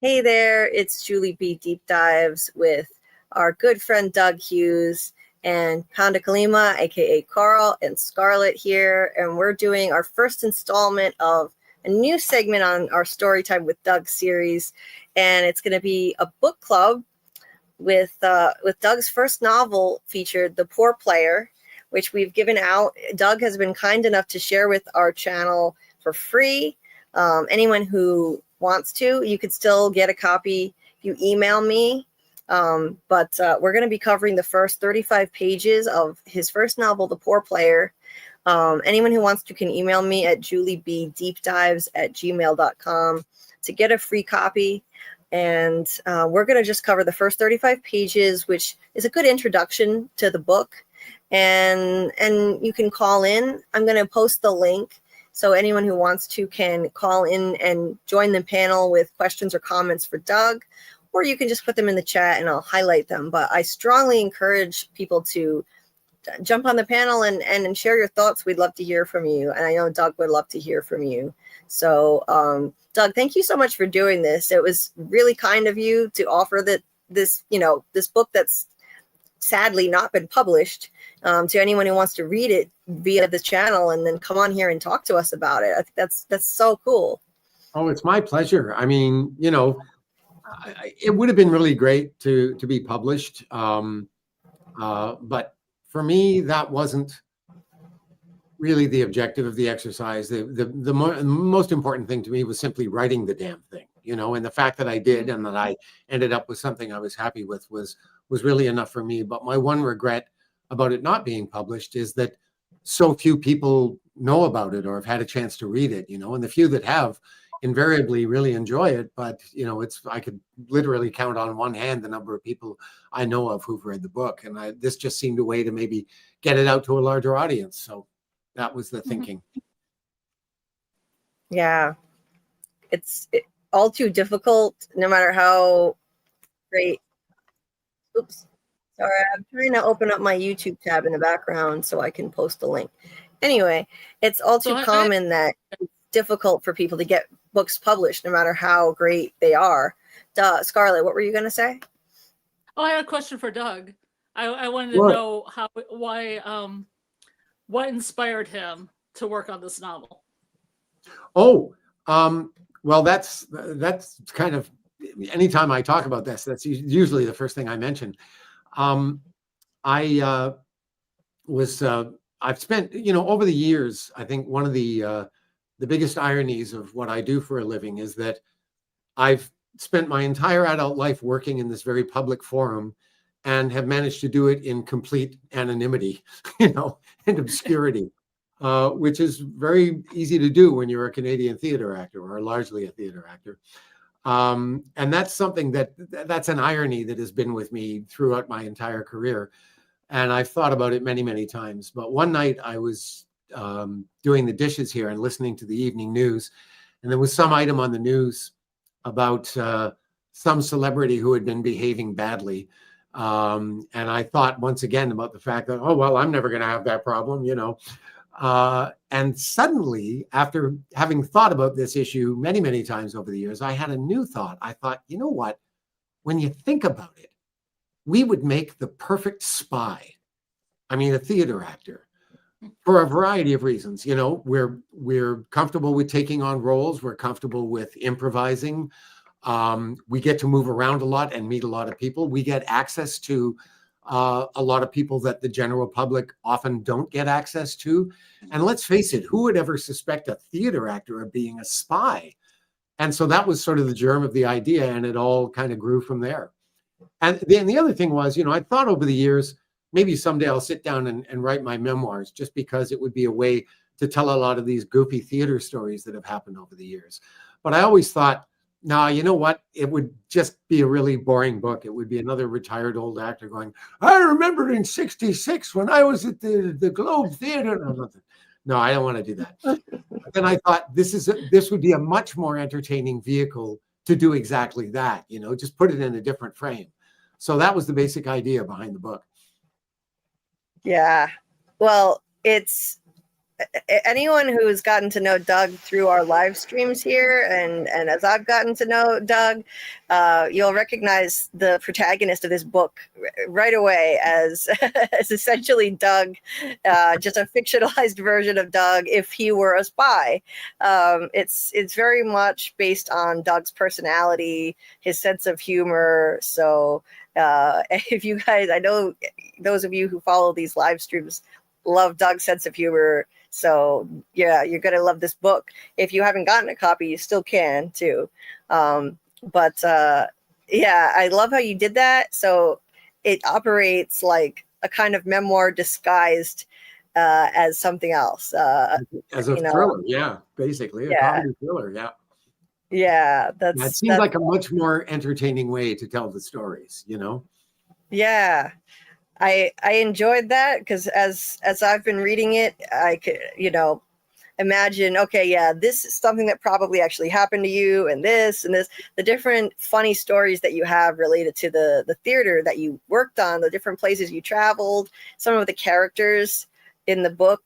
Hey there, it's JulieBDeepDives with our good friend Doug Hughes and Pandecolima, a.k.a. Karl, and Scarlet here, and we're doing our first installment of a new segment on our Storytime with Doug series, and it's going to be a book club with Doug's first novel featured, The Poor Player, which we've given out. Doug has been kind enough to share with our channel for free. Anyone who wants to, you could still get a copy if you email me. But we're going to be covering the first 35 pages of his first novel, The Poor Player. Anyone who wants to can email me at JulieBDeepDives@gmail.com to get a free copy. And we're going to just cover the first 35 pages, which is a good introduction to the book. And you can call in. I'm going to post the link, so anyone who wants to can call in and join the panel with questions or comments for Doug, or you can just put them in the chat and I'll highlight them. But I strongly encourage people to jump on the panel and share your thoughts. We'd love to hear from you. And I know Doug would love to hear from you. So Doug, thank you so much for doing this. It was really kind of you to offer this book that's sadly not been published to anyone who wants to read it via the channel, and then come on here and talk to us about it. I think that's so cool. Oh, it's my pleasure. I mean, it would have been really great to be published, but for me, that wasn't really the objective of the exercise. The most important thing to me was simply writing the damn thing, and the fact that I did and that I ended up with something I was happy with was really enough for me. But my one regret about it not being published is that so few people know about it or have had a chance to read it, and the few that have invariably really enjoy it. But, I could literally count on one hand the number of people I know of who've read the book. And this just seemed a way to maybe get it out to a larger audience. So that was the thinking. Yeah, it's all too difficult, no matter how great. Oops. Sorry, I'm trying to open up my YouTube tab in the background so I can post the link. Anyway, it's all too common that it's difficult for people to get books published, no matter how great they are. Scarlet, what were you going to say? Oh, I had a question for Doug. I wanted to know what inspired him to work on this novel. Oh, well, that's kind of, anytime I talk about this, that's usually the first thing I mention. I've spent, over the years, I think one of the biggest ironies of what I do for a living is that I've spent my entire adult life working in this very public forum and have managed to do it in complete anonymity, and obscurity, which is very easy to do when you're a Canadian theater actor or largely a theater actor. And that's something that's an irony that has been with me throughout my entire career. And I've thought about it many, many times. But one night I was doing the dishes here and listening to the evening news, and there was some item on the news about some celebrity who had been behaving badly. And I thought once again about the fact that, oh, well, I'm never going to have that problem, and suddenly, after having thought about this issue many, many times over the years, I had a new thought. I thought, you know what? When you think about it, we would make the perfect spy. I mean, a theater actor, for a variety of reasons. We're comfortable with taking on roles. We're comfortable with improvising. We get to move around a lot and meet a lot of people. We get access to a lot of people that the general public often don't get access to. And let's face it, who would ever suspect a theater actor of being a spy? And so that was sort of the germ of the idea, and it all kind of grew from there. And then the other thing was, I thought over the years, maybe someday I'll sit down and write my memoirs, just because it would be a way to tell a lot of these goofy theater stories that have happened over the years. But I always thought, no, you know what? It would just be a really boring book. It would be another retired old actor going, I remember in '66 when I was at the Globe Theater. No, I don't want to do that. But then I thought this would be a much more entertaining vehicle to do exactly that, just put it in a different frame. So that was the basic idea behind the book. Yeah. Well, it's anyone who's gotten to know Doug through our live streams here, and as I've gotten to know Doug, you'll recognize the protagonist of this book right away as as essentially Doug, just a fictionalized version of Doug if he were a spy. It's very much based on Doug's personality, his sense of humor. So if you guys, I know those of you who follow these live streams love Doug's sense of humor. So yeah, you're going to love this book. If you haven't gotten a copy, you still can too. But yeah, I love how you did that. So it operates like a kind of memoir disguised as something else. As a thriller, yeah, basically a comedy thriller, yeah. Yeah, That seems like a much more entertaining way to tell the stories, you know? Yeah. I enjoyed that because as I've been reading it, I could, imagine, okay, yeah, this is something that probably actually happened to you, and this, the different funny stories that you have related to the theater that you worked on, the different places you traveled, some of the characters in the book.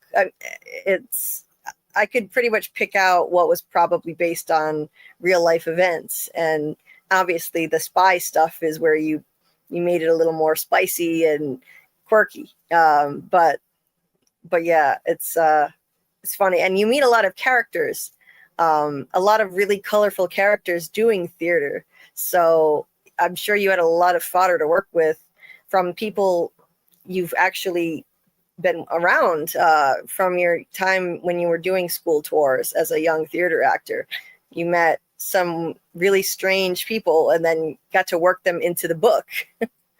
I could pretty much pick out what was probably based on real life events. And obviously the spy stuff is where you made it a little more spicy and quirky. But yeah, it's funny. And you meet a lot of characters, a lot of really colorful characters doing theater. So I'm sure you had a lot of fodder to work with from people you've actually been around from your time when you were doing school tours as a young theater actor. You met some really strange people and then got to work them into the book.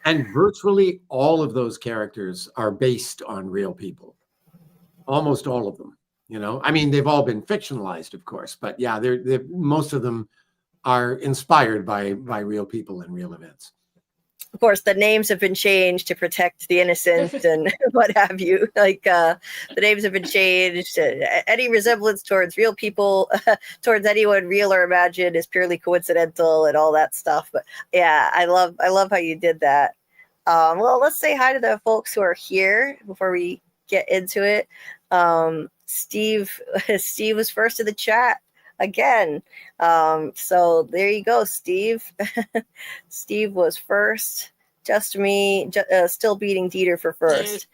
And virtually all of those characters are based on real people. Almost all of them, I mean, they've all been fictionalized, of course, but yeah, they're most of them are inspired by real people and real events. Of course, the names have been changed to protect the innocent and what have you. Like the names have been changed. Any resemblance towards real people, towards anyone real or imagined, is purely coincidental and all that stuff. But yeah, I love how you did that. Well, let's say hi to the folks who are here before we get into it. Steve was first in the chat again. So there you go, Steve. Steve was first. Just me, still beating Dieter for first.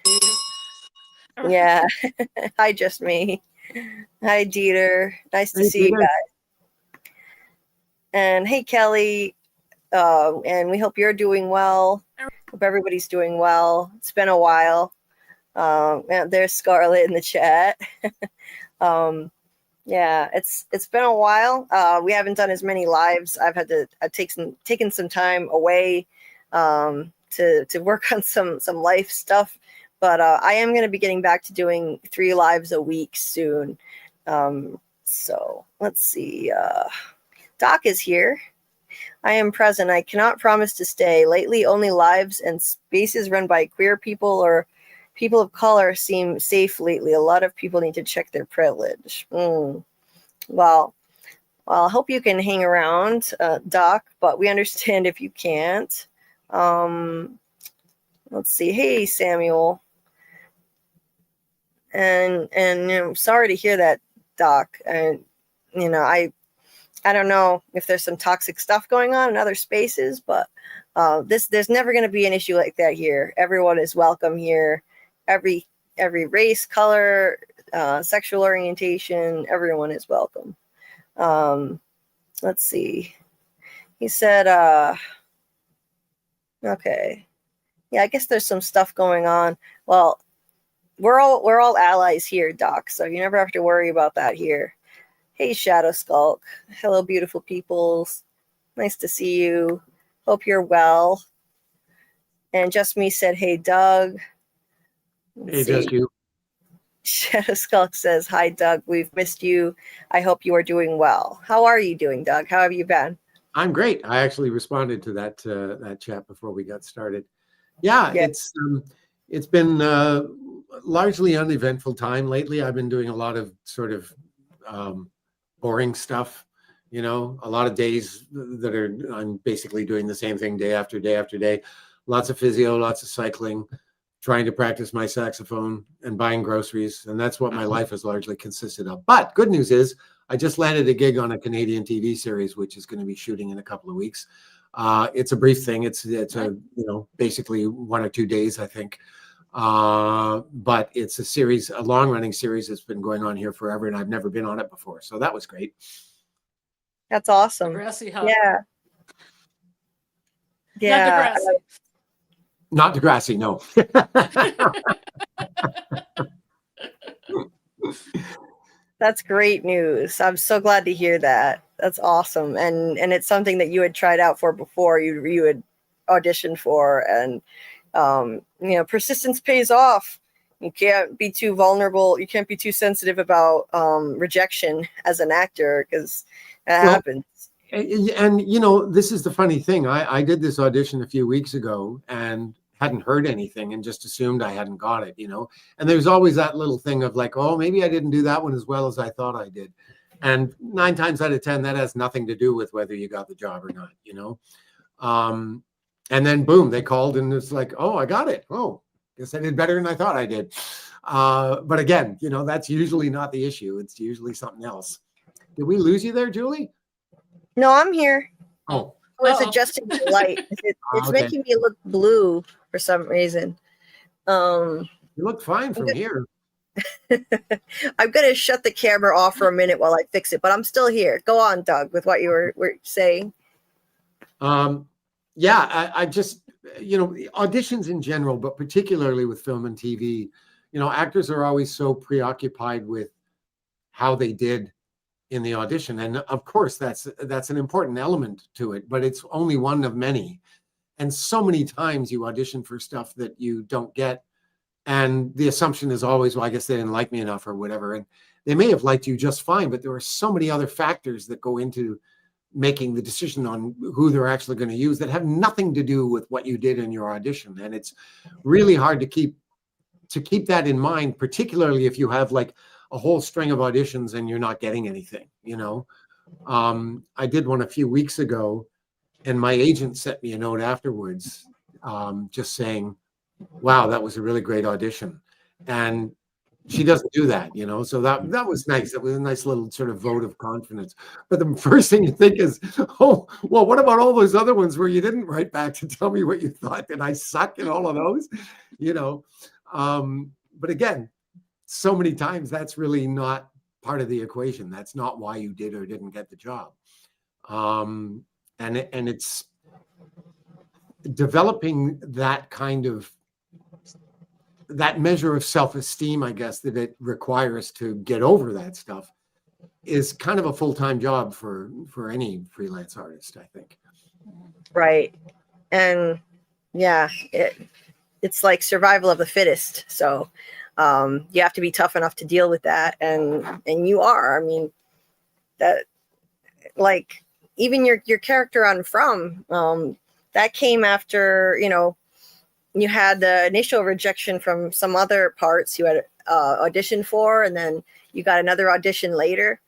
Yeah. Hi, just me. Hi, Dieter. Nice to see you guys. And hey, Kelly. And we hope you're doing well. Hope everybody's doing well. It's been a while. There's Scarlet in the chat. Yeah, it's been a while. We haven't done as many lives. I've taken some time away to work on some life stuff, but I am going to be getting back to doing 3 lives a week soon. So let's see. Doc is here. I am present. I cannot promise to stay. Lately, only lives and spaces run by queer people or people of color seem safe lately. A lot of people need to check their privilege. Well, I hope you can hang around, Doc, but we understand if you can't. Let's see. Hey, Samuel. And sorry to hear that, Doc. And I don't know if there's some toxic stuff going on in other spaces, but there's never going to be an issue like that here. Everyone is welcome here. Every race, color, sexual orientation, everyone is welcome. Let's see. He said, okay. Yeah, I guess there's some stuff going on. Well, we're all allies here, Doc, so you never have to worry about that here. Hey, Shadow Skulk. Hello, beautiful peoples. Nice to see you. Hope you're well. And Just Me said, hey, Doug. Hey, just you. Shadow Skulk says, hi, Doug. We've missed you. I hope you are doing well. How are you doing, Doug? How have you been? I'm great. I actually responded to that chat before we got started. Yeah. It's been largely uneventful time lately. I've been doing a lot of sort of boring stuff, a lot of days I'm basically doing the same thing day after day after day. Lots of physio, lots of cycling, trying to practice my saxophone and buying groceries. And that's what my life has largely consisted of. But good news is I just landed a gig on a Canadian TV series, which is going to be shooting in a couple of weeks. It's a brief thing. It's a, basically 1 or 2 days, I think. But it's a series, a long running series that's been going on here forever. And I've never been on it before. So that was great. That's awesome. Yeah. Yeah. Not Degrassi, no. That's great news. I'm so glad to hear that. That's awesome. And it's something that you had tried out for before, you had auditioned for, and persistence pays off. You can't be too vulnerable. You can't be too sensitive about rejection as an actor, because that happens. And this is the funny thing. I did this audition a few weeks ago and hadn't heard anything and just assumed I hadn't got it, and there's always that little thing of like, oh, maybe I didn't do that one as well as I thought I did. And 9 times out of 10, that has nothing to do with whether you got the job or not, and then boom, they called and it's like, oh, I got it. Oh, guess I did better than I thought I did. But again, that's usually not the issue. It's usually something else. Did we lose you there, Julie? No, I'm here. Oh. I was adjusting the light. It's okay. Making me look blue for some reason. You look fine from here. I'm going to shut the camera off for a minute while I fix it, but I'm still here. Go on, Doug, with what you were saying. I just, auditions in general, but particularly with film and TV, actors are always so preoccupied with how they did in the audition. And of course, that's an important element to it, but it's only one of many. And so many times you audition for stuff that you don't get. And the assumption is always, well, I guess they didn't like me enough or whatever. And they may have liked you just fine, but there are so many other factors that go into making the decision on who they're actually going to use that have nothing to do with what you did in your audition. And it's really hard to keep that in mind, particularly if you have like a whole string of auditions and you're not getting anything, I did one a few weeks ago and my agent sent me a note afterwards, just saying, wow, that was a really great audition. And she doesn't do that, so that was nice. That was a nice little sort of vote of confidence. But the first thing you think is, oh, well, what about all those other ones where you didn't write back to tell me what you thought? Did I suck in all of those? But again, so many times that's really not part of the equation. That's not why you did or didn't get the job. And it's developing that measure of self-esteem, I guess, that it requires to get over that stuff is kind of a full-time job for any freelance artist, I think. Right. And yeah, it's like survival of the fittest. So you have to be tough enough to deal with that. And you are. I mean, that, like, even your character on From, that came after, you had the initial rejection from some other parts you had auditioned for, and then you got another audition later.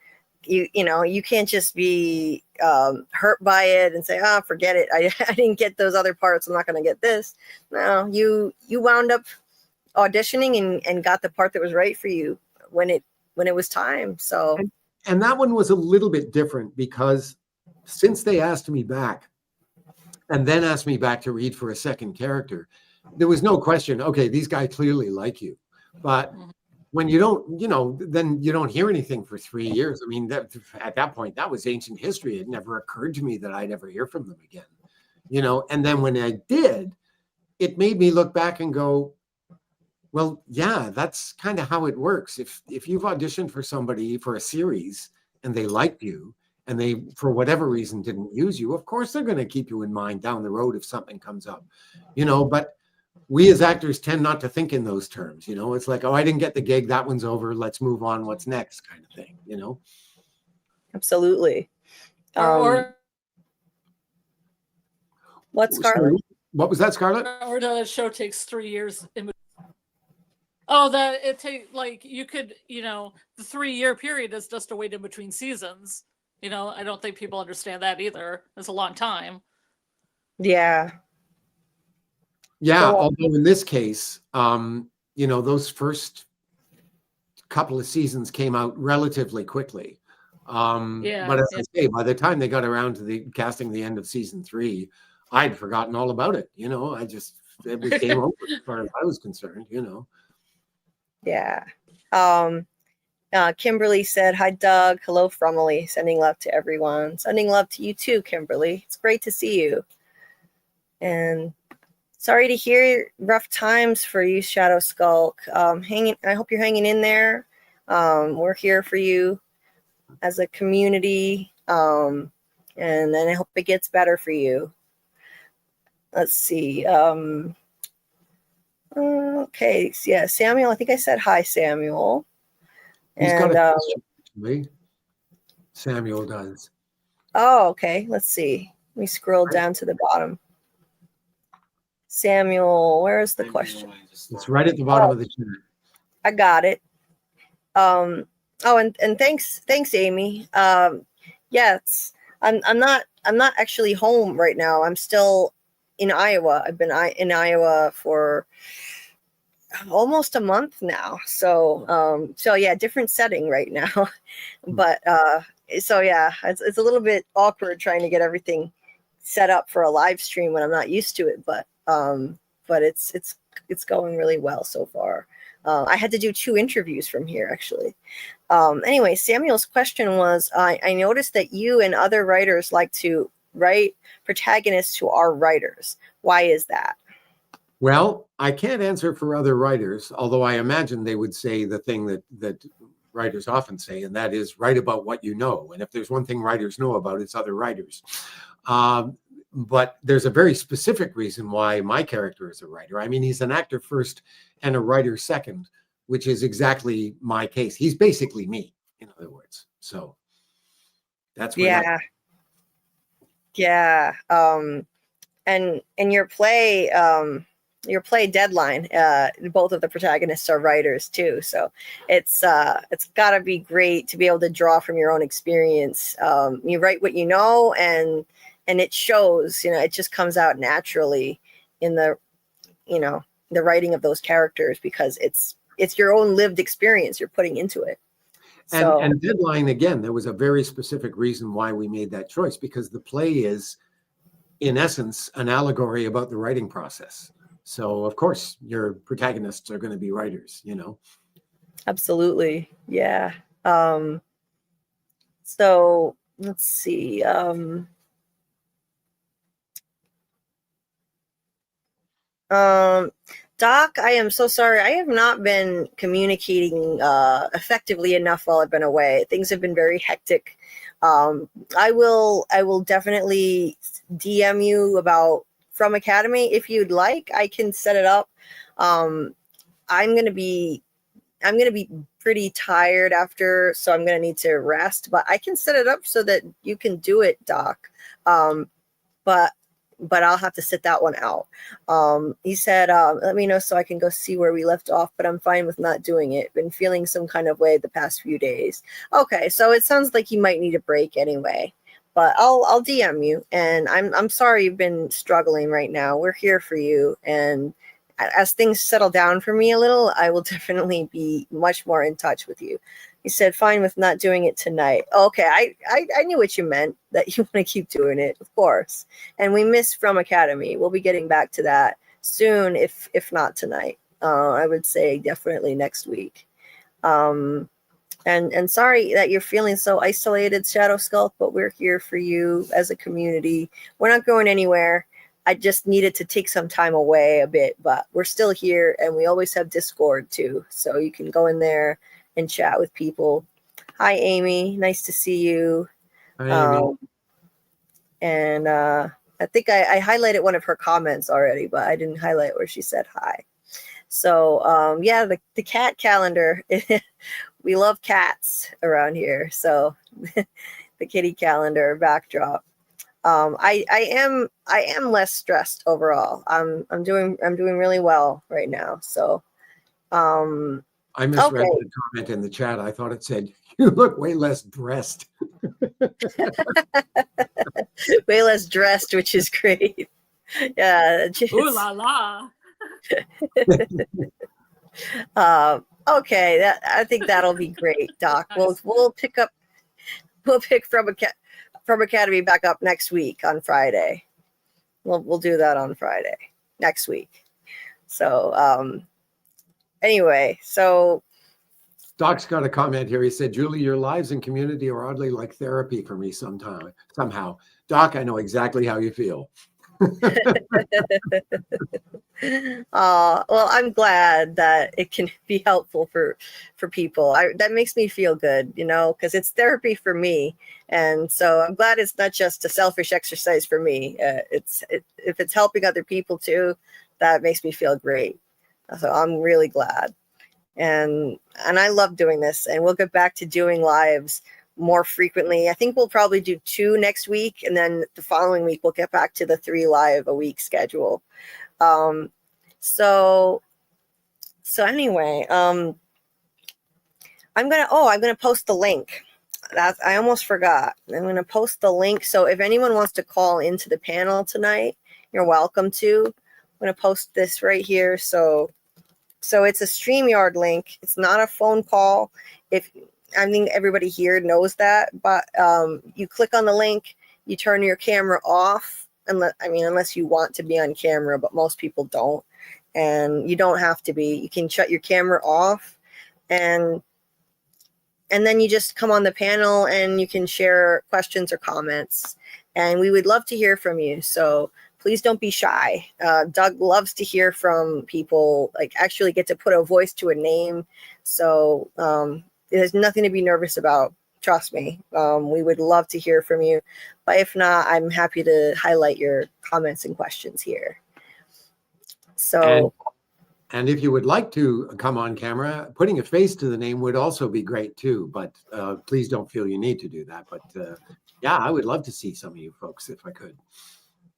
You can't just be hurt by it and say, oh, forget it. I didn't get those other parts. I'm not going to get this. No, you wound up auditioning and got the part that was right for you when it was time. So, and that one was a little bit different because since they asked me back and then asked me back to read for a second character, there was no question, okay, these guys clearly like you. But when you don't, then you don't hear anything for 3 years. I mean, at that point, that was ancient history. It never occurred to me that I'd ever hear from them again. And then when I did, it made me look back and go, well, yeah, that's kind of how it works. If you've auditioned for somebody for a series and they liked you and they, for whatever reason, didn't use you, of course, they're going to keep you in mind down the road if something comes up, but we as actors tend not to think in those terms. It's like, oh, I didn't get the gig. That one's over. Let's move on. What's next kind of thing, Absolutely. What's Scarlet? What was that, Scarlet? Or the show takes 3 years in. Oh, that it take like you could, the 3-year period is just a wait in between seasons. I don't think people understand that either. It's a long time. Yeah. Yeah, So, although in this case, you know, those first couple of seasons came out relatively quickly. Yeah, But as yeah. I say, by the time they got around to the casting the end of season 3, I'd forgotten all about it. You know, it was game over as far as I was concerned, you know. yeah. Kimberly said, "Hi, Doug. Hello, Fromily. Sending love to everyone. Sending love to you too, Kimberly. It's great to see you. And sorry to hear rough times for you, Shadow Skulk. I hope you're hanging in there. We're here for you as a community. And then I hope it gets better for you. Let's see. Okay. Yeah, Samuel. I think I said hi, Samuel. He's got And a question, actually. Samuel does. oh, okay. Let's see. Let me scroll down to the bottom. Samuel, where's the question? It's right at the bottom of the chat. I got it. Oh, and thanks, Amy. Yes, I'm not actually home right now. I'm still in Iowa. I've been in Iowa for almost a month now. So yeah, different setting right now. But so yeah, it's a little bit awkward trying to get everything set up for a live stream when I'm not used to it. But it's going really well so far. I had to do 2 interviews from here, actually. Anyway, Samuel's question was, I noticed that you and other writers like to write protagonists who are writers. Why is that? Well, I can't answer for other writers, although I imagine they would say the thing that writers often say, and that is write about what you know. And if there's one thing writers know about, it's other writers. But there's a very specific reason why my character is a writer. I mean, he's an actor first and a writer second, which is exactly my case. He's basically me, in other words. So that's where yeah. And your play Deadline, both of the protagonists are writers too. So it's got to be great to be able to draw from your own experience. You write what you know, and it shows. You know, it just comes out naturally in the writing of those characters, because it's your own lived experience you're putting into it. So, and Deadline, again, there was a very specific reason why we made that choice, because the play is, in essence, an allegory about the writing process. So, of course, your protagonists are going to be writers, you know. Absolutely. Yeah. So let's see. Doc, I am so sorry. I have not been communicating effectively enough while I've been away. Things have been very hectic. I will definitely DM you about FROMACADEMY if you'd like. I can set it up. I'm gonna be pretty tired after, so I'm gonna need to rest. But I can set it up so that you can do it, Doc. But I'll have to sit that one out. He said, let me know so I can go see where we left off, but I'm fine with not doing it. Been feeling some kind of way the past few days. Okay, so it sounds like you might need a break anyway. But I'll DM you, and I'm sorry you've been struggling right now. We're here for you, and as things settle down for me a little, I will definitely be much more in touch with you. He said, fine with not doing it tonight. Okay, I knew what you meant, that you want to keep doing it, of course. And we miss FROMACADEMY. We'll be getting back to that soon, if not tonight. I would say definitely next week. And sorry that you're feeling so isolated, Shadow Skulk, but we're here for you as a community. We're not going anywhere. I just needed to take some time away a bit, but we're still here, and we always have Discord too. So you can go in there and chat with people. Hi, Amy. Nice to see you. Hi, Amy. And I think I highlighted one of her comments already, but I didn't highlight where she said hi. So yeah, the cat calendar. We love cats around here. So the kitty calendar backdrop. I am less stressed overall. I'm doing really well right now. So I misread the comment in the chat. I thought it said, you look way less dressed. Way less dressed, which is great. Yeah. Ooh la la. Okay, I think that'll be great, Doc. Nice. We'll pick from Academy back up next week on Friday. We'll do that on Friday next week. So anyway, so Doc's got a comment here. He said, Julie, your lives and community are oddly like therapy for me somehow. Doc, I know exactly how you feel. well, I'm glad that it can be helpful for people. That makes me feel good, because it's therapy for me, and so I'm glad it's not just a selfish exercise for me. If it's helping other people too, that makes me feel great. So I'm really glad, and I love doing this, and we'll get back to doing lives more frequently. I think we'll probably do 2 next week, and then the following week we'll get back to the 3 live a week schedule. So anyway, I'm gonna post the link. I almost forgot. I'm gonna post the link. So if anyone wants to call into the panel tonight, you're welcome to. I'm gonna post this right here. So it's a StreamYard link. It's not a phone call. I think everybody here knows that, but you click on the link, you turn your camera off, unless you want to be on camera, but most people don't, and you don't have to be. You can shut your camera off, and then you just come on the panel and you can share questions or comments, and we would love to hear from you. So please don't be shy. Doug loves to hear from people, like actually get to put a voice to a name. So there's nothing to be nervous about. Trust me. We would love to hear from you. But if not, I'm happy to highlight your comments and questions here. So, and if you would like to come on camera, putting a face to the name would also be great too. But please don't feel you need to do that. But yeah, I would love to see some of you folks if I could.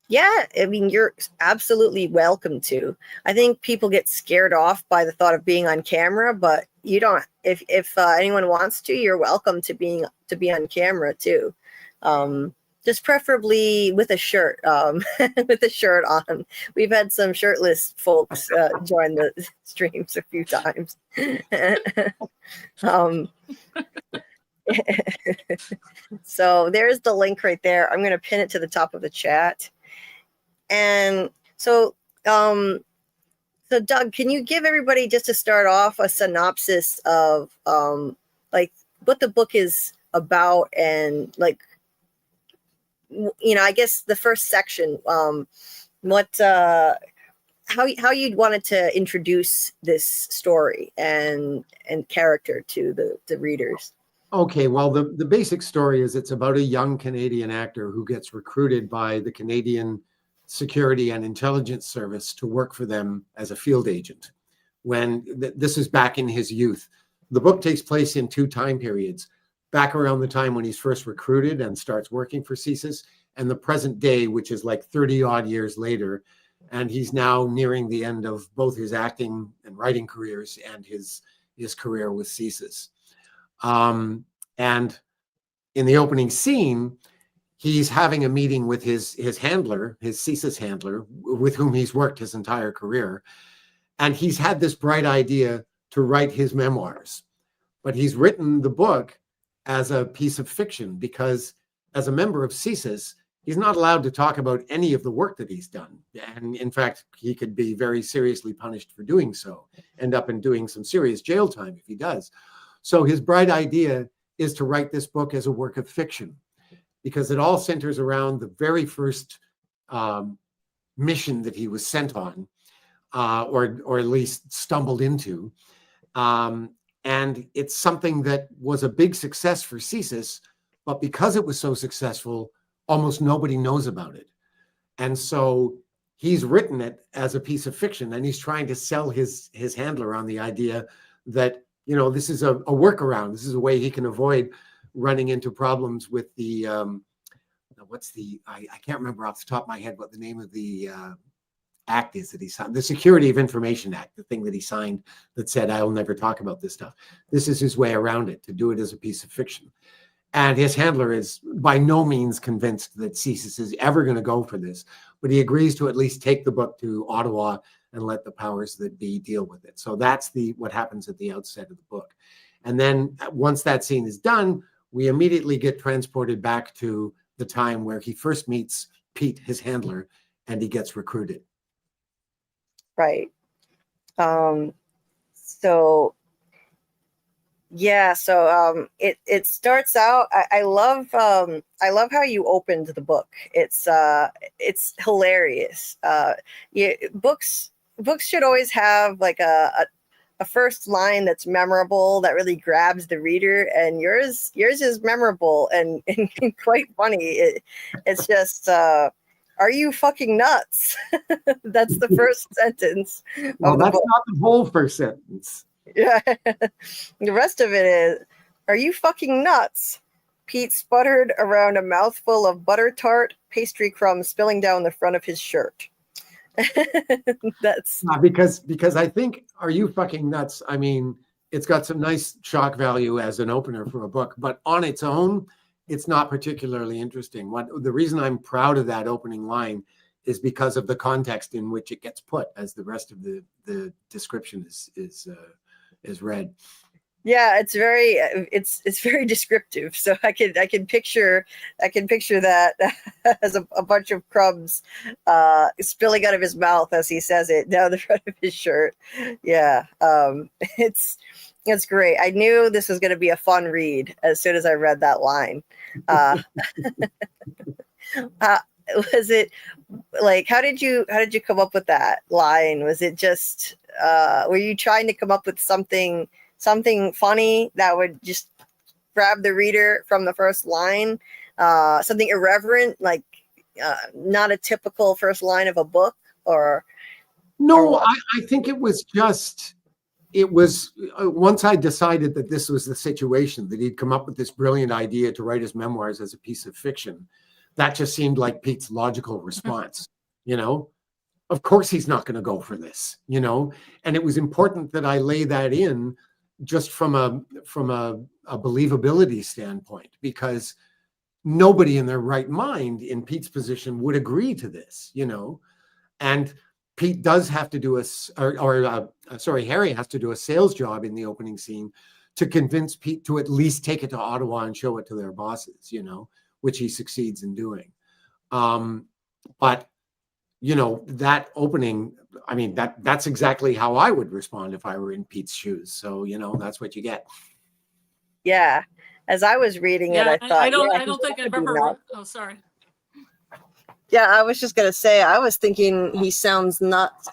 Yeah, you're absolutely welcome to. I think people get scared off by the thought of being on camera, but you don't. If anyone wants to, you're welcome to be on camera too. Just preferably with a shirt, with a shirt on. We've had some shirtless folks join the streams a few times. So there's the link right there. I'm going to pin it to the top of the chat. And so Doug, can you give everybody, just to start off, a synopsis of like what the book is about, and like, I guess the first section, how you wanted to introduce this story and character to the readers. Okay, well, the basic story is it's about a young Canadian actor who gets recruited by the Canadian Security and Intelligence Service to work for them as a field agent. When this is back in his youth. The book takes place in 2 time periods, back around the time when he's first recruited and starts working for CSIS, and the present day, which is like 30 odd years later. And he's now nearing the end of both his acting and writing careers and his career with CSIS. And in the opening scene, he's having a meeting with his handler, his CSIS handler, with whom he's worked his entire career. And he's had this bright idea to write his memoirs. But he's written the book as a piece of fiction because as a member of CSIS, he's not allowed to talk about any of the work that he's done. And in fact, he could be very seriously punished for doing so, end up in doing some serious jail time if he does. So his bright idea is to write this book as a work of fiction, because it all centers around the very first mission that he was sent on, or at least stumbled into. And it's something that was a big success for CSIS, but because it was so successful, almost nobody knows about it. And so he's written it as a piece of fiction, and he's trying to sell his handler on the idea that, this is a workaround. This is a way he can avoid running into problems with the, I can't remember off the top of my head what the name of the act is that he signed, the Security of Information Act, the thing that he signed that said, I'll never talk about this stuff. This is his way around it, to do it as a piece of fiction. And his handler is by no means convinced that CSIS is ever going to go for this, but he agrees to at least take the book to Ottawa and let the powers that be deal with it. So that's what happens at the outset of the book. And then once that scene is done, we immediately get transported back to the time where he first meets Pete, his handler, and he gets recruited. Right. So yeah, so it starts out. I love how you opened the book. It's hilarious. Books should always have like a first line that's memorable, that really grabs the reader, and yours is memorable and quite funny. It's just are you fucking nuts? That's the first sentence. Well, that's not the whole first sentence. Yeah. The rest of it is, are you fucking nuts? Pete sputtered around a mouthful of butter tart pastry crumbs spilling down the front of his shirt. That's because I think, are you fucking nuts? I mean, it's got some nice shock value as an opener for a book, but on its own, it's not particularly interesting. The reason I'm proud of that opening line is because of the context in which it gets put as the rest of the description is read. Yeah, it's very descriptive. So I can picture that as a bunch of crumbs spilling out of his mouth as he says it down the front of his shirt. Yeah, it's great. I knew this was going to be a fun read as soon as I read that line. Was it like, how did you come up with that line? Was it just were you trying to come up with something funny that would just grab the reader from the first line, something irreverent, like not a typical first line of a book? Or I think it was once I decided that this was the situation, that he'd come up with this brilliant idea to write his memoirs as a piece of fiction, that just seemed like Pete's logical response. Of course he's not going to go for this, and it was important that I lay that in just from a believability standpoint, because nobody in their right mind in Pete's position would agree to this, and Pete does have to do Harry has to do a sales job in the opening scene to convince Pete to at least take it to Ottawa and show it to their bosses, which he succeeds in doing. But that opening, I mean, that's exactly how I would respond if I were in Pete's shoes. So, that's what you get. Yeah. As I was reading it, I thought, I don't think I've ever. Oh, sorry. Yeah, I was just going to say, I was thinking he sounds nuts.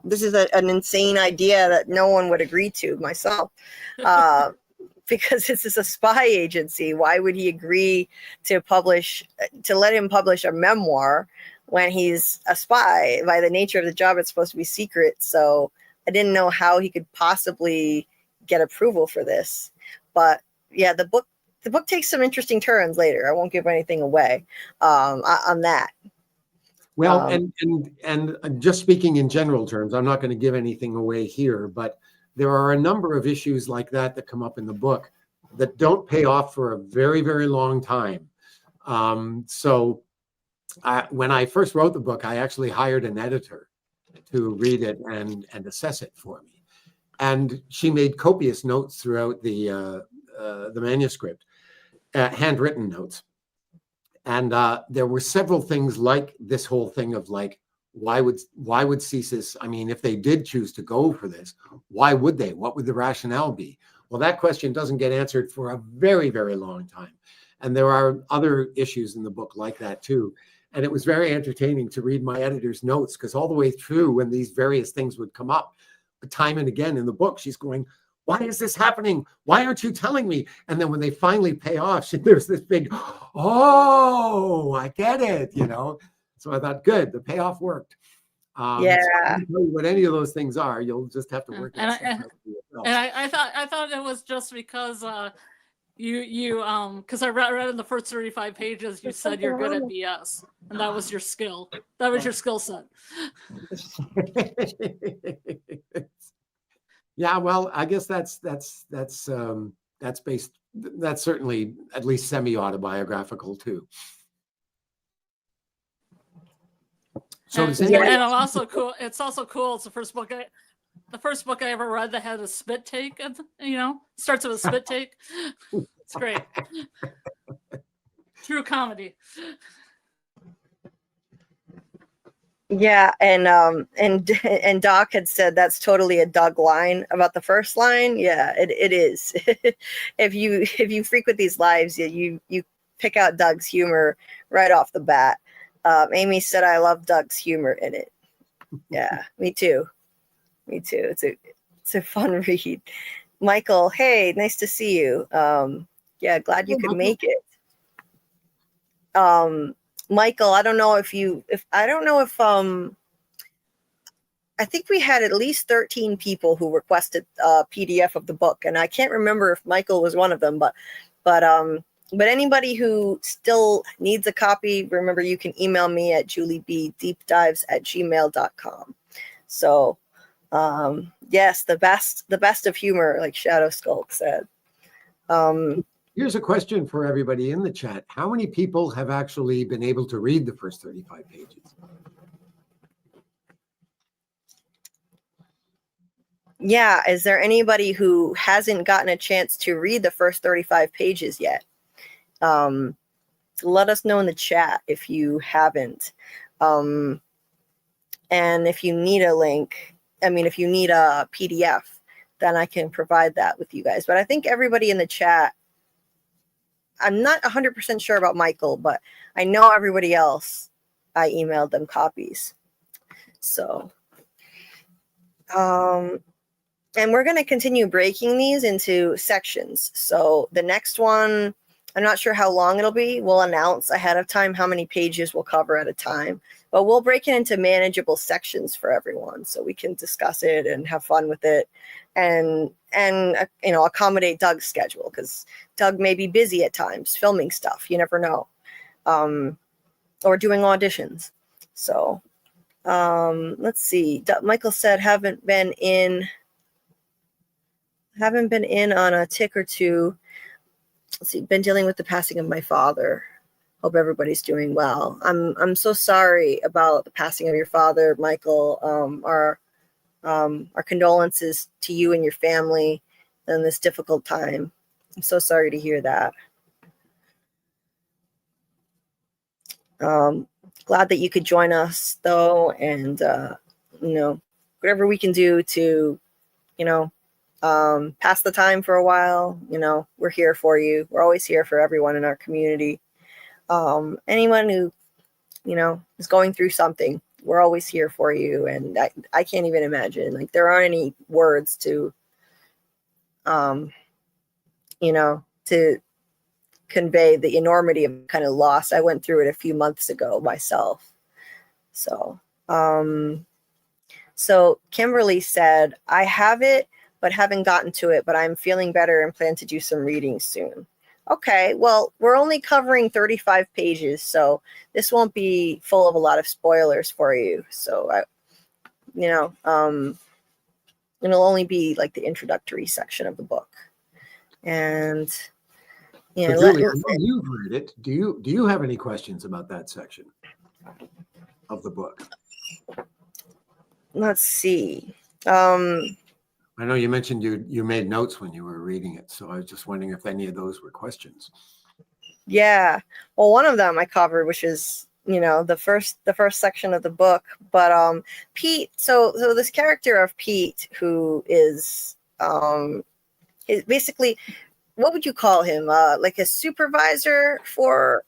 This is an insane idea that no one would agree to, myself. Because this is a spy agency. Why would he agree to let him publish a memoir when he's a spy? By the nature of the job, it's supposed to be secret. So I didn't know how he could possibly get approval for this. But yeah, the book takes some interesting turns later. I won't give anything away on that. Well, and just speaking in general terms, I'm not going to give anything away here, but there are a number of issues like that come up in the book that don't pay off for a very, very long time. So when I first wrote the book, I actually hired an editor to read it and assess it for me. And she made copious notes throughout the manuscript, handwritten notes. And there were several things like this whole thing of like, why would CSIS, I mean, if they did choose to go for this, why would they? What would the rationale be? Well, that question doesn't get answered for a very, very long time. And there are other issues in the book like that too. And it was very entertaining to read my editor's notes, because all the way through, when these various things would come up time and again in the book, she's going, why is this happening? Why aren't you telling me? And then when they finally pay off, there's this big, oh, I get it, So I thought, good, the payoff worked. Yeah. So I don't know what any of those things are. You'll just have to work it out. And I thought it was just because you because I read in the first 35 pages, you said you're good at BS, and that was your skill. That was your skill set. Yeah, well, I guess that's based that's certainly at least semi-autobiographical too. So does anyone? And I'm also cool. It's also cool. It's the first book I ever read that had a spit take. Starts with a spit take. It's great. True comedy. Yeah, and Doc had said that's totally a Doug line about the first line. Yeah, it is. If you frequent these lives, you pick out Doug's humor right off the bat. Amy said, "I love Doug's humor in it." Yeah, me too. Me too. It's a fun read. Michael, hey, nice to see you. Yeah, glad you could make it. Michael, I don't know if I think we had at least 13 people who requested a PDF of the book, and I can't remember if Michael was one of them, but anybody who still needs a copy, remember you can email me at JulieBDeepDives@gmail.com. So yes, the best of humor, like Shadow Skulk said. Here's a question for everybody in the chat. How many people have actually been able to read the first 35 pages? Yeah, is there anybody who hasn't gotten a chance to read the first 35 pages yet? Let us know in the chat if you haven't. And if you need a link, if you need a PDF, then I can provide that with you guys. But I think everybody in the chat, I'm not 100% sure about Michael, but I know everybody else, I emailed them copies. So, and we're going to continue breaking these into sections. So the next one, I'm not sure how long it'll be. We'll announce ahead of time how many pages we'll cover at a time, but we'll break it into manageable sections for everyone so we can discuss it and have fun with it and accommodate Doug's schedule, because Doug may be busy at times filming stuff. You never know. Or doing auditions. So let's see. Michael said, haven't been in on a tick or two. Let's see, been dealing with the passing of my father. Hope everybody's doing well. I'm so sorry about the passing of your father, Michael. Our condolences to you and your family in this difficult time. I'm so sorry to hear that. Glad that you could join us though, and whatever we can do to, pass the time for a while. We're here for you. We're always here for everyone in our community. Anyone who, is going through something, we're always here for you. And I can't even imagine, like, there aren't any words to, to convey the enormity of kind of loss. I went through it a few months ago myself. So, so Kimberly said, I have it, but haven't gotten to it, but I'm feeling better and plan to do some reading soon. Okay, well, we're only covering 35 pages, so this won't be full of a lot of spoilers for you. So, it'll only be like the introductory section of the book. And, Julie, I know you've read it. Do you have any questions about that section of the book? Let's see. I know you mentioned you made notes when you were reading it, so I was just wondering if any of those were questions. Yeah, well, one of them I covered, which is the first section of the book. But Pete, so this character of Pete, who is basically, what would you call him? Like a supervisor for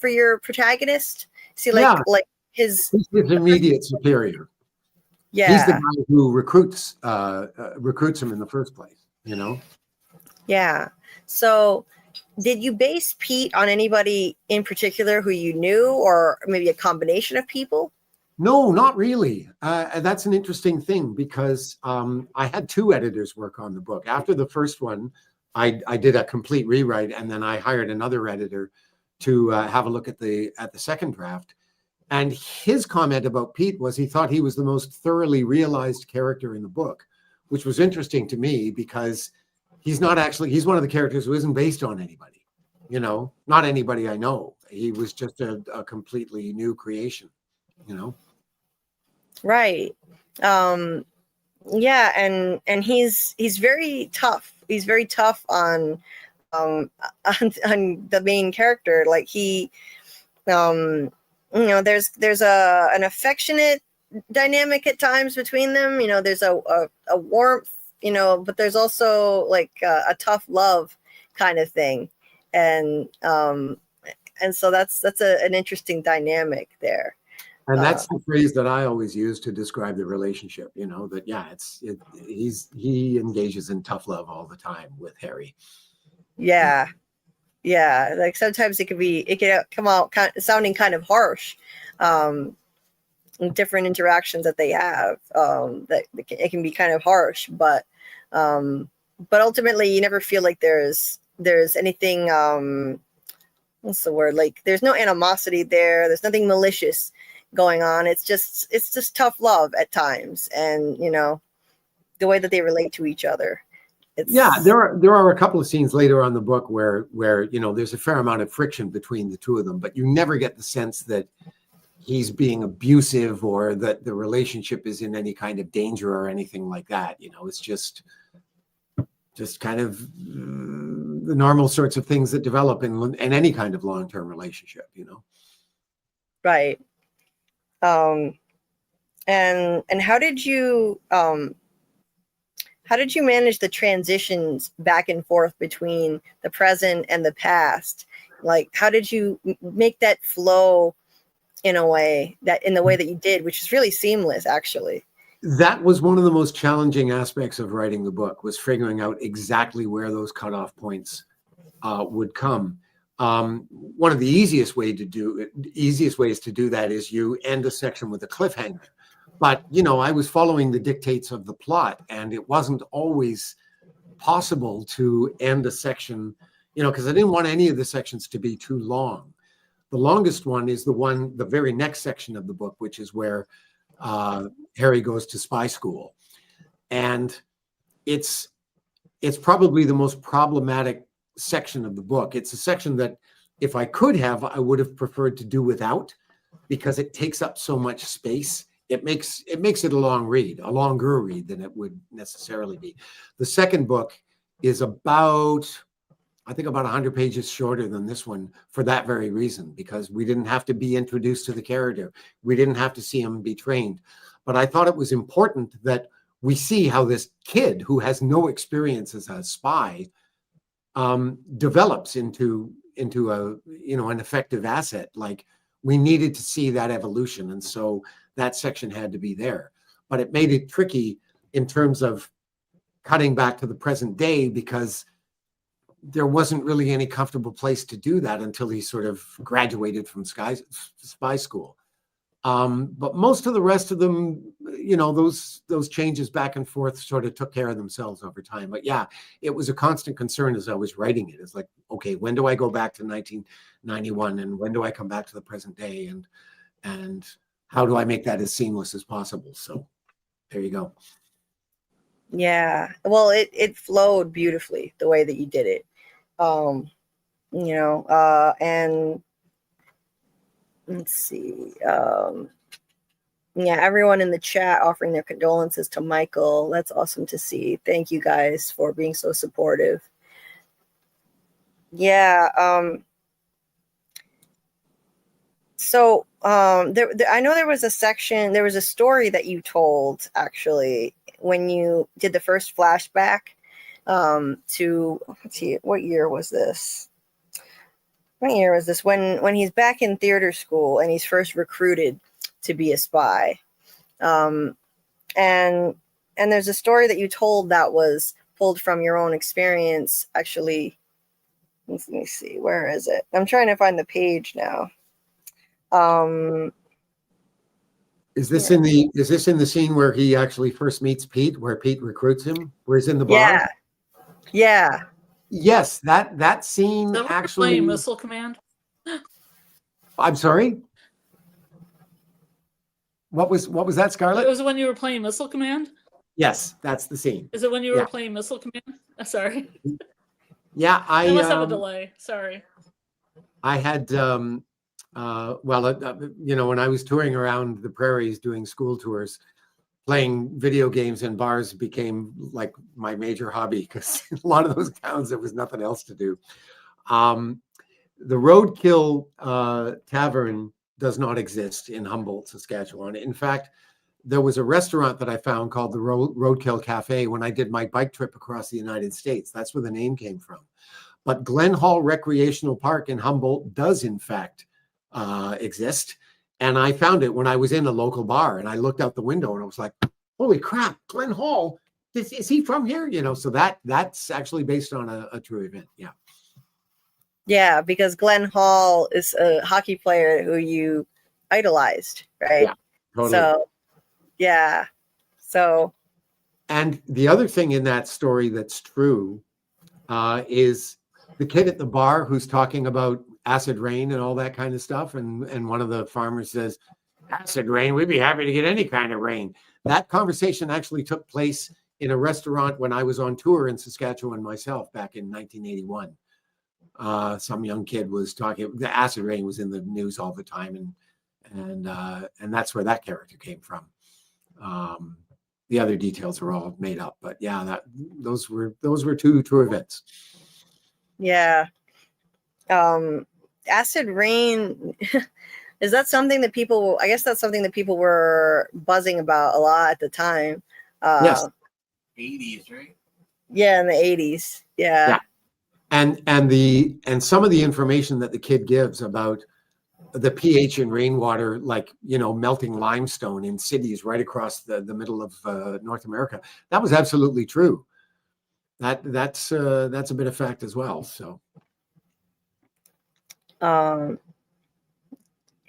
your protagonist? See, like he's his immediate superior. Yeah, he's the guy who recruits him in the first place. Yeah. So, did you base Pete on anybody in particular who you knew, or maybe a combination of people? No, not really. That's an interesting thing, because I had two editors work on the book. After the first one, I did a complete rewrite, and then I hired another editor to have a look at the second draft. And his comment about Pete was he thought he was the most thoroughly realized character in the book, which was interesting to me, because he's not actually, he's one of the characters who isn't based on anybody, you know, not anybody I know. He was just a completely new creation, you know? Right. Yeah, and he's very tough. He's very tough on on the main character. Like he you know, there's an affectionate dynamic at times between them. You know, there's a warmth, you know, but there's also like a tough love kind of thing. And so that's an interesting dynamic there. And that's the phrase that I always use to describe the relationship, you know, that, yeah, he engages in tough love all the time with Harry. Yeah. Yeah. Like sometimes it can come out sounding kind of harsh. Different interactions that they have, that it can be kind of harsh, but ultimately you never feel like there's anything, what's the word? Like there's no animosity there. There's nothing malicious going on. It's just tough love at times, and you know, the way that they relate to each other. Yeah, there are a couple of scenes later on in the book where you know, there's a fair amount of friction between the two of them, but you never get the sense that he's being abusive or that the relationship is in any kind of danger or anything like that. You know, it's just kind of the normal sorts of things that develop in any kind of long-term relationship, you know. Right. And how did you manage the transitions back and forth between the present and the past? Like, how did you make that flow in the way that you did, which is really seamless, actually? That was one of the most challenging aspects of writing the book, was figuring out exactly where those cutoff points would come. One of the easiest ways to do that is you end a section with a cliffhanger. But, you know, I was following the dictates of the plot, and it wasn't always possible to end a section, you know, because I didn't want any of the sections to be too long. The longest one is the very next section of the book, which is where Harry goes to spy school. And it's probably the most problematic section of the book. It's a section that, if I could have, I would have preferred to do without, because it takes up so much space. It makes it a longer read than it would necessarily be. The second book is about 100 pages shorter than this one, for that very reason, because we didn't have to be introduced to the character. We didn't have to see him be trained. But I thought it was important that we see how this kid, who has no experience as a spy, develops into a, you know, an effective asset. Like, we needed to see that evolution, and so that section had to be there. But it made it tricky in terms of cutting back to the present day, because there wasn't really any comfortable place to do that until he sort of graduated from spy school. But most of the rest of them, you know, those changes back and forth sort of took care of themselves over time. But yeah, it was a constant concern as I was writing it. It's like, okay, when do I go back to 1991, and when do I come back to the present day, and how do I make that as seamless as possible? So there you go. Yeah, well, it flowed beautifully the way that you did it. You know, and let's see. Yeah, everyone in the chat offering their condolences to Michael. That's awesome to see. Thank you guys for being so supportive. Yeah. So I know there was a story that you told, actually, when you did the first flashback to, let's see, what year was this? When he's back in theater school and he's first recruited to be a spy. And there's a story that you told that was pulled from your own experience, actually. Let me see, where is it? I'm trying to find the page now. Is this in the scene where he actually first meets Pete, where Pete recruits him, where he's in the bar? Yeah. Yes, that scene actually. Playing Missile Command. I'm sorry. What was that, Scarlet? It was when you were playing Missile Command. Yes, that's the scene. Is it when you were playing Missile Command? Sorry. Yeah, I must have a delay. Sorry. I had, when I was touring around the prairies doing school tours, playing video games in bars became like my major hobby, because a lot of those towns, there was nothing else to do. The Roadkill Tavern does not exist in Humboldt, Saskatchewan. In fact, there was a restaurant that I found called the Roadkill Cafe when I did my bike trip across the United States. That's where the name came from. But Glen Hall Recreational Park in Humboldt does, in fact, exist. And I found it when I was in a local bar, and I looked out the window and I was like, holy crap, Glen Hall, is he from here? So that's actually based on a true event. Yeah. Yeah, because Glenn Hall is a hockey player who you idolized, right? Yeah, totally. So, yeah. So. And the other thing in that story that's true is the kid at the bar who's talking about acid rain and all that kind of stuff. And one of the farmers says, acid rain, we'd be happy to get any kind of rain. That conversation actually took place in a restaurant when I was on tour in Saskatchewan myself back in 1981. Some young kid was talking, the acid rain was in the news all the time. And that's where that character came from. The other details are all made up, but yeah, those were two true events. Yeah. Acid rain, is that something that people, I guess that's something that people were buzzing about a lot at the time. Yes. 80s, right? Yeah, in the 80s. Yeah. And some of the information that the kid gives about the pH in rainwater, like, melting limestone in cities right across the middle of North America, that was absolutely true. That's a bit of fact as well. So.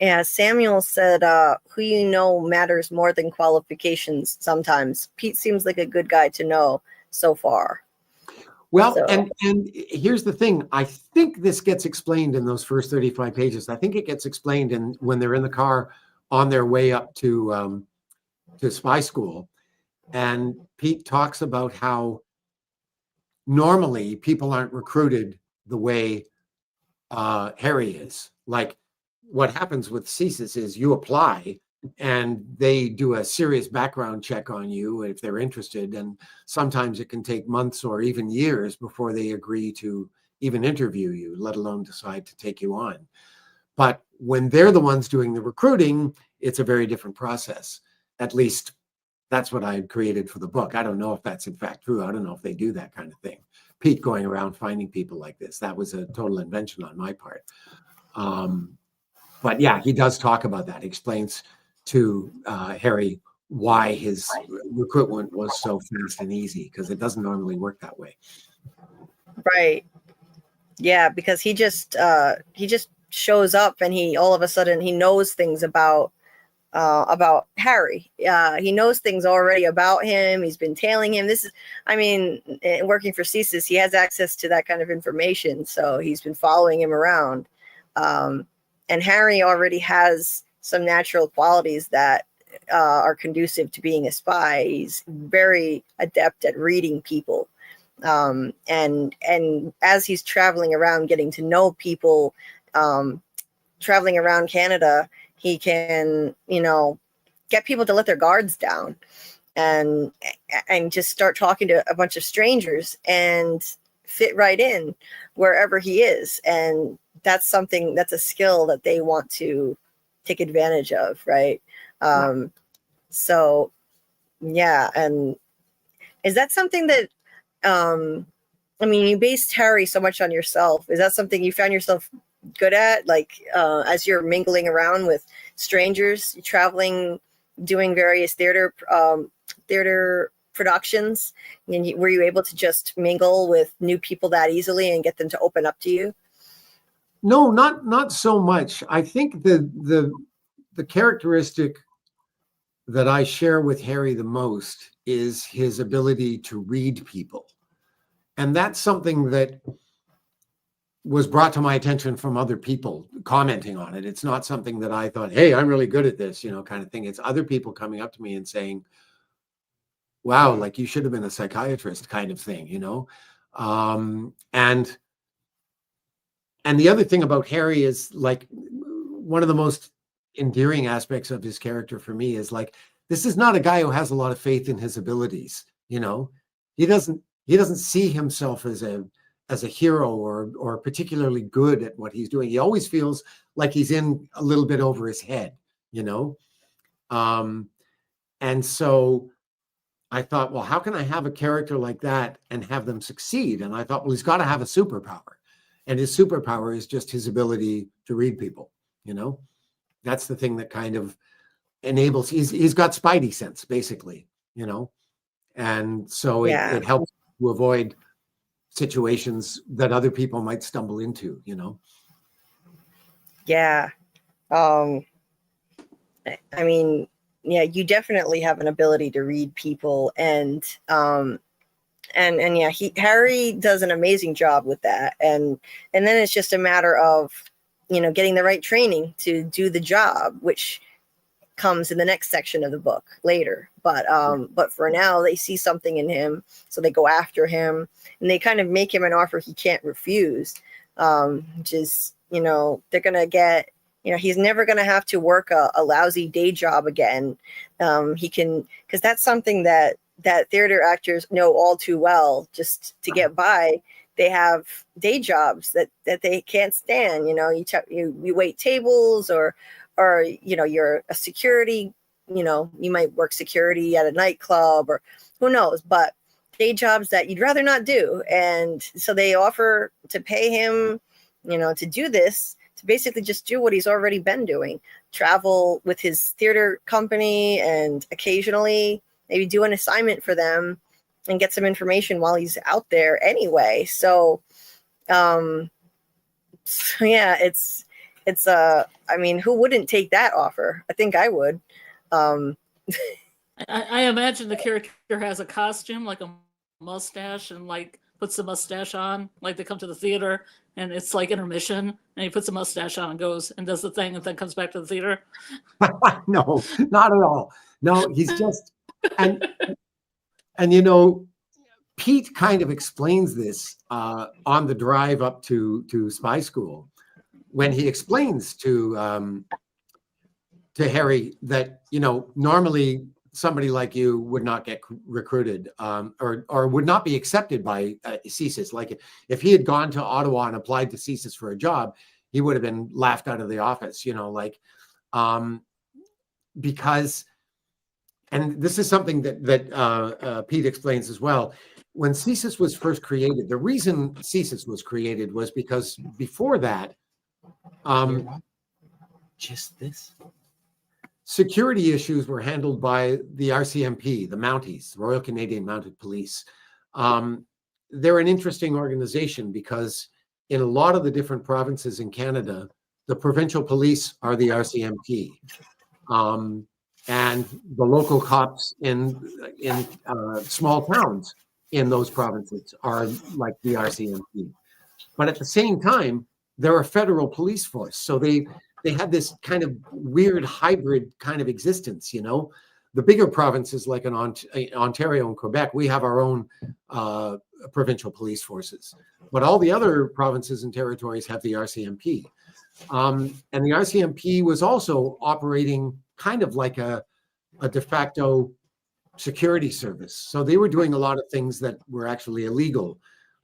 Yeah, Samuel said, who you know matters more than qualifications sometimes. Pete seems like a good guy to know so far. Well, So. and here's the thing. I think this gets explained in those first 35 pages. I think it gets explained when they're in the car on their way up to spy school. And Pete talks about how normally people aren't recruited the way Harry is. Like, what happens with CSIS is you apply and they do a serious background check on you if they're interested. And sometimes it can take months or even years before they agree to even interview you, let alone decide to take you on. But when they're the ones doing the recruiting, it's a very different process. At least that's what I had created for the book. I don't know if that's in fact true. I don't know if they do that kind of thing. Pete going around finding people like this, that was a total invention on my part. But yeah, he does talk about that. He explains to Harry why his recruitment was so fast and easy, because it doesn't normally work that way. Right. Yeah, because he just shows up and he all of a sudden he knows things about Harry. He knows things already about him. He's been tailing him. Working for CSIS, he has access to that kind of information. So he's been following him around. And Harry already has some natural qualities that are conducive to being a spy. He's very adept at reading people. And as he's traveling around, getting to know people, traveling around Canada, he can, get people to let their guards down and just start talking to a bunch of strangers and fit right in wherever he is. And that's a skill that they want to take advantage of. Right. So yeah. And is that something that, you based Harry so much on yourself. Is that something you found yourself good at? Like, as you're mingling around with strangers, traveling, doing various theater productions, and were you able to just mingle with new people that easily and get them to open up to you? No, not so much. I think the characteristic that I share with Harry the most is his ability to read people. And that's something that was brought to my attention from other people commenting on it. It's not something that I thought, hey, I'm really good at this, kind of thing. It's other people coming up to me and saying, wow, like you should have been a psychiatrist kind of thing, And the other thing about Harry is like one of the most endearing aspects of his character for me is like, this is not a guy who has a lot of faith in his abilities. You know, he doesn't see himself as a hero or particularly good at what he's doing. He always feels like he's in a little bit over his head, you know? And so I thought, well, how can I have a character like that and have them succeed? And I thought, well, he's got to have a superpower. And his superpower is just his ability to read people, you know? That's the thing that kind of enables, he's got spidey sense, basically, you know? And so it helps to avoid situations that other people might stumble into, you know? Yeah. I mean, yeah, you definitely have an ability to read people, and yeah, Harry does an amazing job with that. And then it's just a matter of, you know, getting the right training to do the job, which comes in the next section of the book later. But for now, they see something in him, so they go after him, and they kind of make him an offer he can't refuse, which is, you know, they're gonna get, you know, he's never gonna have to work a lousy day job again. He can, because that's something that theater actors know all too well. Just to get by, they have day jobs that they can't stand. You know, you wait tables, or you know, you're a security, you know, you might work security at a nightclub, or who knows, but day jobs that you'd rather not do. And so they offer to pay him, you know, to do this, to basically just do what he's already been doing, travel with his theater company, and occasionally maybe do an assignment for them and get some information while he's out there anyway. So yeah, it's I mean, who wouldn't take that offer? I think I would. I imagine the character has a costume, like a mustache, and like puts the mustache on, like they come to the theater and it's like intermission, and he puts a mustache on and goes and does the thing and then comes back to the theater. No, not at all. No, he's just, and you know, Pete kind of explains this on the drive up to spy school, when he explains to Harry that, you know, normally somebody like you would not get recruited, or would not be accepted by CSIS. Like if he had gone to Ottawa and applied to CSIS for a job, he would have been laughed out of the office, you know, like, because, and this is something that Pete explains as well. When CSIS was first created, the reason CSIS was created was because before that, just this, security issues were handled by the RCMP, the Mounties, Royal Canadian Mounted Police. They're an interesting organization because in a lot of the different provinces in Canada, the provincial police are the RCMP. And the local cops in small towns in those provinces are like the RCMP. But at the same time, they're a federal police force. So they had this kind of weird hybrid kind of existence, you know. The bigger provinces like in Ontario and Quebec, we have our own provincial police forces. But all the other provinces and territories have the RCMP. And the RCMP was also operating kind of like a de facto security service. So they were doing a lot of things that were actually illegal,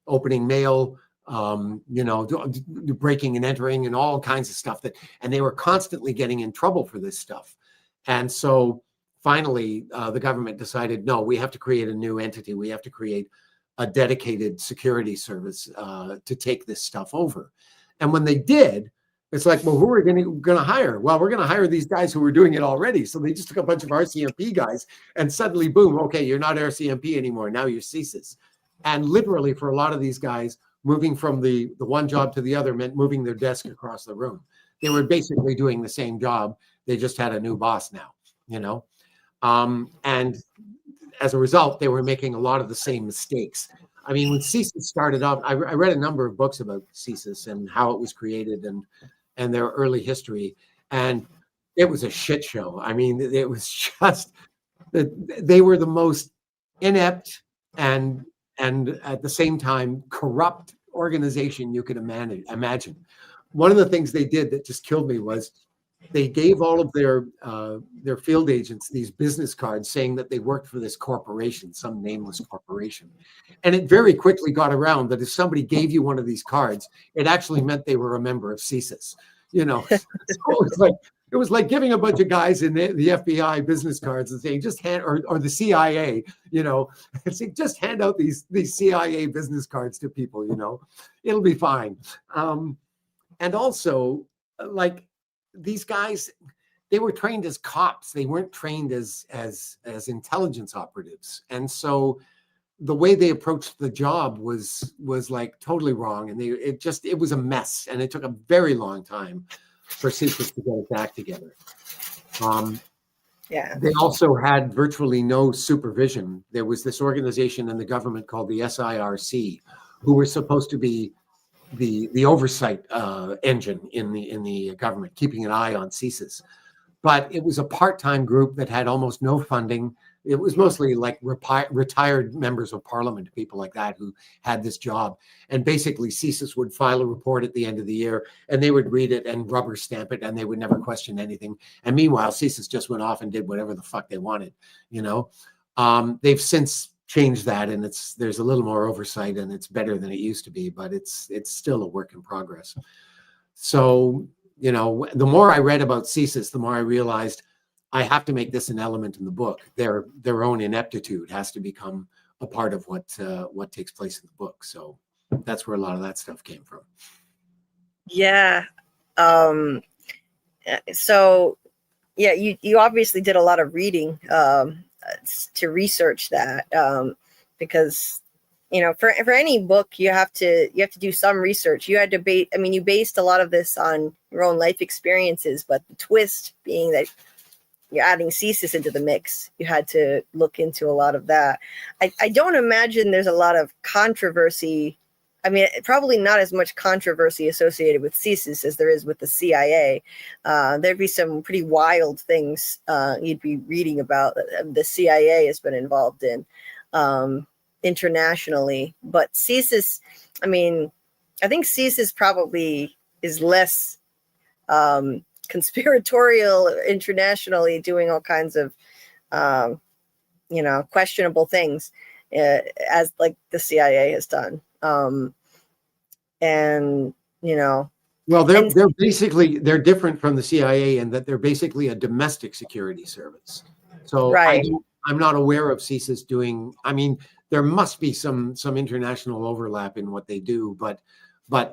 opening mail, you know, breaking and entering and all kinds of stuff and they were constantly getting in trouble for this stuff. And so finally, the government decided, no, we have to create a new entity. We have to create a dedicated security service to take this stuff over. And when they did, it's like, well, who are we going to hire? Well, we're going to hire these guys who were doing it already. So they just took a bunch of RCMP guys and suddenly, boom, okay, you're not RCMP anymore. Now you're CSIS. And literally for a lot of these guys, moving from the one job to the other meant moving their desk across the room. They were basically doing the same job. They just had a new boss now, you know? And as a result, they were making a lot of the same mistakes. I mean, when CSIS started up, I read a number of books about CSIS and how it was created and their early history. And it was a shit show. I mean, it was just, they were the most inept and and at the same time, corrupt organization you could imagine. One of the things they did that just killed me was they gave all of their field agents these business cards saying that they worked for this corporation, some nameless corporation. And it very quickly got around that if somebody gave you one of these cards, it actually meant they were a member of CSIS. You know, so it was like giving a bunch of guys in the FBI business cards and saying, just hand, or the CIA, you know, saying, just hand out these CIA business cards to people, you know, it'll be fine. And also, like, these guys, they were trained as cops. They weren't trained as intelligence operatives. And so the way they approached the job was like totally wrong. And it was a mess. And it took a very long time for CSIS to get its act together. Yeah. They also had virtually no supervision. There was this organization in the government called the SIRC, who were supposed to be the oversight engine in the government, keeping an eye on CSIS. But it was a part-time group that had almost no funding. It was mostly like retired members of parliament, people like that, who had this job. And basically CSIS would file a report at the end of the year, and they would read it and rubber stamp it, and they would never question anything. And meanwhile, CSIS just went off and did whatever the fuck they wanted, you know. They've since changed that, and there's a little more oversight, and it's better than it used to be, but it's still a work in progress. So, you know, the more I read about CSIS, the more I realized I have to make this an element in the book. Their own ineptitude has to become a part of what takes place in the book. So that's where a lot of that stuff came from. Yeah. So yeah, you obviously did a lot of reading to research that, because, you know, for any book you have to do some research. You had to you based a lot of this on your own life experiences, but the twist being that you're adding CSIS into the mix. You had to look into a lot of that. I don't imagine there's a lot of controversy. I mean, probably not as much controversy associated with CSIS as there is with the CIA. There'd be some pretty wild things you'd be reading about that the CIA has been involved in internationally. But CSIS, I mean, I think CSIS probably is less conspiratorial internationally, doing all kinds of, you know, questionable things as like the CIA has done. And, you know, well, they're different from the CIA in that they're basically a domestic security service. So right. I'm not aware of CSIS doing, I mean, there must be some international overlap in what they do, but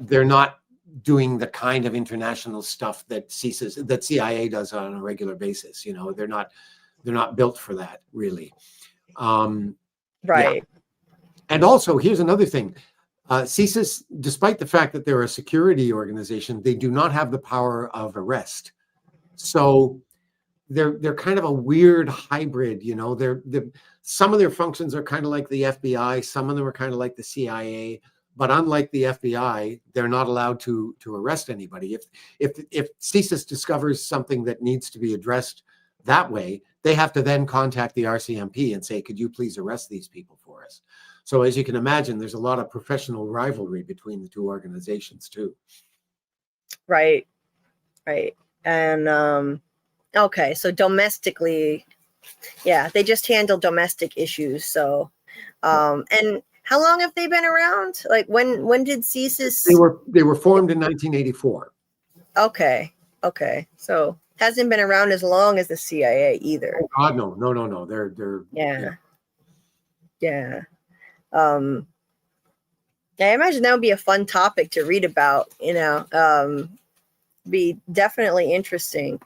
they're not doing the kind of international stuff that CIA does on a regular basis. You know, they're not built for that, really. Right. Yeah. And also, here's another thing. CSIS, despite the fact that they're a security organization, they do not have the power of arrest. So they're kind of a weird hybrid, you know. Some of their functions are kind of like the FBI, some of them are kind of like the CIA, but unlike the FBI, they're not allowed to arrest anybody. If CSIS discovers something that needs to be addressed that way, they have to then contact the RCMP and say, could you please arrest these people for us? So as you can imagine, there's a lot of professional rivalry between the two organizations too. Right. And okay, so domestically, yeah, they just handle domestic issues. So and how long have they been around? Like when did CSIS? They were formed in 1984. Okay. So hasn't been around as long as the CIA either. Oh God, no. They're yeah. I imagine that would be a fun topic to read about, you know, be definitely interesting.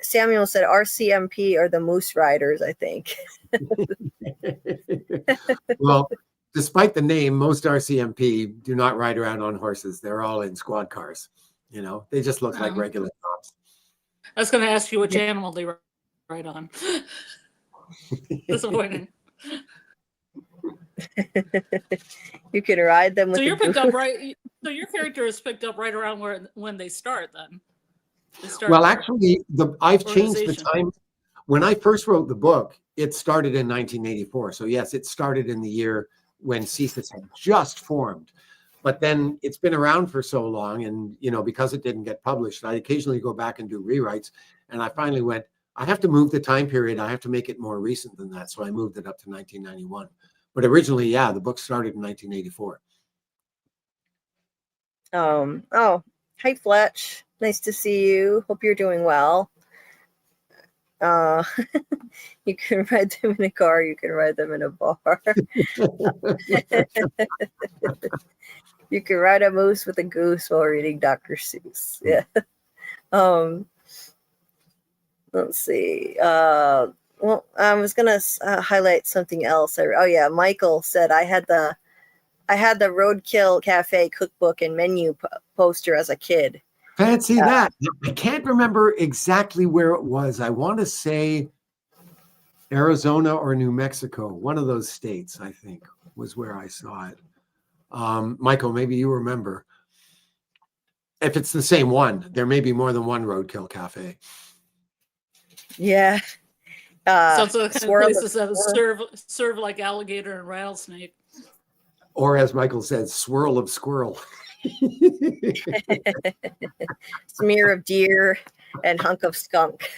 Samuel said RCMP are the Moose Riders, I think. Well, despite the name, most RCMP do not ride around on horses. They're all in squad cars. You know, they just look like regular cops. I was going to ask you which animal they ride on. Disappointing. You can ride them with so you're picked up right. So your character is picked up right around when they start. Then well, actually, I've changed the time. When I first wrote the book, it started in 1984. So yes, it started in the year when CSIS had just formed. But then it's been around for so long, and because it didn't get published, I occasionally go back and do rewrites. And I finally went, I have to move the time period. I have to make it more recent than that. So I moved it up to 1991. But originally, yeah, the book started in 1984. Oh, hi Fletch. Nice to see you. Hope you're doing well. You can ride them in a car, you can ride them in a bar. You can ride a moose with a goose while reading Dr. Seuss. Yeah. Let's see. Well, I was gonna highlight something else. Oh yeah, Michael said I had the Roadkill Cafe cookbook and menu poster as a kid. Fancy that. I can't remember exactly where it was. I want to say Arizona or New Mexico. One of those states, I think, was where I saw it. Michael, maybe you remember. If it's the same one, there may be more than one Roadkill Cafe. Yeah. Sounds like the kind of places that serve like alligator and rattlesnake. Or as Michael said, swirl of squirrel. Smear of deer and hunk of skunk.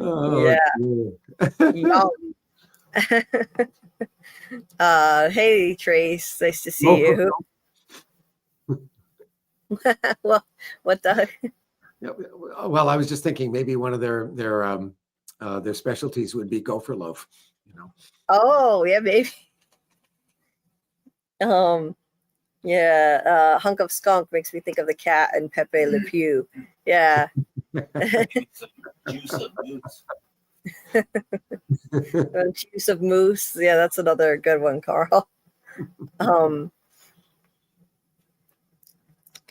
Oh, yeah. Hey Trace, nice to see you. Well, what the? Well, I was just thinking maybe one of their specialties would be gopher loaf. Oh yeah, maybe. Yeah. Hunk of skunk makes me think of the cat and Pepe Le Pew. Yeah. Juice of moose. Juice of moose. Yeah, that's another good one, Karl.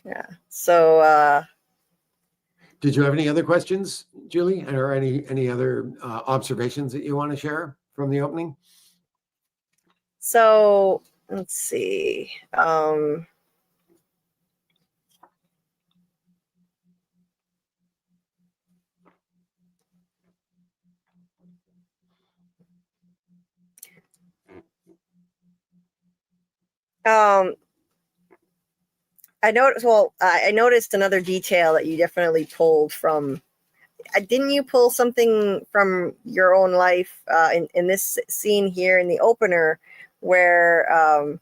Yeah. So did you have any other questions, Julie, or any other observations that you want to share from the opening? So let's see. I noticed another detail that you definitely pulled from. Didn't you pull something from your own life in this scene here in the opener where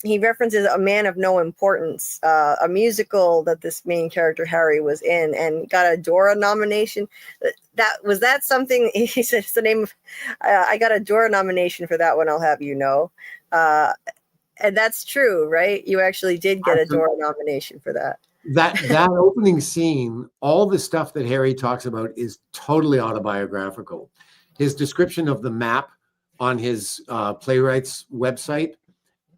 he references A Man of No Importance, a musical that this main character Harry was in and got a Dora nomination? That something he said? It's the name of. I got a Dora nomination for that one. I'll have you know. And that's true, right? You actually did get a Dora nomination for that. That opening scene, all the stuff that Harry talks about is totally autobiographical. His description of the map on his playwright's website,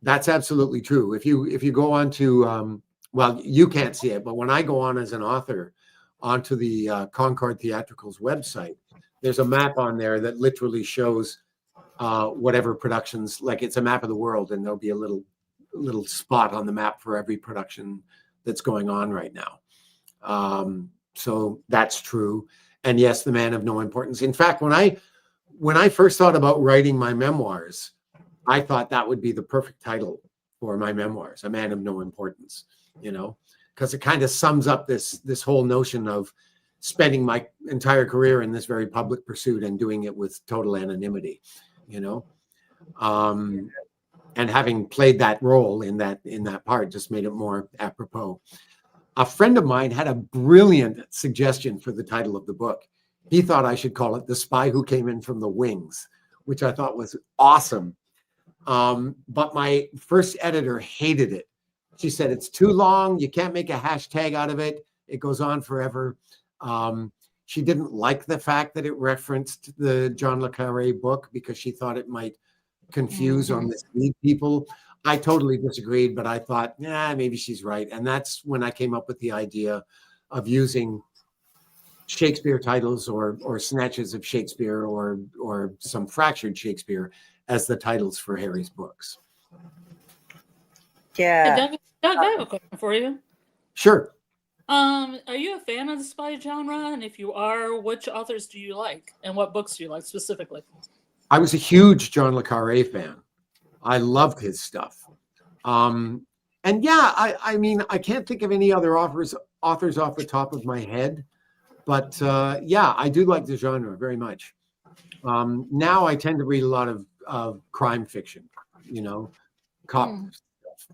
that's absolutely true. If you go on to, well, you can't see it, but when I go on as an author onto the Concord Theatrical's website, there's a map on there that literally shows whatever productions, like it's a map of the world, and there'll be a little spot on the map for every production that's going on right now. So that's true. And yes, The Man of No Importance. In fact, when I first thought about writing my memoirs, I thought that would be the perfect title for my memoirs, A Man of No Importance, because it kind of sums up this whole notion of spending my entire career in this very public pursuit and doing it with total anonymity, and having played that role in that part just made it more apropos. A friend of mine had a brilliant suggestion for the title of the book. He thought I should call it The Spy Who Came In From the Wings, which I thought was awesome. But my first editor hated it. She said, it's too long. You can't make a hashtag out of it. It goes on forever. She didn't like the fact that it referenced the John le Carré book because she thought it might confuse or mislead people. I totally disagreed, but I thought, maybe she's right. And that's when I came up with the idea of using Shakespeare titles or snatches of Shakespeare or some fractured Shakespeare as the titles for Harry's books. Yeah. Hey, Doug, I have a question for you. Sure. Are you a fan of the spy genre? And if you are, which authors do you like? And what books do you like specifically? I was a huge John le Carre fan. I loved his stuff. And yeah, I mean, I can't think of any other authors off the top of my head, but yeah, I do like the genre very much. Now I tend to read a lot of crime fiction, you know, cop stuff,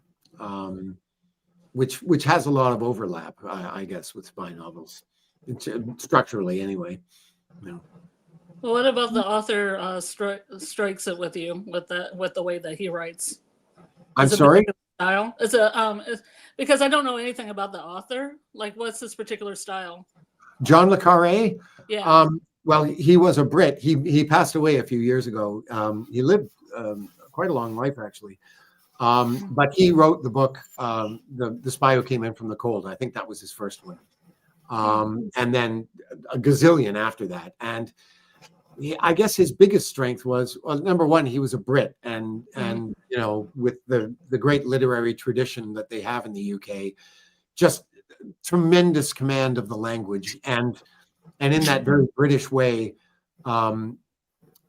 which has a lot of overlap, I guess, with spy novels, structurally anyway. You know. Well, what about the author strikes it with you with the way that he writes? I'm Is it sorry? particular style? Because I don't know anything about the author. Like, what's his particular style? John le Carre? Yeah. Well, he was a Brit. He passed away a few years ago. He lived quite a long life, actually. But he wrote the book, The Spy Who Came In From the Cold. I think that was his first one. And then a gazillion after that. And I guess his biggest strength was, well, number one, he was a Brit, and you know, with the great literary tradition that they have in the UK, just tremendous command of the language, and in that very British way,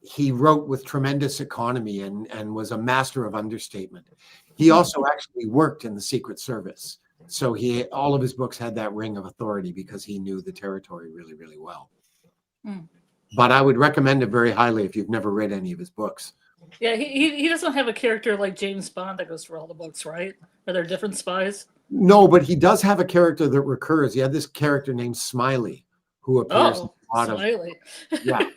he wrote with tremendous economy and was a master of understatement. He also actually worked in the Secret Service, so all of his books had that ring of authority because he knew the territory really, really well. But I would recommend it very highly if you've never read any of his books. Yeah, he doesn't have a character like James Bond that goes through all the books, right? Are there different spies? No, but he does have a character that recurs. He had this character named Smiley, who appears in a lot Smiley. Yeah.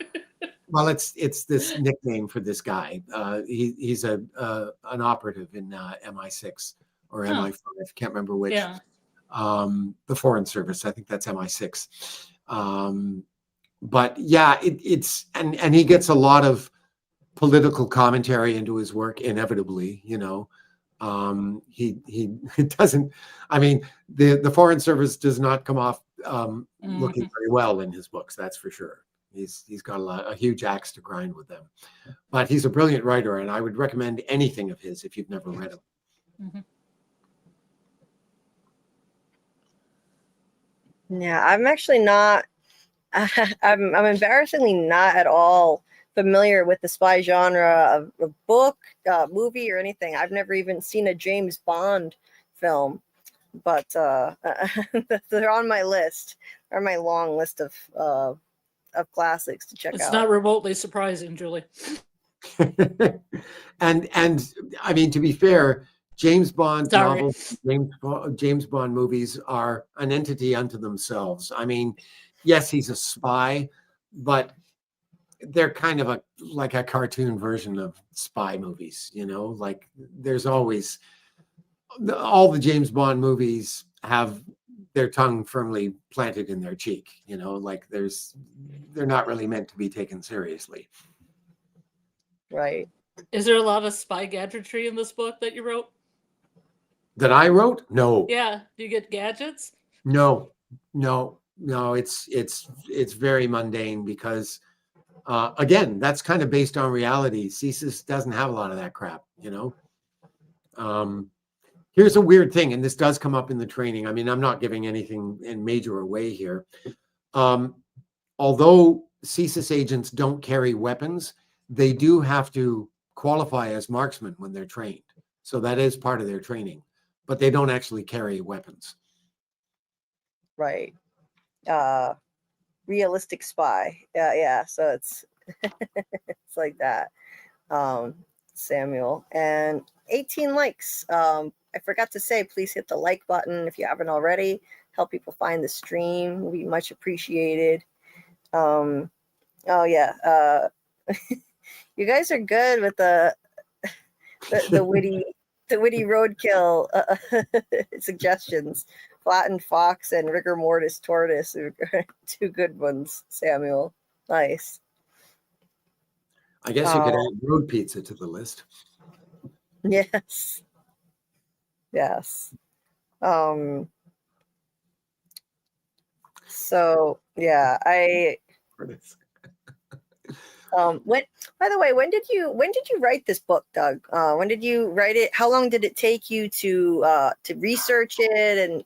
Well, it's this nickname for this guy. He's an operative in MI6 or MI5. Can't remember which. Yeah. The Foreign Service. I think that's MI6. But yeah, it's and he gets a lot of political commentary into his work, inevitably, you know. He doesn't, I mean, the Foreign Service does not come off looking very well in his books, that's for sure. He's got a huge axe to grind with them. But he's a brilliant writer, and I would recommend anything of his if you've never read him. Yeah, I'm actually not. I'm embarrassingly not at all familiar with the spy genre of book, movie, or anything. I've never even seen a James Bond film, but they're on my list, or my long list of classics to check out. It's not remotely surprising, Julie. and I mean, to be fair, James Bond novels, James Bond movies are an entity unto themselves. I mean, yes, he's a spy, but they're kind of like a cartoon version of spy movies, you know, like there's always all the James Bond movies have their tongue firmly planted in their cheek, you know, like they're not really meant to be taken seriously. Right. Is there a lot of spy gadgetry in this book that you wrote? That I wrote? No. Yeah. Do you get gadgets? No. It's very mundane because, again, that's kind of based on reality. CSIS doesn't have a lot of that crap, you know. Here's a weird thing, and this does come up in the training. I mean, I'm not giving anything in major away here. Although CSIS agents don't carry weapons, they do have to qualify as marksmen when they're trained. So that is part of their training, but they don't actually carry weapons. Right. Realistic spy. Yeah. So it's it's like that. Samuel, and 18 likes. I forgot to say, please hit the like button if you haven't already. Help people find the stream. Will be much appreciated. Oh yeah. You guys are good with the witty roadkill suggestions. Flattened fox and rigor mortis tortoise are two good ones, Samuel. Nice. I guess you could add road pizza to the list. Yes. So yeah, by the way, when did you write this book, Doug? When did you write it? How long did it take you to research it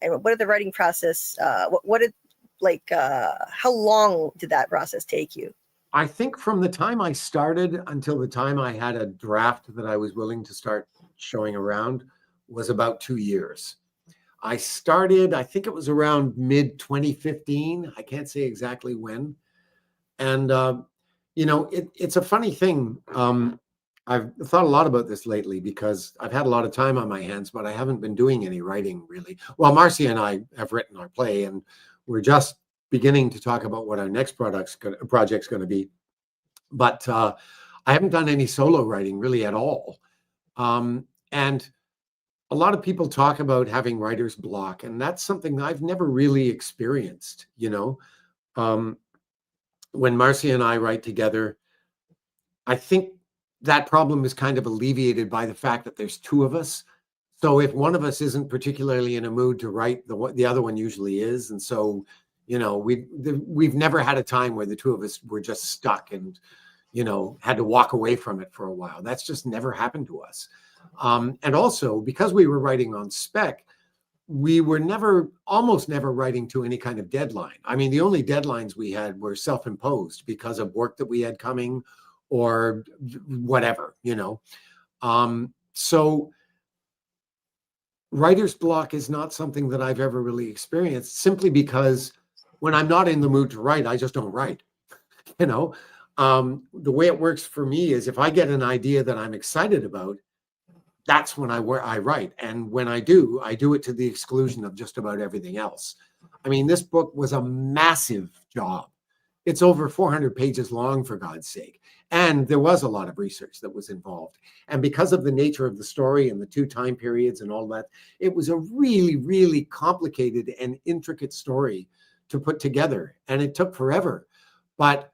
what did the writing process, what did, like, how long did that process take you? I think from the time I started until the time I had a draft that I was willing to start showing around was about 2 years. I started, I think it was around mid 2015. I can't say exactly when. And, you know, it's a funny thing. I've thought a lot about this lately because I've had a lot of time on my hands, but I haven't been doing any writing really. Well, Marcia and I have written our play, and we're just beginning to talk about what our next project's going to be. But I haven't done any solo writing really at all. And a lot of people talk about having writer's block, and that's something that I've never really experienced, you know. When Marcia and I write together, I think that problem is kind of alleviated by the fact that there's two of us. So if one of us isn't particularly in a mood to write, the other one usually is. And so, you know, we've never had a time where the two of us were just stuck and, you know, had to walk away from it for a while. That's just never happened to us. And also, because we were writing on spec, we were almost never writing to any kind of deadline. I mean, the only deadlines we had were self-imposed because of work that we had coming or whatever, you know. So writer's block is not something that I've ever really experienced, simply because when I'm not in the mood to write, I just don't write, you know. The way it works for me is if I get an idea that I'm excited about, that's when I write. And when I do it to the exclusion of just about everything else. I mean, this book was a massive job. It's over 400 pages long, for God's sake. And there was a lot of research that was involved. And because of the nature of the story and the two time periods and all that, it was a really, really complicated and intricate story to put together. And it took forever. But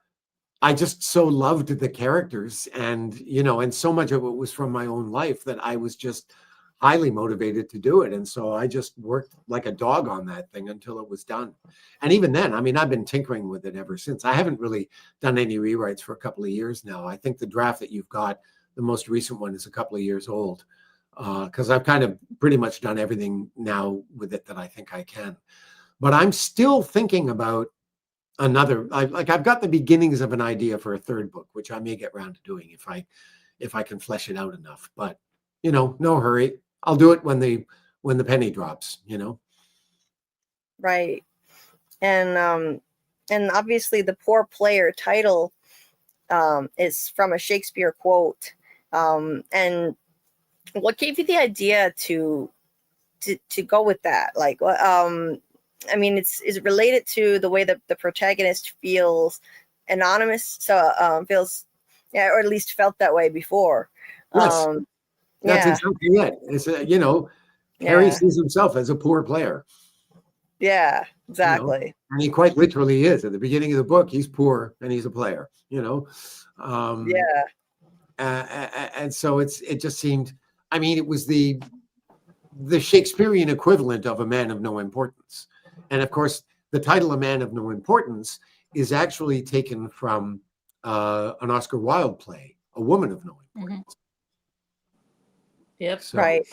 I just so loved the characters, and, you know, and so much of it was from my own life that I was just highly motivated to do it. And so I just worked like a dog on that thing until it was done. And even then, I mean, I've been tinkering with it ever since. I haven't really done any rewrites for a couple of years now. I think the draft that you've got, the most recent one, is a couple of years old, because I've kind of pretty much done everything now with it that I think I can. But I'm still thinking about I've got the beginnings of an idea for a third book, which I may get around to doing if I can flesh it out enough. But, you know, no hurry. I'll do it when the penny drops, you know. Right. And obviously the Poor Player title is from a Shakespeare quote. And what gave you the idea to go with that? Like, I mean, is it related to the way that the protagonist feels anonymous? So feels, yeah, or at least felt that way before. Yes, that's exactly it. It's you know, Harry sees himself as a poor player. Yeah, exactly. You know? And he quite literally is. At the beginning of the book, he's poor and he's a player. You know. And so it just seemed. I mean, it was the Shakespearean equivalent of a man of no importance. And of course, the title "A Man of No Importance" is actually taken from an Oscar Wilde play, "A Woman of No Importance." Mm-hmm. Yep. So, right.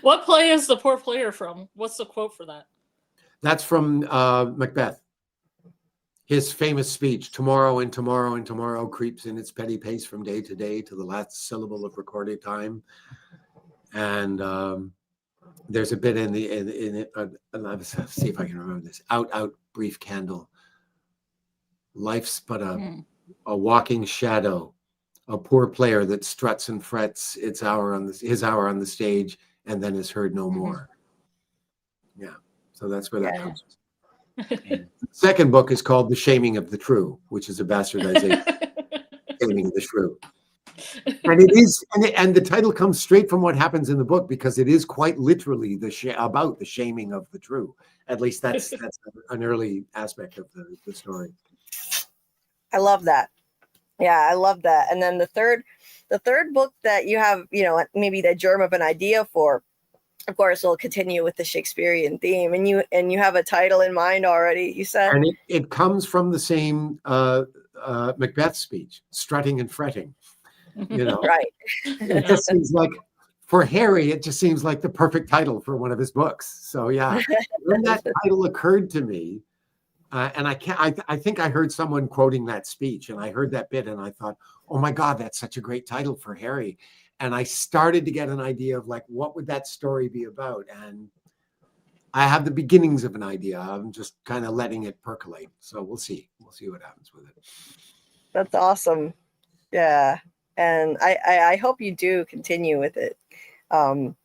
What play is The Poor Player from? What's the quote for that? That's from Macbeth. His famous speech, "Tomorrow and tomorrow and tomorrow creeps in its petty pace from day to day to the last syllable of recorded time." And there's a bit in it. Let's see if I can remember this. Out, brief candle. Life's but a walking shadow, a poor player that struts and frets his hour on the stage, and then is heard no more. Yeah, so that's where that comes from. Second book is called "The Shaming of the True," which is a bastardization. Shaming of the Shrew. And it is, and the title comes straight from what happens in the book, because it is quite literally about the shaming of the true. At least that's an early aspect of the story. I love that. Yeah, I love that. And then the third book that you have, you know, maybe the germ of an idea for, of course, will continue with the Shakespearean theme, and you have a title in mind already, you said. And it comes from the same Macbeth speech, strutting and fretting. You know, right. It just seems like for Harry, it just seems like the perfect title for one of his books. So yeah, when that title occurred to me, and I think I heard someone quoting that speech, and I heard that bit, and I thought, oh my God, that's such a great title for Harry. And I started to get an idea of like, what would that story be about? And I have the beginnings of an idea. I'm just kind of letting it percolate. So we'll see. We'll see what happens with it. That's awesome. Yeah. And I hope you do continue with it. I'm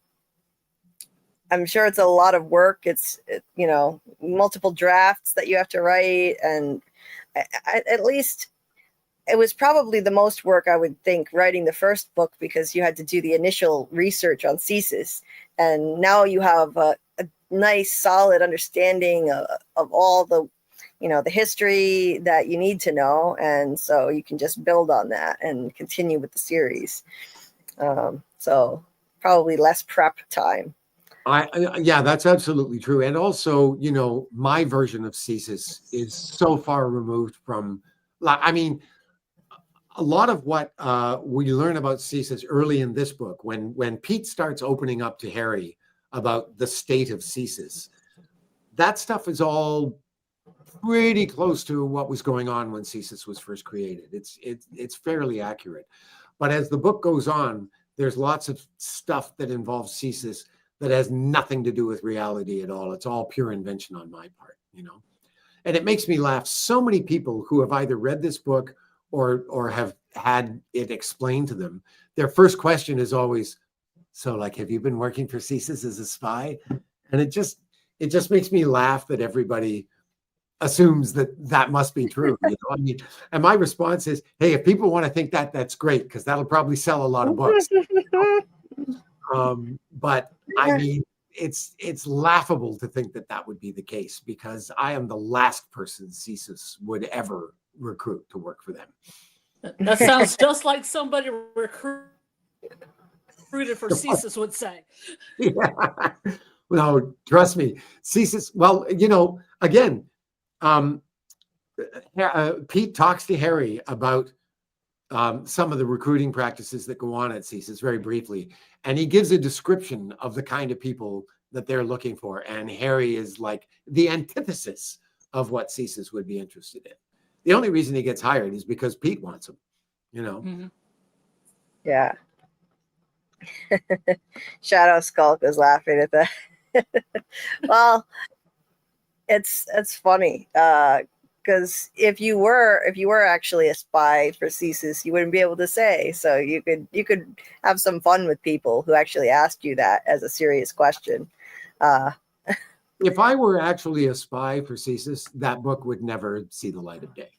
sure it's a lot of work. It's multiple drafts that you have to write. And at least it was probably the most work, I would think, writing the first book, because you had to do the initial research on CSIS. And now you have a nice, solid understanding of all the history that you need to know. And so you can just build on that and continue with the series. So probably less prep time. Yeah, that's absolutely true. And also, my version of CSIS is so far removed from, I mean, a lot of what we learn about CSIS early in this book, when Pete starts opening up to Harry about the state of CSIS, that stuff is all pretty close to what was going on when CSIS was first created. It's fairly accurate. But as the book goes on, there's lots of stuff that involves CSIS that has nothing to do with reality at all. It's all pure invention on my part, And it makes me laugh. So many people who have either read this book or have had it explained to them, their first question is always, so like, have you been working for CSIS as a spy? And it just makes me laugh that everybody assumes that must be true. I mean, and my response is, hey, if people want to think that, that's great, because that'll probably sell a lot of books. But I mean, it's laughable to think that would be the case, because I am the last person CSIS would ever recruit to work for them. That sounds just like somebody recruited for CSIS would say. Yeah. No, trust me, CSIS. Well, again, Pete talks to Harry about some of the recruiting practices that go on at CSIS very briefly, and he gives a description of the kind of people that they're looking for. And Harry is like the antithesis of what CSIS would be interested in. The only reason he gets hired is because Pete wants him, Mm-hmm. Yeah. Shadow Skulk was laughing at that. Well, it's funny because if you were actually a spy for CSIS, you wouldn't be able to say. So you could have some fun with people who actually asked you that as a serious question. If I were actually a spy for CSIS, that book would never see the light of day.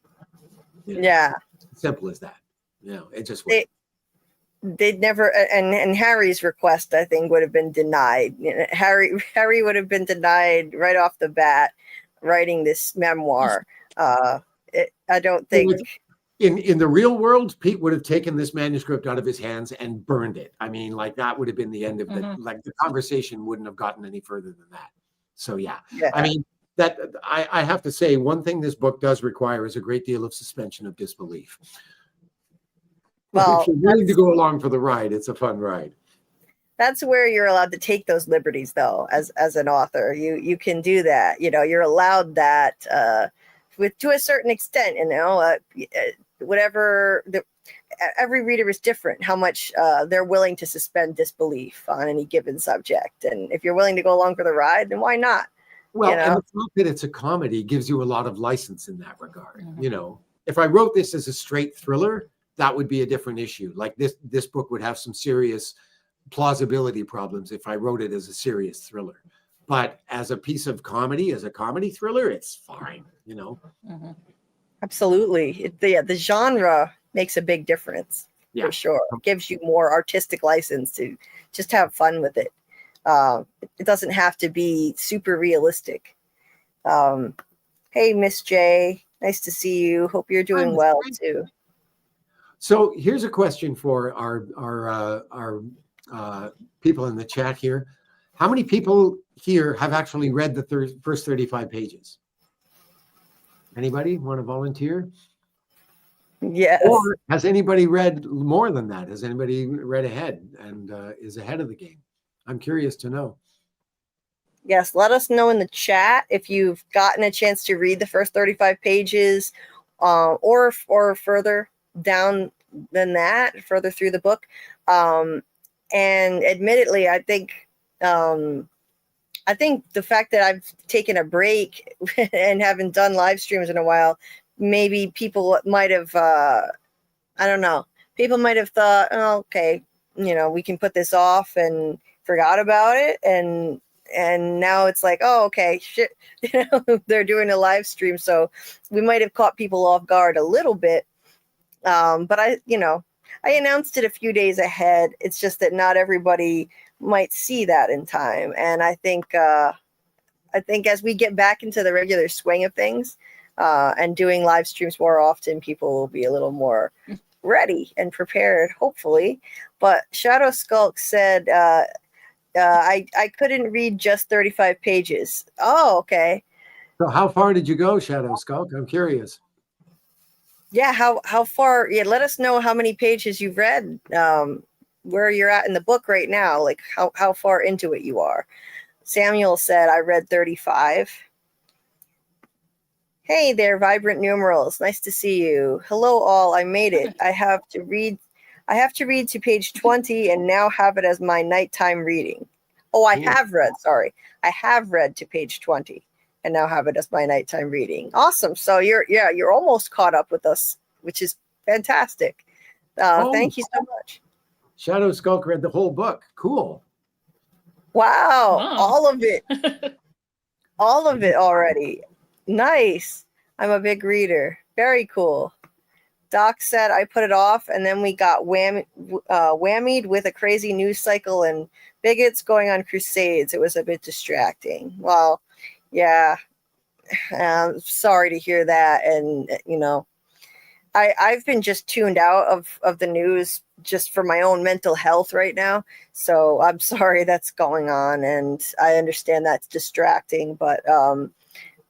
Yeah. Simple as that. It just would. They'd never, and Harry's request, I think, would have been denied. Harry would have been denied right off the bat writing this memoir. I don't think. In the real world, Pete would have taken this manuscript out of his hands and burned it. I mean, like, that would have been the end of it. Like, the conversation wouldn't have gotten any further than that. So yeah. I mean, that I have to say, one thing this book does require is a great deal of suspension of disbelief. Well, if you're willing to go along for the ride, it's a fun ride. That's where you're allowed to take those liberties, though. As an author, you can do that. You're allowed that to a certain extent. Whatever. Every reader is different. How much they're willing to suspend disbelief on any given subject, and if you're willing to go along for the ride, then why not? Well, and the fact that it's a comedy gives you a lot of license in that regard. If I wrote this as a straight thriller, that would be a different issue. Like this book would have some serious plausibility problems if I wrote it as a serious thriller. But as a piece of comedy, as a comedy thriller, it's fine, Absolutely. The genre makes a big difference, for sure. It gives you more artistic license to just have fun with it. It doesn't have to be super realistic. Hey, Miss J, nice to see you. Hope you're doing well too. So here's a question for our people in the chat here. How many people here have actually read the first 35 pages? Anybody want to volunteer? Yes. Or has anybody read more than that? Has anybody read ahead and is ahead of the game? I'm curious to know. Yes, let us know in the chat if you've gotten a chance to read the first 35 pages, or further down than that, further through the book. And admittedly, I think the fact that I've taken a break and haven't done live streams in a while, maybe people might have, I don't know, people might have thought, oh, okay, we can put this off, and forgot about it. And now it's like, oh, okay, shit, they're doing a live stream. So we might have caught people off guard a little bit. But I announced it a few days ahead. It's just that not everybody might see that in time. And I think as we get back into the regular swing of things, and doing live streams more often, people will be a little more ready and prepared, hopefully. But Shadow Skulk said, I couldn't read just 35 pages. Oh, okay. So how far did you go, Shadow Skulk? I'm curious. Yeah, how far? Yeah, let us know how many pages you've read, where you're at in the book right now, like how far into it you are. Samuel said, I read 35. Hey there, Vibrant Numerals. Nice to see you. Hello all, I made it. I have to read to page 20 and now have it as my nighttime reading. Oh, I have read to page 20 and now have it as my nighttime reading. Awesome. So you're almost caught up with us, which is fantastic. Thank you so much. Shadow Skulk read the whole book. Cool. Wow. All of it. All of it already. Nice. I'm a big reader. Very cool. Doc said I put it off, and then we got whammied with a crazy news cycle and bigots going on crusades. It was a bit distracting. Well, yeah. Sorry to hear that. And, I've been just tuned out of the news just for my own mental health right now. So I'm sorry that's going on, and I understand that's distracting,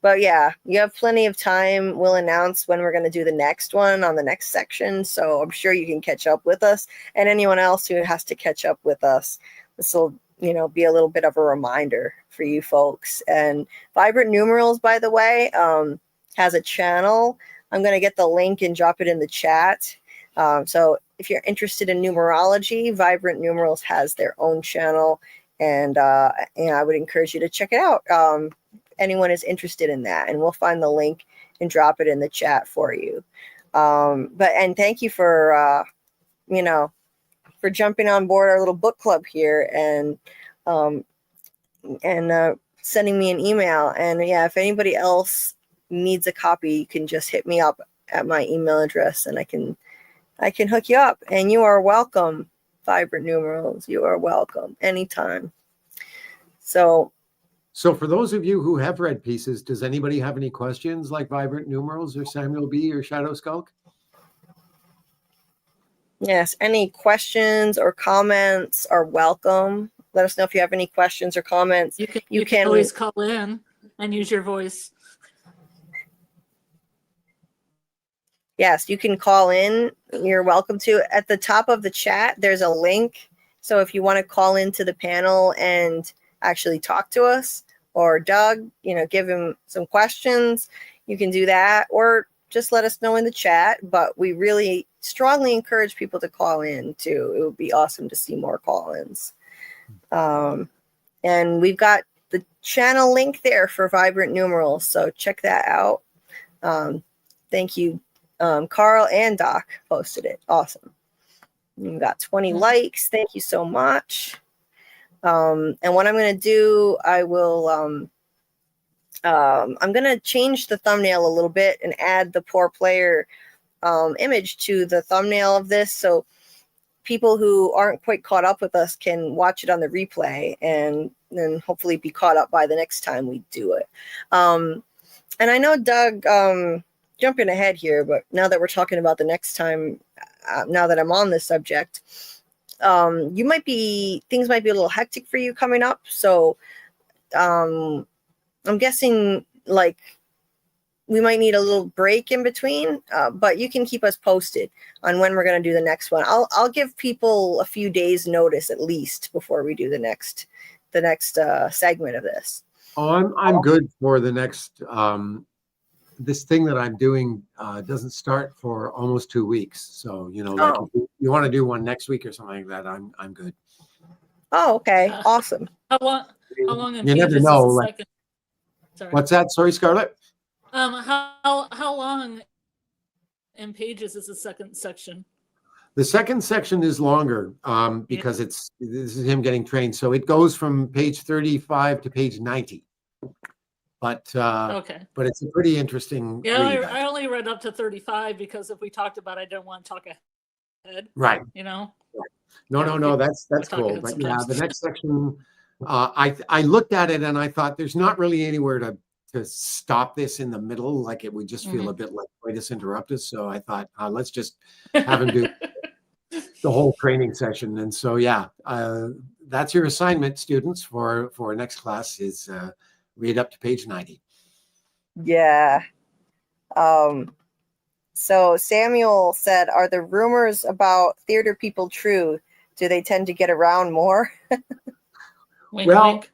but yeah, you have plenty of time. We'll announce when we're going to do the next one on the next section. So I'm sure you can catch up with us, and anyone else who has to catch up with us. This will, be a little bit of a reminder for you folks. And Vibrant Numerals, by the way, has a channel. I'm going to get the link and drop it in the chat. So if you're interested in numerology, Vibrant Numerals has their own channel, and I would encourage you to check it out. Anyone is interested in that, and we'll find the link and drop it in the chat for you. And thank you for for jumping on board our little book club here and sending me an email. And yeah, if anybody else needs a copy, you can just hit me up at my email address, and I can hook you up. And you are welcome, Vibrant Numerals. You are welcome anytime. So for those of you who have read pieces, does anybody have any questions like Vibrant Numerals or Samuel B. or Shadow Skulk? Yes, any questions or comments are welcome. Let us know if you have any questions or comments. You can always call in and use your voice. Yes, you can call in. You're welcome to. At the top of the chat, there's a link. So if you want to call into the panel and actually talk to us, or Doug, give him some questions, you can do that, or just let us know in the chat. But we really strongly encourage people to call in too. It would be awesome to see more call-ins. And we've got the channel link there for Vibrant Numerals, so check that out. Thank you. Karl and Doc posted it. Awesome. You got 20 likes. Thank you so much. And what I'm going to do, I will, I'm going to change the thumbnail a little bit and add the poor player image to the thumbnail of this, so people who aren't quite caught up with us can watch it on the replay and then hopefully be caught up by the next time we do it. And I know Doug, jumping ahead here, but now that we're talking about the next time, now that I'm on this subject, things might be a little hectic for you coming up. So I'm guessing, like, we might need a little break in between, but you can keep us posted on when we're going to do the next one. I'll give people a few days notice at least before we do the next segment of this. Oh, I'm good for the next. This thing that I'm doing doesn't start for almost 2 weeks. So, like if you want to do one next week or something like that, I'm good. Oh, okay. Awesome. How long in You pages never is know. the Like, second? Sorry. what's that? Sorry, Scarlet. How long in pages is the second section? The second section is longer because this is him getting trained. So it goes from page 35 to page 90. But Okay. but it's a pretty interesting read. I only read up to 35 because if we talked about it, I didn't want to talk ahead. Right. No, That's cool. But sometimes. the next section, I looked at it and I thought there's not really anywhere to stop this in the middle. Like it would just feel a bit like coitus interruptus. So I thought, let's just have him do the whole training session. And so, that's your assignment, students, for next class is read up to page 90. Yeah. So Samuel said, are the rumors about theater people true? Do they tend to get around more? Wink, Well, wink.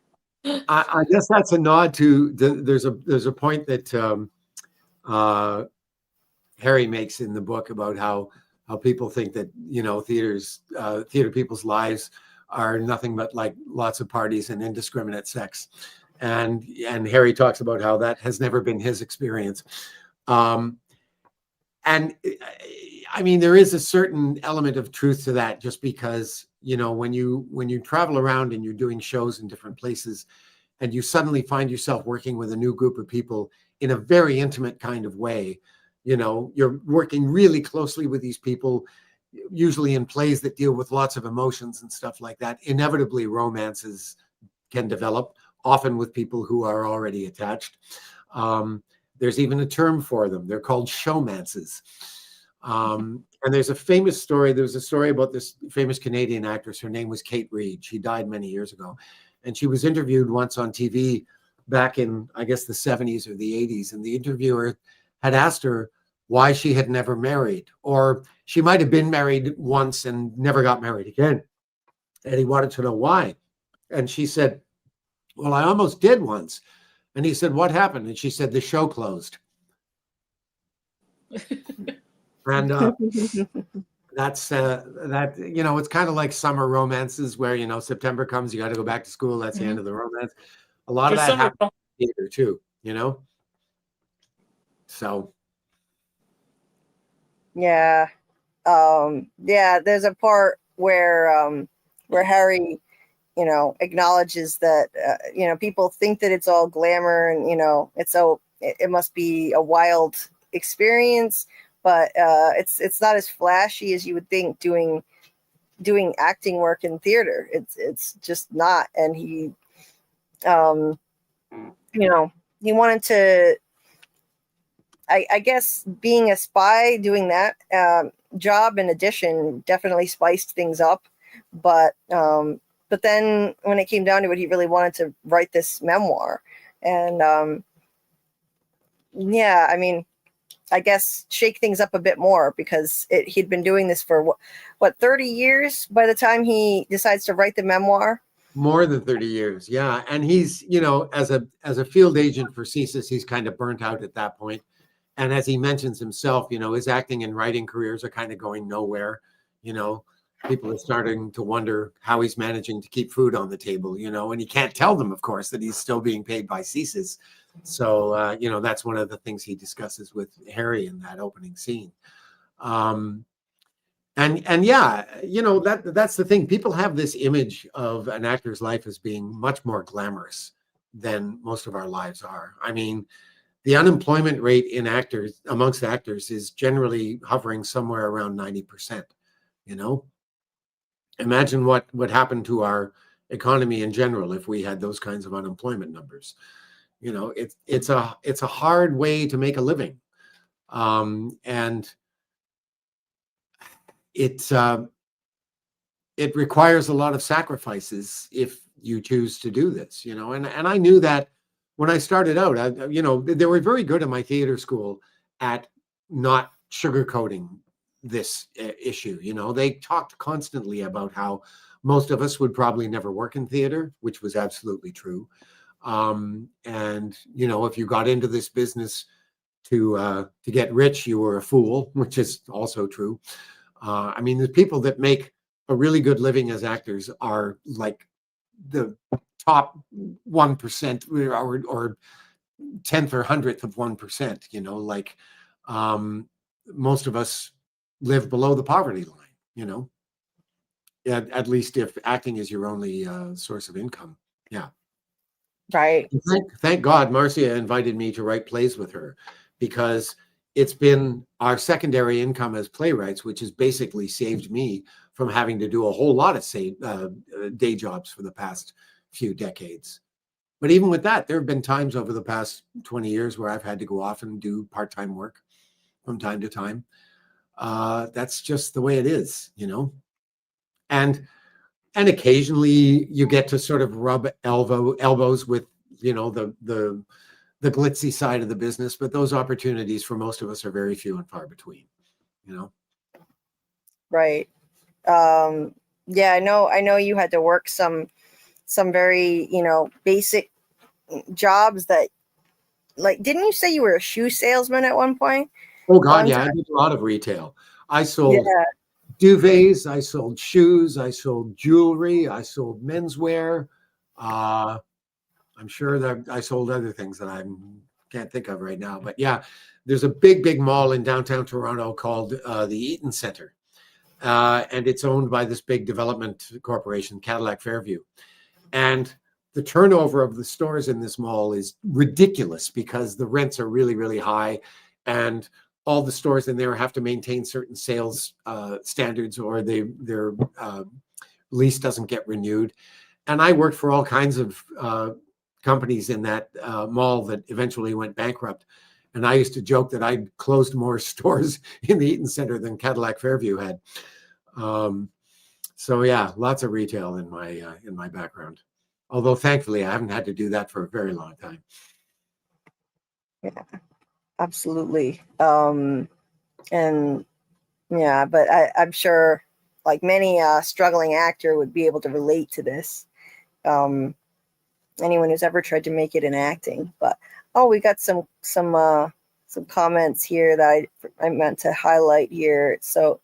I guess that's a nod to there's a point that Harry makes in the book about how people think that theater people's lives are nothing but like lots of parties and indiscriminate sex, and Harry talks about how that has never been his experience. And I mean, there is a certain element of truth to that, just because, when you travel around and you're doing shows in different places and you suddenly find yourself working with a new group of people in a very intimate kind of way, you're working really closely with these people, usually in plays that deal with lots of emotions and stuff like that. Inevitably, romances can develop, often with people who are already attached. There's even a term for them. They're called showmances. And there's a famous story. There was a story about this famous Canadian actress. Her name was Kate Reid. She died many years ago. And she was interviewed once on TV back in, I guess, the 70s or the 80s. And the interviewer had asked her why she had never married, or she might have been married once and never got married again. And he wanted to know why. And she said, well, I almost did once. And he said, what happened? And she said, the show closed. And that's that, it's kind of like summer romances where, September comes, you got to go back to school. That's the end of the romance. A lot of that happens in theater too, So. Yeah. There's a part where Harry, acknowledges that, people think that it's all glamour and, it must be a wild experience, but it's not as flashy as you would think doing acting work in theater. It's just not. And he, he wanted to, I guess being a spy, doing that job in addition definitely spiced things up. But then when it came down to it, he really wanted to write this memoir. And I guess shake things up a bit more, because he'd been doing this for what 30 years by the time he decides to write the memoir. More than 30 years. Yeah. And he's, as a field agent for CSIS, he's kind of burnt out at that point. And as he mentions himself, his acting and writing careers are kind of going nowhere. People are starting to wonder how he's managing to keep food on the table, and he can't tell them, of course, that he's still being paid by CSIS. So, that's one of the things he discusses with Harry in that opening scene. That's the thing. People have this image of an actor's life as being much more glamorous than most of our lives are. I mean, the unemployment rate amongst actors is generally hovering somewhere around 90%, Imagine what would happen to our economy in general if we had those kinds of unemployment numbers. It's a hard way to make a living. And it requires a lot of sacrifices if you choose to do this, and I knew that when I started out, they were very good in my theater school at not sugarcoating this issue. They talked constantly about how most of us would probably never work in theater, which was absolutely true. And if you got into this business to get rich, you were a fool, which is also true. I mean, the people that make a really good living as actors are like the top 1% or 10th or 100th of 1%. Most of us live below the poverty line. At least if acting is your only source of income. Yeah. Right. Thank God Marcia invited me to write plays with her, because it's been our secondary income as playwrights, which has basically saved me from having to do a whole lot of day jobs for the past few decades. But even with that, there have been times over the past 20 years where I've had to go off and do part-time work from time to time. That's just the way it is, And occasionally you get to sort of rub elbows with, the glitzy side of the business, but those opportunities for most of us are very few and far between, Right. Yeah, I know you had to work some very, basic jobs that, like, didn't you say you were a shoe salesman at one point? Oh God, yeah, I did a lot of retail. I sold duvets, I sold shoes, I sold jewelry, I sold menswear. I'm sure that I sold other things that I can't think of right now. But yeah, there's a big mall in downtown Toronto called the Eaton Centre. And it's owned by this big development corporation, Cadillac Fairview. And the turnover of the stores in this mall is ridiculous because the rents are really, really high. And all the stores in there have to maintain certain sales standards, or their lease doesn't get renewed. And I worked for all kinds of companies in that mall that eventually went bankrupt. And I used to joke that I'd closed more stores in the Eaton Centre than Cadillac Fairview had. So yeah, lots of retail in my background. Although thankfully I haven't had to do that for a very long time. Yeah, absolutely. And yeah, but I'm sure like many struggling actor would be able to relate to this. Anyone who's ever tried to make it in acting. But we got some comments here that I meant to highlight here. So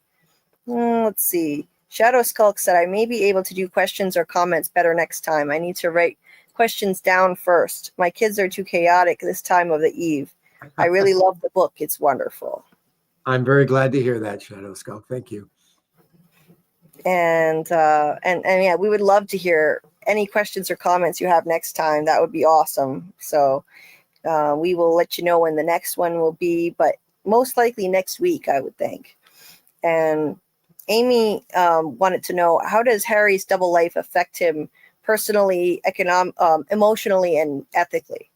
let's see. Shadow Skulk said, I may be able to do questions or comments better next time. I need to write questions down first. My kids are too chaotic this time of the eve. I really love the book. It's wonderful. I'm very glad to hear that, Shadow Skulk. Thank you. And yeah, we would love to hear any questions or comments you have next time. That would be awesome. So we will let you know when the next one will be, but most likely next week, I would think. And Amy wanted to know, how does Harry's double life affect him personally, emotionally, and ethically?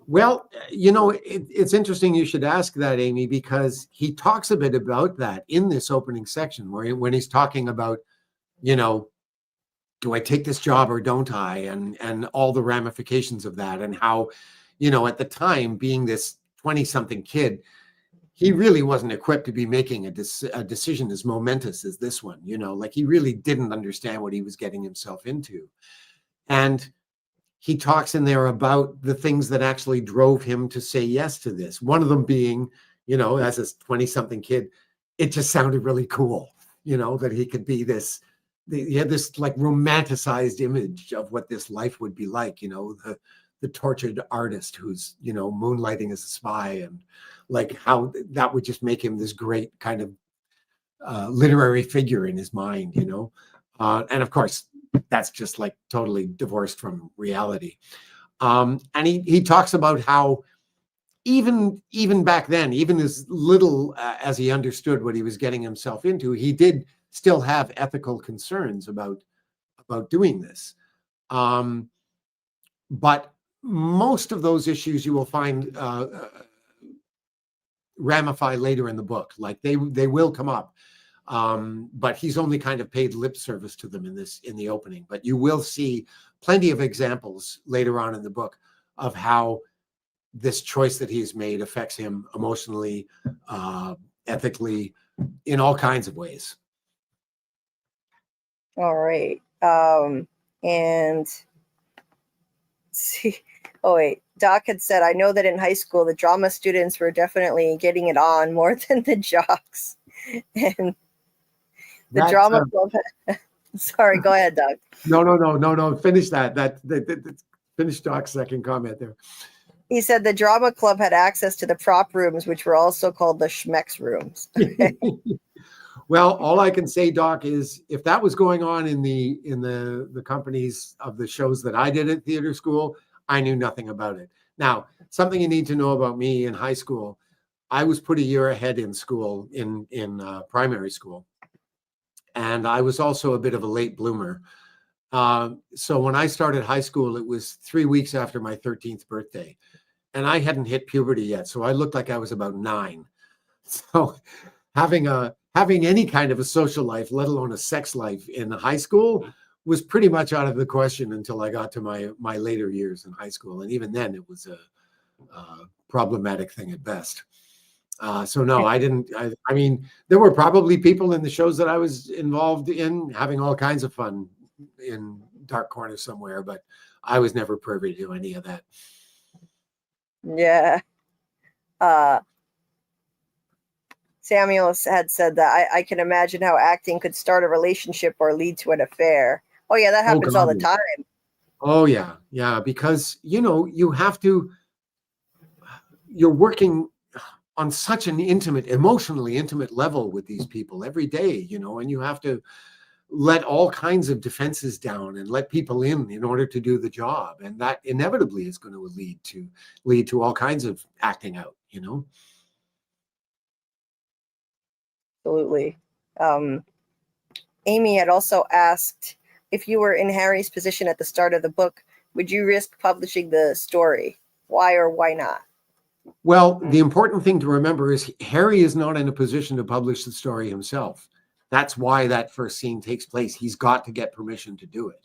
Well, it's interesting you should ask that, Amy, because he talks a bit about that in this opening section when he's talking about, do I take this job or don't I? And all the ramifications of that, and how, at the time, being this 20-something kid, he really wasn't equipped to be making a decision as momentous as this one. Like he really didn't understand what he was getting himself into. And he talks in there about the things that actually drove him to say yes to this. One of them being, as a 20-something kid, it just sounded really cool, that he could be this. He had this like romanticized image of what this life would be like, the tortured artist who's, moonlighting as a spy, and like how that would just make him this great kind of literary figure in his mind, and of course, that's just like totally divorced from reality. And he talks about how even back then, even as little as he understood what he was getting himself into, he did still have ethical concerns about doing this. But most of those issues you will find ramify later in the book. Like they will come up. But he's only kind of paid lip service to them in the opening. But you will see plenty of examples later on in the book of how this choice that he's made affects him emotionally, ethically, in all kinds of ways. All right. And see, oh wait, Doc had said, I know that in high school, the drama students were definitely getting it on more than the jocks. And the drama club. Sorry, go ahead, Doug. No. Finish that. Finish Doc's second comment there. He said the drama club had access to the prop rooms, which were also called the Schmex rooms. Okay. Well, all I can say, Doc, is if that was going on in the companies of the shows that I did at theater school, I knew nothing about it. Now, something you need to know about me in high school, I was put a year ahead in school, in primary school. And I was also a bit of a late bloomer. So when I started high school, it was 3 weeks after my 13th birthday. And I hadn't hit puberty yet. So I looked like I was about 9. So having any kind of a social life, let alone a sex life in high school, was pretty much out of the question until I got to my later years in high school. And even then it was a problematic thing at best. So no, I didn't. I mean, there were probably people in the shows that I was involved in having all kinds of fun in dark corners somewhere, but I was never privy to any of that. Yeah. Samuel had said that I can imagine how acting could start a relationship or lead to an affair. Oh yeah, that happens all the time. Oh yeah, because you have to. You're working on such an emotionally intimate level with these people every day, and you have to let all kinds of defenses down and let people in order to do the job. And that inevitably is going to lead to all kinds of acting out, Absolutely. Amy had also asked, if you were in Harry's position at the start of the book, would you risk publishing the story? Why or why not? Well, the important thing to remember is Harry is not in a position to publish the story himself. That's why that first scene takes place. He's got to get permission to do it.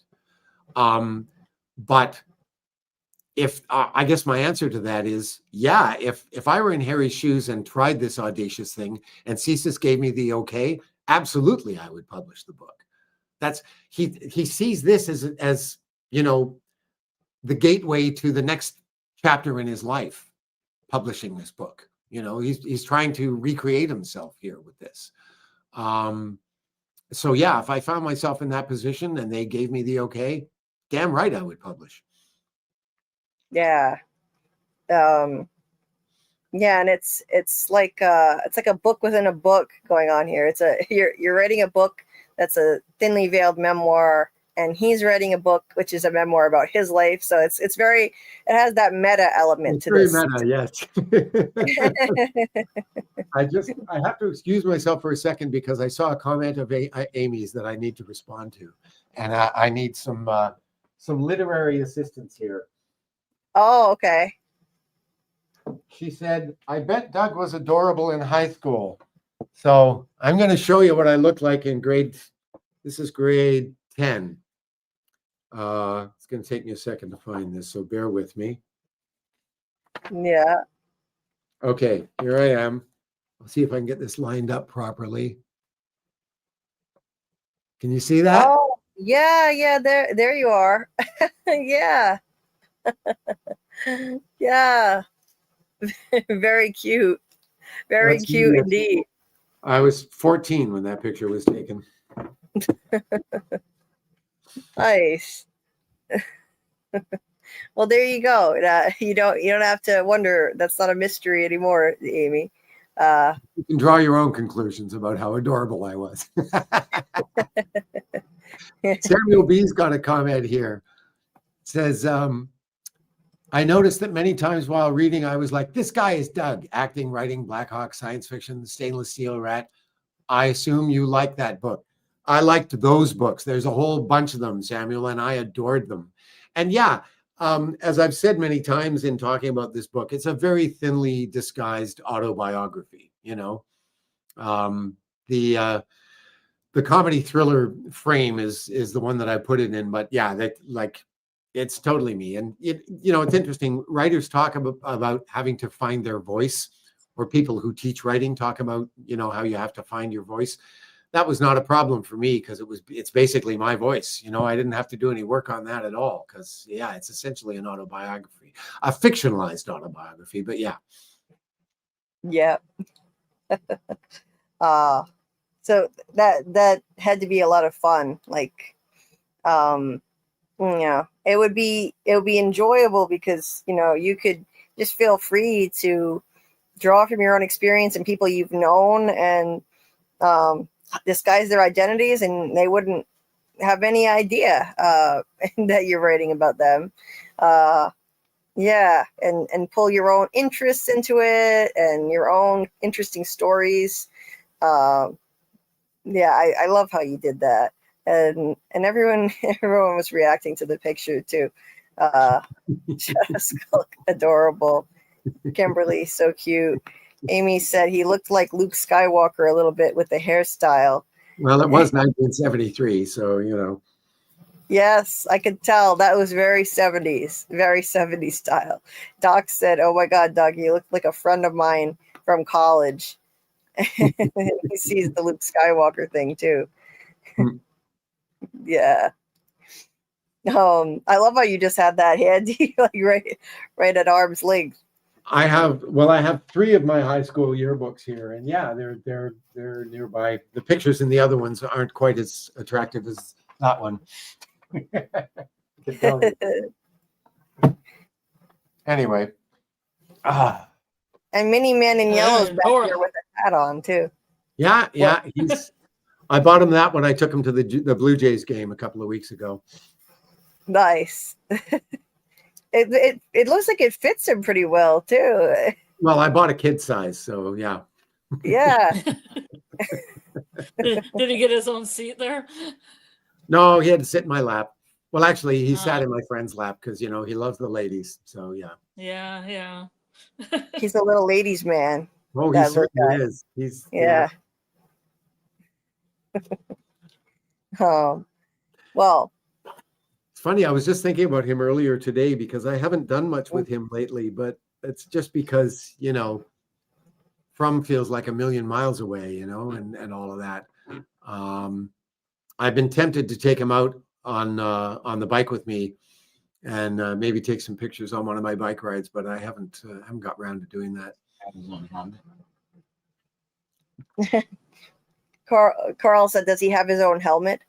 But if I guess my answer to that is, yeah, if I were in Harry's shoes and tried this audacious thing and CSIS gave me the okay, absolutely I would publish the book. That's he sees this as the gateway to the next chapter in his life, publishing this book. He's trying to recreate himself here with this. So yeah, if I found myself in that position and they gave me the okay, damn right I would publish. Yeah. Yeah, and it's like a book within a book going on here. You're writing a book that's a thinly veiled memoir, and he's writing a book which is a memoir about his life. So it has that meta element to this. Very meta, yes. I have to excuse myself for a second because I saw a comment of Amy's that I need to respond to, and I need some literary assistance here. Oh, okay. She said, I bet Doug was adorable in high school. So I'm going to show you what I look like in this is grade 10. It's going to take me a second to find this, so bear with me. Yeah. Okay, here I am. I'll see if I can get this lined up properly. Can you see that? Oh, yeah, there you are. Yeah. Yeah. Very cute. Very cute indeed. I was 14 when that picture was taken. Nice. Well, there you go. You don't have to wonder. That's not a mystery anymore, Amy. You can draw your own conclusions about how adorable I was. Samuel B's got a comment here. It says, I noticed that many times while reading, I was like, this guy is Doug, acting, writing, Black Hawk, science fiction, Stainless Steel Rat. I assume you like that book. I liked those books. There's a whole bunch of them, Samuel, and I adored them. And yeah, as I've said many times in talking about this book, it's a very thinly disguised autobiography. The comedy thriller frame is the one that I put it in. But yeah, that It's totally me. And it's interesting. Writers talk about having to find their voice, or people who teach writing talk about, how you have to find your voice. That was not a problem for me because it's basically my voice. I didn't have to do any work on that at all because, it's essentially an autobiography, a fictionalized autobiography. But yeah. Yeah. So that had to be a lot of fun. Like, it would be enjoyable because, you could just feel free to draw from your own experience and people you've known and disguise their identities, and they wouldn't have any idea that you're writing about them. And pull your own interests into it and your own interesting stories. I love how you did that. And everyone was reacting to the picture too. Just adorable. Kimberly, so cute. Amy said he looked like Luke Skywalker a little bit with the hairstyle. Well, it was 1973, so Yes, I could tell that was very 70s style. Doc said, "Oh my God, Doug, you look like a friend of mine from college." He sees the Luke Skywalker thing too. Yeah. I love how you just had that handy, like right at arm's length. I have 3 of my high school yearbooks here, and they're nearby. The pictures in the other ones aren't quite as attractive as that one. Anyway. And Mini Man in Yellow's back here with a hat on too. Yeah. I bought him that when I took him to the Blue Jays game a couple of weeks ago. Nice. It looks like it fits him pretty well too. Well, I bought a kid size, so yeah. Yeah. Did he get his own seat there? No, he had to sit in my lap. Well, actually, he sat in my friend's lap because, he loves the ladies. So, yeah. Yeah. He's a little ladies' man. Oh, he certainly is. He's yeah. Well. It's funny. I was just thinking about him earlier today because I haven't done much with him lately, but it's just because, From feels like a million miles away, and all of that. I've been tempted to take him out on the bike with me and maybe take some pictures on one of my bike rides, but I haven't got around to doing that. Karl said, does he have his own helmet?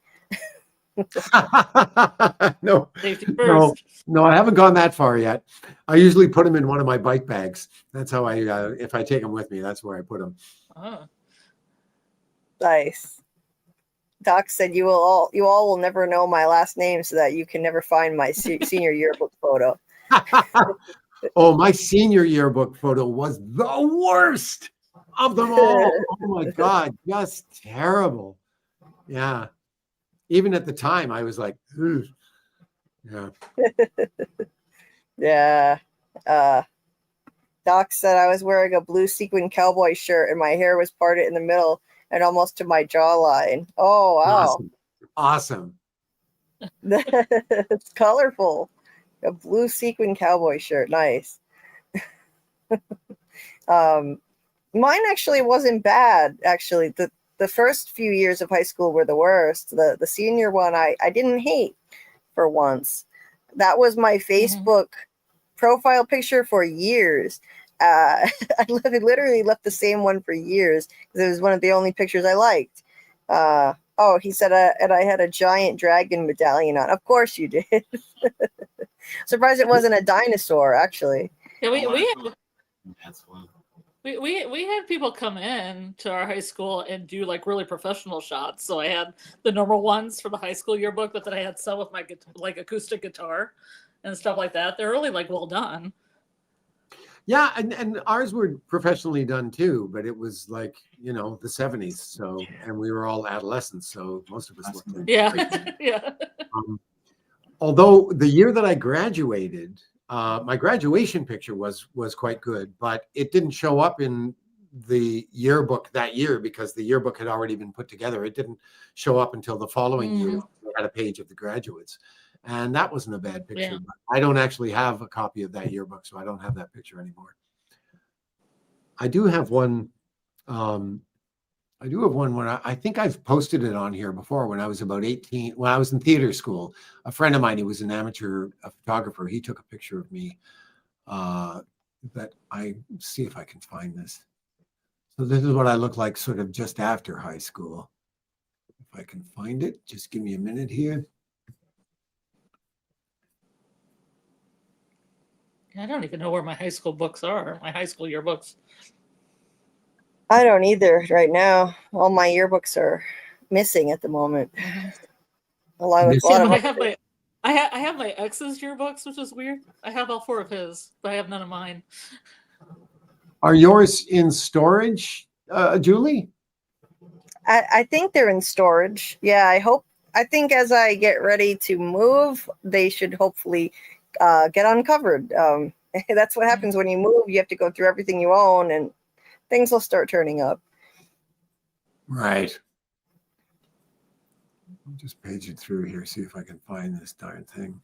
No, I haven't gone that far yet. I usually put him in one of my bike bags. That's how if I take him with me, that's where I put him. Nice. Doc said, you all will never know my last name so that you can never find my senior yearbook photo. Oh, my senior yearbook photo was the worst of them all. Oh my God, just terrible. Yeah. Even at the time, I was like, ugh. Yeah. Yeah. Doc said I was wearing a blue sequin cowboy shirt and my hair was parted in the middle and almost to my jawline. Oh, wow. Awesome. It's colorful. A blue sequin cowboy shirt. Nice. Mine actually wasn't bad. Actually, the first few years of high school were the worst. The senior one, I didn't hate for once. That was my Facebook profile picture for years. I literally left the same one for years because it was one of the only pictures I liked. He said, and I had a giant dragon medallion on. Of course you did. Surprised it wasn't a dinosaur, actually. Yeah, we had people come in to our high school and do like really professional shots. So I had the normal ones for the high school yearbook, but then I had some with my like acoustic guitar and stuff like that. They're really like well done. Yeah, and ours were professionally done too, but it was like, the 70s. So, and we were all adolescents, so most of us looked like yeah. Although the year that I graduated, my graduation picture was quite good, but it didn't show up in the yearbook that year because the yearbook had already been put together. It didn't show up until the following year. We had a page of the graduates. And that wasn't a bad picture. Yeah. But I don't actually have a copy of that yearbook, so I don't have that picture anymore. I do have one. I do have one when I think I've posted it on here before when I was about 18, when I was in theater school. A friend of mine who was an amateur photographer, he took a picture of me that I see if I can find this. So this is what I look like sort of just after high school. If I can find it, just give me a minute here. I don't even know where my high school books are, my high school yearbooks. I don't either right now. All my yearbooks are missing at the moment. A lot of But I them. have I have my ex's yearbooks, which is weird. I have all 4 of his, but I have none of mine. Are yours in storage, Julie? I think they're in storage. Yeah, I think as I get ready to move, they should hopefully get uncovered. That's what happens when you move. You have to go through everything you own, and things will start turning up. Right. I'll just page it through here, see if I can find this darn thing.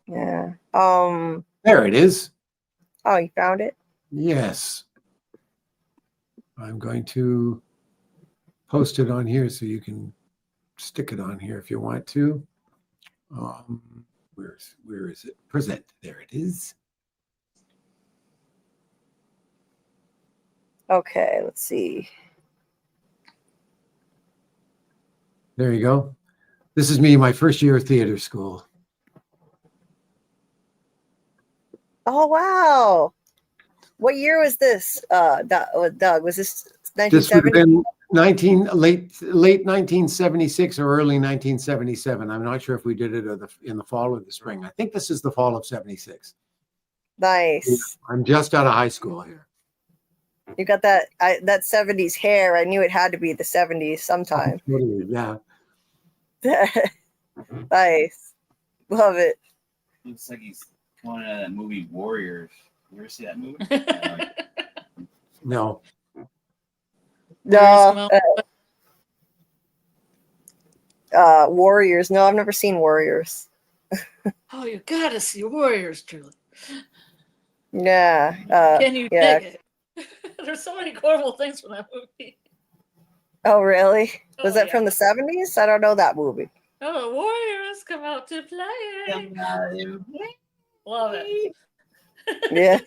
Yeah. There it is. Oh, you found it? Yes. I'm going to post it on here so you can stick it on here if you want to. Where is it? Present. There it is. Okay, let's see. There you go. This is me, my first year of theater school. Oh, wow. What year was this, Doug? Was this This would have 1970? been late 1976 or early 1977. I'm not sure if we did it in the fall or the spring. I think this is the fall of 76. Nice. I'm just out of high school here. You got that 70s hair. I knew it had to be the 70s sometime. Totally, yeah. Nice. Love it. Looks like he's coming out of that movie Warriors. You ever see that movie? No. No. Warriors. No, I've never seen Warriors. Oh, you gotta see Warriors, Julie. Yeah. Can you dig it? There's so many horrible things from that movie. Oh, really? Was Oh, that yeah. from the 70s? I don't know that movie. Oh, Warriors come out to play. Love it. Yeah.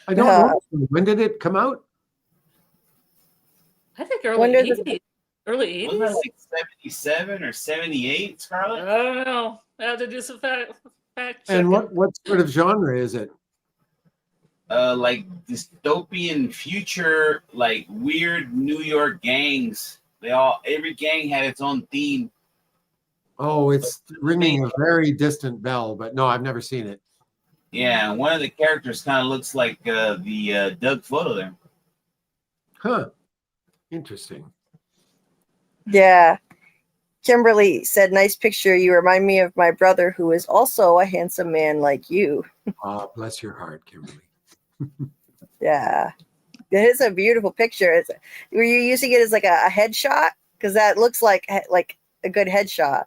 I don't know. When did it come out? I think When early did 80s. Early Wasn't that 80s? like 77 or 78, Scarlet? I don't know. I have to do some fact check. And what sort of genre is it? Like dystopian future, like weird New York gangs. Every gang had its own theme. Oh, it's ringing a very distant bell, but no, I've never seen it. Yeah, and one of the characters kind of looks like the Doug photo there. Huh. Interesting. Yeah. Kimberly said, nice picture. You remind me of my brother, who is also a handsome man like you. Bless your heart, Kimberly. Yeah. It is a beautiful picture. Were you using it as like a headshot? Because that looks like a good headshot.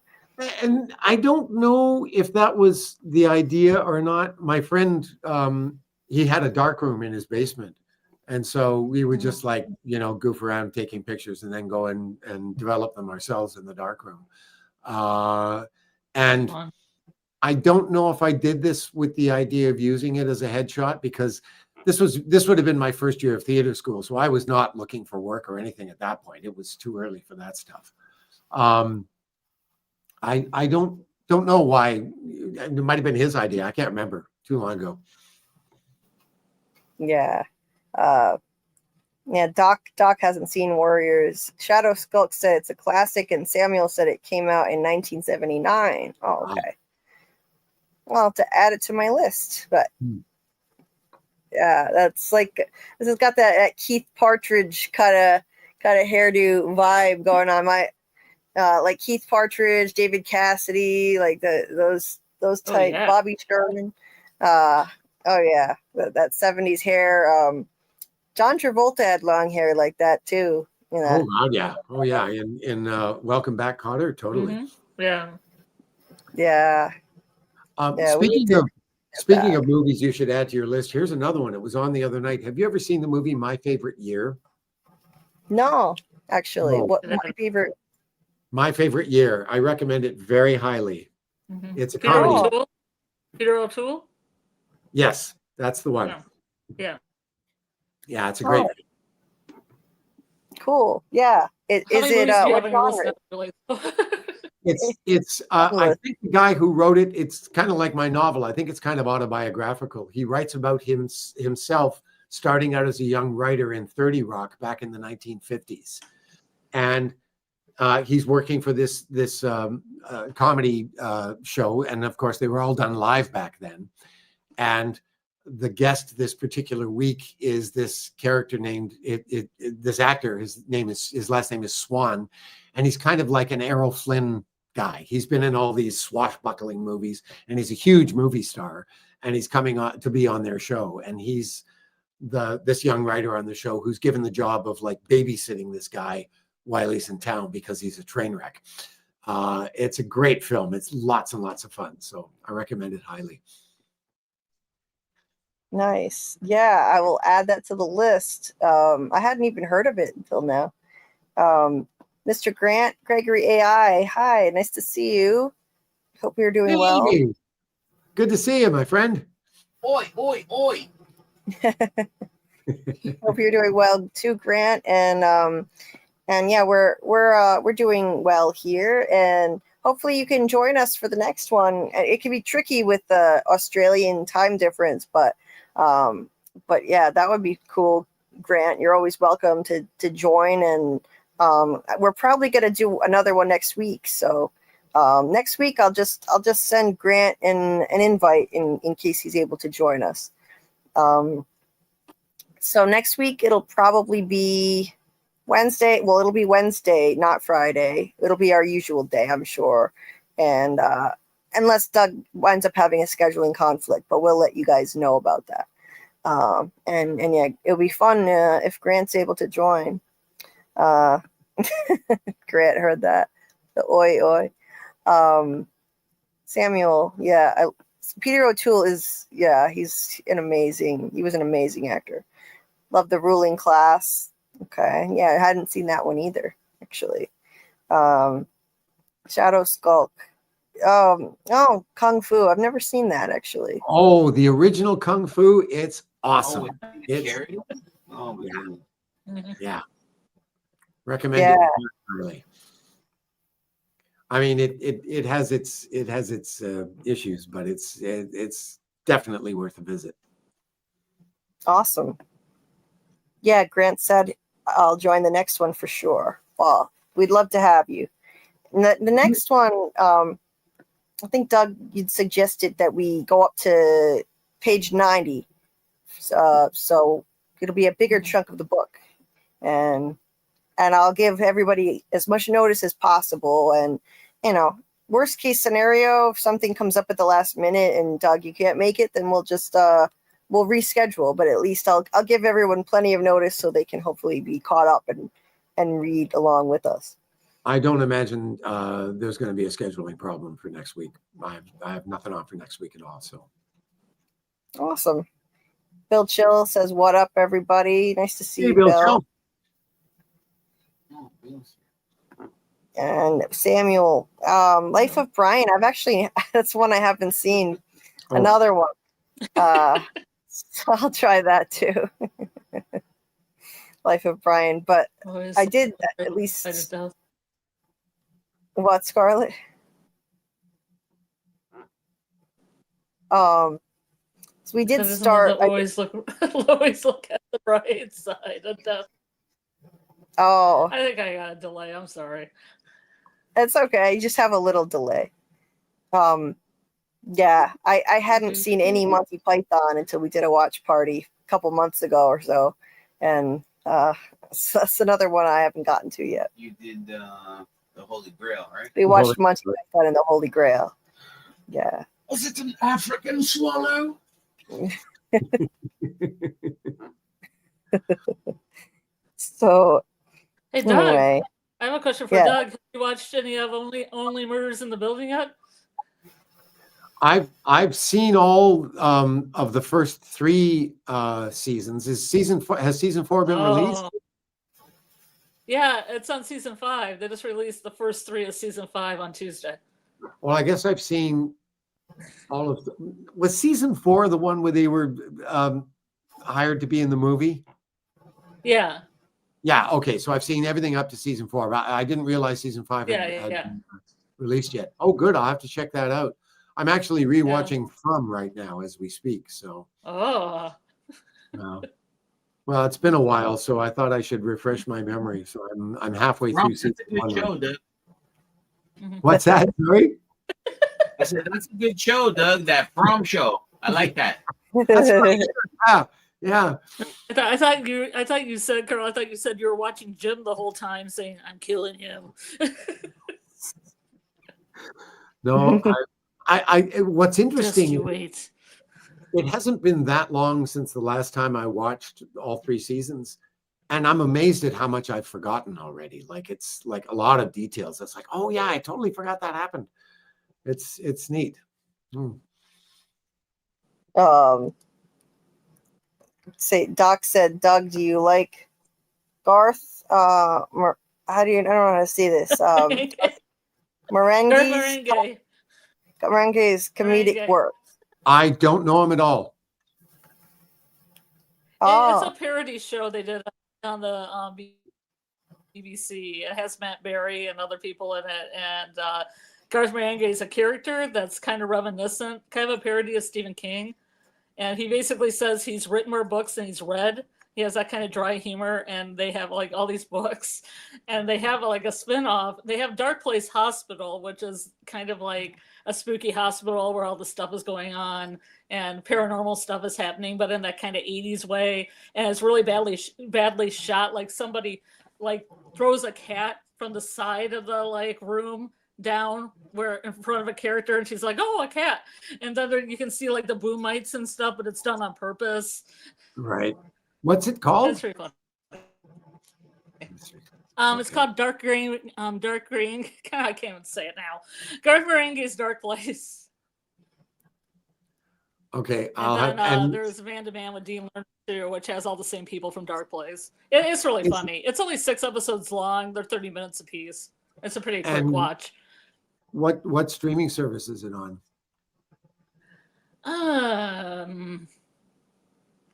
And I don't know if that was the idea or not. My friend, he had a darkroom in his basement. And so we would just goof around taking pictures and then go and develop them ourselves in the darkroom. And I don't know if I did this with the idea of using it as a headshot, because this would have been my first year of theater school. So I was not looking for work or anything at that point. It was too early for that stuff. I don't know why. It might have been his idea. I can't remember. Too long ago. Yeah. Yeah, Doc hasn't seen Warriors. Shadow Skulk said it's a classic, and Samuel said it came out in 1979. Oh, okay. I'll have to add it to my list. But yeah, that's like, this has got that Keith Partridge kind of hairdo vibe going on. Like Keith Partridge, David Cassidy, like those type, yeah. Bobby Sherman. Oh yeah, that 70s hair. John Travolta had long hair like that too. You know. Oh God, yeah. Oh yeah. In Welcome Back, Kotter, totally. Yeah. Yeah. Yeah. We need Speaking of movies you should add to your list, here's another one. It was on the other night. Have you ever seen the movie My Favorite Year? No, actually. No. What my favorite? My Favorite Year. I recommend it very highly. It's a Peter comedy. O'Toole? Peter O'Toole? Yes, that's the one. Yeah. Yeah, it's a great. Cool. Yeah. Is it what genre? It's I think the guy who wrote it, it's kind of like my novel. I think it's kind of autobiographical. He writes about himself starting out as a young writer in 30 Rock back in the 1950s. And he's working for this comedy show. And of course, they were all done live back then. And the guest this particular week is this character named this actor. His last name is Swan, and he's kind of like an Errol Flynn guy. He's been in all these swashbuckling movies, and he's a huge movie star. And he's coming on to be on their show, and he's this young writer on the show who's given the job of like babysitting this guy while he's in town because he's a train wreck. It's a great film. It's lots and lots of fun, so I recommend it highly. Nice. Yeah, I will add that to the list. I hadn't even heard of it until now. Mr. Grant Gregory AI, hi, nice to see you. Hope you're doing well. Good to see you, my friend. Oi, oi, oi. Hope you're doing well too, Grant. And yeah, we're doing well here, and hopefully you can join us for the next one. It can be tricky with the Australian time difference, but yeah, that would be cool, Grant. You're always welcome to join, and we're probably going to do another one next week. So next week I'll just send Grant an invite in case he's able to join us. So next week it'll probably be Wednesday. Well, it'll be Wednesday, not Friday. It'll be our usual day, I'm sure. And unless Doug winds up having a scheduling conflict, but we'll let you guys know about that. And yeah, it'll be fun if Grant's able to join. Grant heard that. The oi oi. Samuel, yeah. Peter O'Toole he was an amazing actor. Love The Ruling Class. Okay. Yeah, I hadn't seen that one either, actually. Shadow Skulk. Oh, Kung Fu. I've never seen that, actually. Oh, the original Kung Fu. It's awesome. Oh my goodness. Yeah. Recommend it really. I mean, it has its issues, but it's definitely worth a visit. Awesome. Yeah, Grant said I'll join the next one for sure. Well, we'd love to have you. The next one, I think, Doug, you'd suggested that we go up to page 90. So it'll be a bigger chunk of the book. And I'll give everybody as much notice as possible. And, worst case scenario, if something comes up at the last minute and Doug, you can't make it, then we'll just we'll reschedule. But at least I'll give everyone plenty of notice so they can hopefully be caught up and read along with us. I don't imagine there's going to be a scheduling problem for next week. I have nothing on for next week at all. So awesome. Bill Chill says, "What up, everybody? Nice to see you, Bill. Bill." And Samuel, Life of Brian. That's one I haven't seen. Oh. Another one. So I'll try that too. Life of Brian, but I did at least. What, Scarlet? So we did start. Always look at the right side of death. Oh, I think I got a delay. I'm sorry. It's okay. You just have a little delay. Yeah, I hadn't seen any Monty Python until we did a watch party a couple months ago or so, and so that's another one I haven't gotten to yet. You did the Holy Grail, right? We watched Monty Python and the Holy Grail. Yeah. Was it an African swallow? So Hey, Doug, anyway, I have a question for Yeah. Doug. Have you watched any of Only Murders in the Building yet? I've seen all of the first 3 seasons. Has season 4 been released? Oh, yeah, it's on season 5. They just released the first 3 of season 5 on Tuesday. Well, I guess I've seen all of was season 4 the one where they were hired to be in the movie? Yeah, Yeah, okay. So I've seen everything up to season 4. But I didn't realize season 5 had yeah. been released yet. Oh, good. I'll have to check that out. I'm actually rewatching From right now as we speak. So, Oh, well, it's been a while, so I thought I should refresh my memory. So I'm halfway through That's a season good 1. show, Right. Doug. What's that? Sorry? I said that's a good show, Doug. That prom show. I like that. That's right. Yeah. I thought you said, Karl. I thought you said you were watching Jim the whole time, saying, "I'm killing him." No, what's Just interesting, you wait. it hasn't been that long since the last time I watched all 3 seasons. And I'm amazed at how much I've forgotten already. Like it's like a lot of details. It's like, oh yeah, I totally forgot that happened. It's neat. say Doc said, Doug, do you like Garth? How do you? I don't know how to say this. Merengue's comedic Merengue. work. I don't know him at all. It's Oh, a parody show they did on the BBC. It has Matt Berry and other people in it, and Garth Marenghi is a character that's kind of reminiscent, kind of a parody of Stephen King. And he basically says he's written more books than he's read. He has that kind of dry humor, and they have like all these books, and they have like a spin-off. They have Dark Place Hospital, which is kind of like a spooky hospital where all the stuff is going on and paranormal stuff is happening, but in that kind of 80s way. And it's really badly shot. Like somebody like throws a cat from the side of the like room down where in front of a character, and she's like, "Oh, a cat!" And then you can see like the boom mites and stuff, but it's done on purpose. Right. What's it called? That's pretty fun. It's called Dark Green. Dark Green. I can't even say it now. Garth Marenghi's Dark Place. Okay. And then there's Van de Man with Dean Lerner too, which has all the same people from Dark Place. It's really funny. It's only 6 episodes long. They're 30 minutes apiece. It's a pretty quick watch. What streaming service is it on?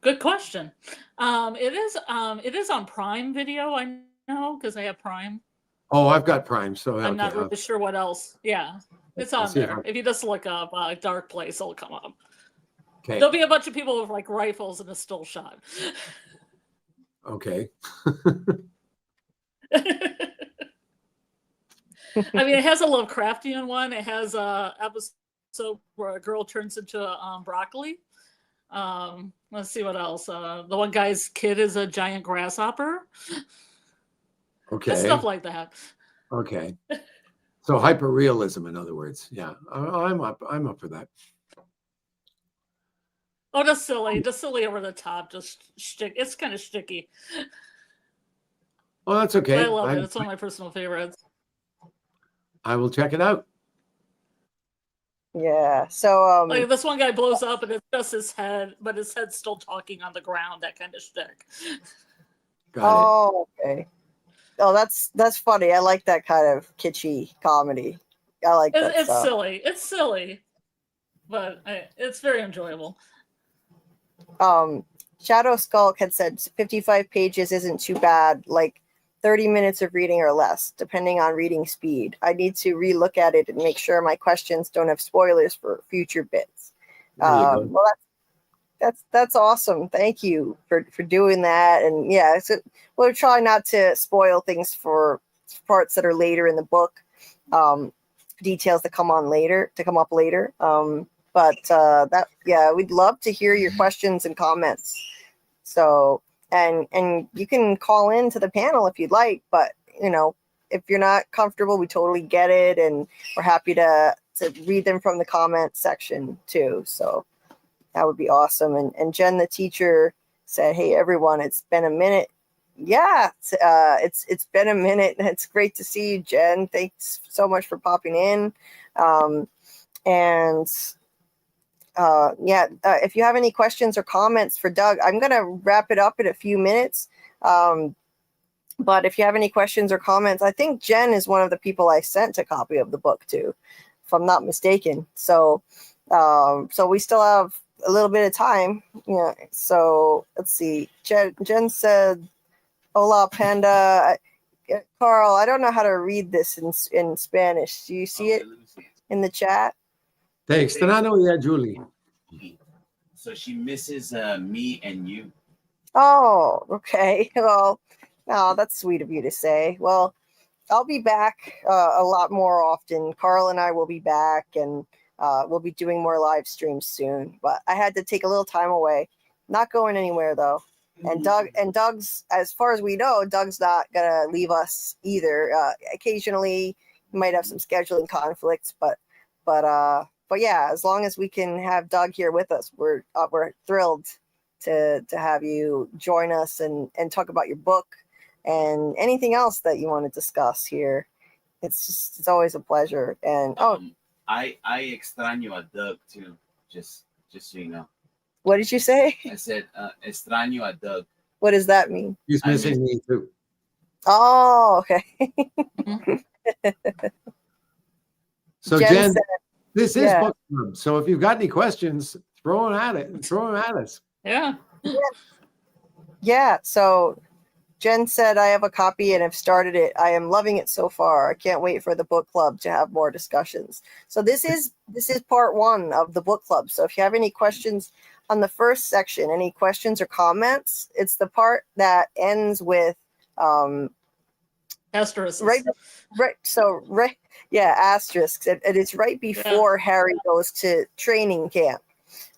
Good question. It is on Prime Video. I know because I have Prime. Oh, I've got Prime, so I'm not really sure what else. Yeah, it's on there. If you just look up Dark Place, it'll come up. Okay. There'll be a bunch of people with like rifles and a still shot. Okay. I mean, it has a Lovecraftian one. It has a episode where a girl turns into broccoli. Let's see what else. The one guy's kid is a giant grasshopper. Okay. Just stuff like that. Okay. So hyperrealism, in other words. Yeah, I'm up for that. Oh, just silly over the top. Just shtick. It's kind of sticky. Oh, that's okay. But I love it. It's one of my personal favorites. I will check it out. Yeah. So like this one guy blows up and it's just his head, but his head's still talking on the ground. That kind of shtick. Got it. Okay. Oh, that's funny. I like that kind of kitschy comedy. I like that. It's silly. It's silly, but it's very enjoyable. Shadow Skulk had said 55 pages isn't too bad. Like 30 minutes of reading or less, depending on reading speed. I need to relook at it and make sure my questions don't have spoilers for future bits. Well, that's awesome. Thank you for doing that. And yeah, so we'll try not to spoil things for parts that are later in the book, details that come up later. But we'd love to hear your questions and comments. So, and you can call in to the panel if you'd like, but if you're not comfortable, we totally get it. And we're happy to read them from the comment section too. So that would be awesome. And Jen, the teacher, said, "Hey everyone, it's been a minute." Yeah, it's been a minute. It's great to see you, Jen. Thanks so much for popping in. If you have any questions or comments for Doug, I'm gonna wrap it up in a few minutes. But if you have any questions or comments, I think Jen is one of the people I sent a copy of the book to, if I'm not mistaken. So we still have a little bit of time. Yeah. So let's see. Jen said, "Hola, Panda." Karl, I don't know how to read this in Spanish. Do you see it in the chat? Thanks. Yeah, Julie. So she misses me and you. Oh, okay. Well, that's sweet of you to say. Well, I'll be back a lot more often. Karl and I will be back, and we'll be doing more live streams soon. But I had to take a little time away. Not going anywhere though. And Doug's, as far as we know, Doug's not gonna leave us either. Occasionally, he might have some scheduling conflicts, but yeah, as long as we can have Doug here with us, we're thrilled to have you join us and talk about your book and anything else that you want to discuss here. It's always a pleasure. And I extraño a Doug too, just so you know. What did you say? I said extraño a Doug. What does that mean? He's missing me too. Oh, okay. So Jen, this is book club. So if you've got any questions, throw them at us. Yeah. Yeah. So Jen said, "I have a copy and have started it. I am loving it so far. I can't wait for the book club to have more discussions." So this is part 1 of the book club. So if you have any questions on the first section, any questions or comments, it's the part that ends with asterisks. Right. So asterisks. And it's right before Harry goes to training camp,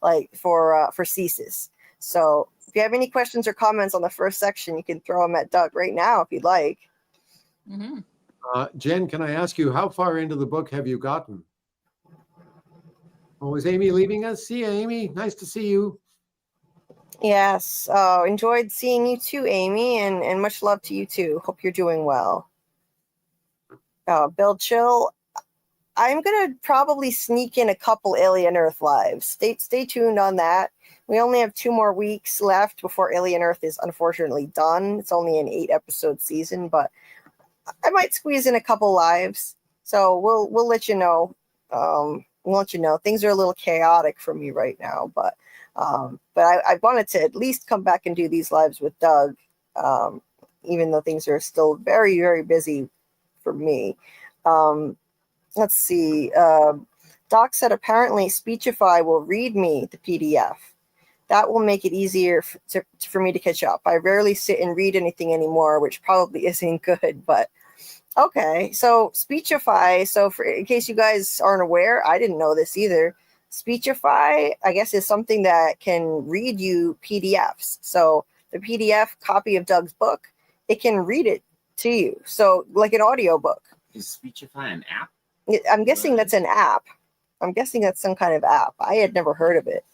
like for CSIS. So if you have any questions or comments on the first section, you can throw them at Doug right now if you'd like. Mm-hmm. Jen, can I ask you, how far into the book have you gotten? Oh, is Amy leaving us? See you, Amy. Nice to see you. Yes. Enjoyed seeing you too, Amy, and much love to you too. Hope you're doing well. Bill Chill, I'm going to probably sneak in a couple Alien Earth lives. Stay tuned on that. We only have 2 more weeks left before Alien Earth is unfortunately done. It's only an 8-episode season, but I might squeeze in a couple lives. So we'll let you know. We'll let you know. Things are a little chaotic for me right now, but I wanted to at least come back and do these lives with Doug, even though things are still very, very busy for me. Let's see. Doc said apparently Speechify will read me the PDF. That will make it easier for me to catch up. I rarely sit and read anything anymore, which probably isn't good, but okay. So Speechify, in case you guys aren't aware, I didn't know this either. Speechify, I guess, is something that can read you PDFs. So the PDF copy of Doug's book, it can read it to you. So like an audiobook. Is Speechify an app? I'm guessing that's an app. I'm guessing that's some kind of app. I had never heard of it.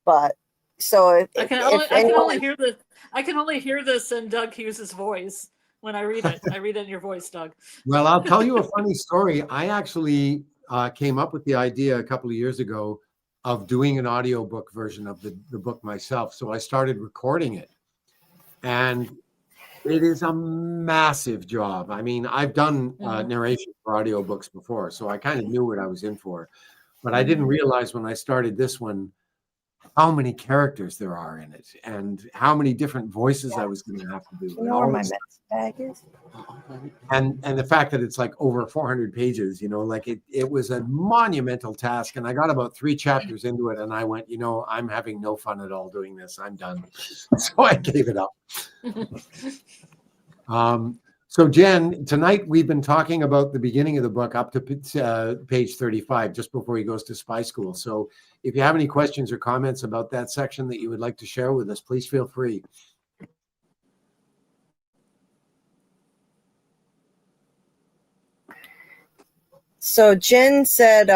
But so I can only hear this in Doug Hughes' voice when I read it. I read it in your voice, Doug. Well, I'll tell you a funny story. I actually came up with the idea a couple of years ago of doing an audiobook version of the book myself. So I started recording it. And it is a massive job. I mean, I've done narration for audiobooks before, so I kind of knew what I was in for. But I didn't realize when I started this one how many characters there are in it and how many different voices I was going to have to do. You know where my mess bag is? And the fact that it's like over 400 pages, like it was a monumental task. And I got about 3 chapters into it and I went, I'm having no fun at all doing this. I'm done. So I gave it up. So Jen, tonight we've been talking about the beginning of the book up to page 35, just before he goes to spy school. So if you have any questions or comments about that section that you would like to share with us, please feel free. So Jen said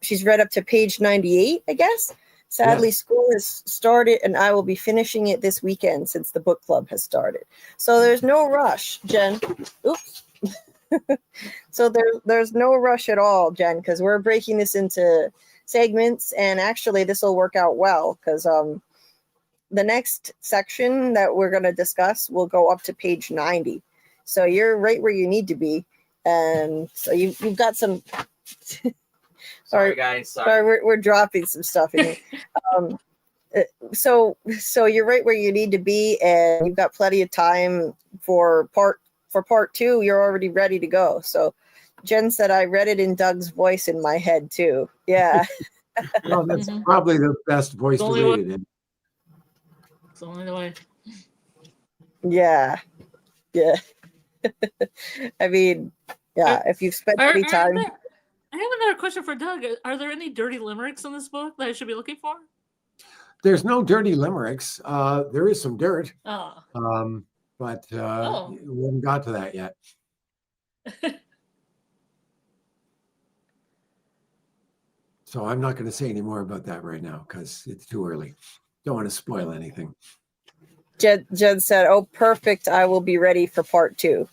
she's read up to page 98, I guess. Sadly, Yes. school has started, and I will be finishing it this weekend since the book club has started. So there's no rush, Jen. Oops. So there's no rush at all, Jen, because we're breaking this into segments, and actually this will work out well because the next section that we're going to discuss will go up to page 90. So you're right where you need to be, and so you've got some. Sorry, guys. Sorry, we're dropping some stuff in here. So you're right where you need to be, and you've got plenty of time for part two. You're already ready to go. So Jen said I read it in Doug's voice in my head too. Yeah. Well, that's probably the best voice to read it in. It's the only way. Yeah. I mean, yeah. If you've spent any time. I have another question for Doug. Are there any dirty limericks in this book that I should be looking for? There's no dirty limericks. There is some dirt. Oh. But we haven't got to that yet. So I'm not going to say any more about that right now because it's too early. Don't want to spoil anything. Jen said, "Oh, perfect. I will be ready for part 2."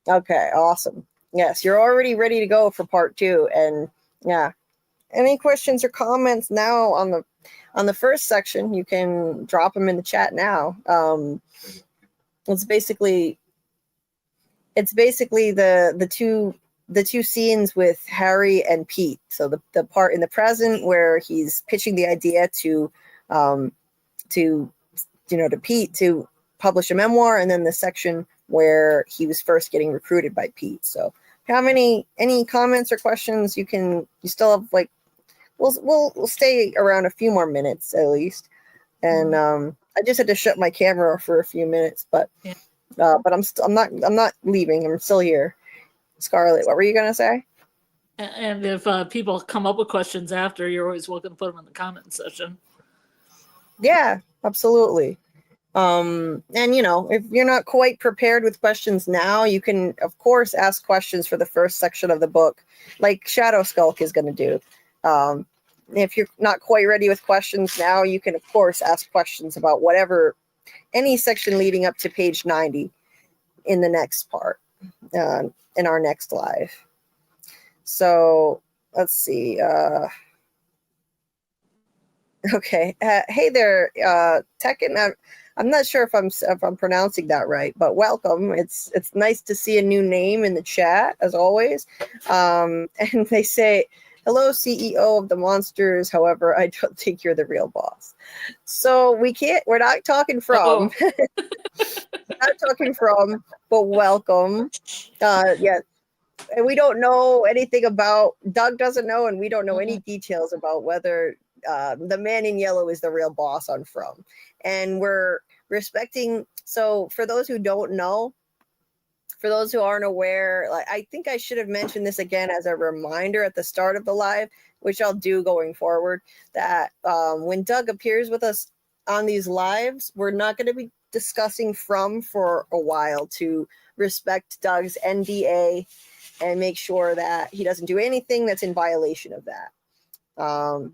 Okay, awesome. Yes, you're already ready to go for part 2. And yeah, any questions or comments now on the first section, you can drop them in the chat now. It's basically the two scenes with Harry and Pete. So the part in the present where he's pitching the idea to Pete to publish a memoir, and then the section where he was first getting recruited by Pete. So if you have any comments or questions, you still have we'll stay around a few more minutes at least. And I just had to shut my camera for a few minutes, but I'm not leaving. I'm still here. Scarlet, what were you gonna say? And if people come up with questions after, you're always welcome to put them in the comment section. Yeah, absolutely. And if you're not quite prepared with questions now, you can of course ask questions for the first section of the book, like Shadow Skulk is going to do. If you're not quite ready with questions now, you can of course ask questions about any section leading up to page 90 in the next part, in our next live. So let's see. Okay. Hey there, Tekken. I'm not sure if I'm pronouncing that right, but welcome. It's nice to see a new name in the chat as always. And they say, "Hello, CEO of the monsters. However, I don't think you're the real boss." So we're not talking from. Not talking from, but welcome. Yeah. And we don't know anything about, Doug doesn't know, and we don't know any details about whether the man in yellow is the real boss on From. And we're respecting, so for those who don't know, for those who aren't aware, I think I should have mentioned this again as a reminder at the start of the live, which I'll do going forward, that when Doug appears with us on these lives, we're not going to be discussing From for a while to respect Doug's NDA and make sure that he doesn't do anything that's in violation of that. And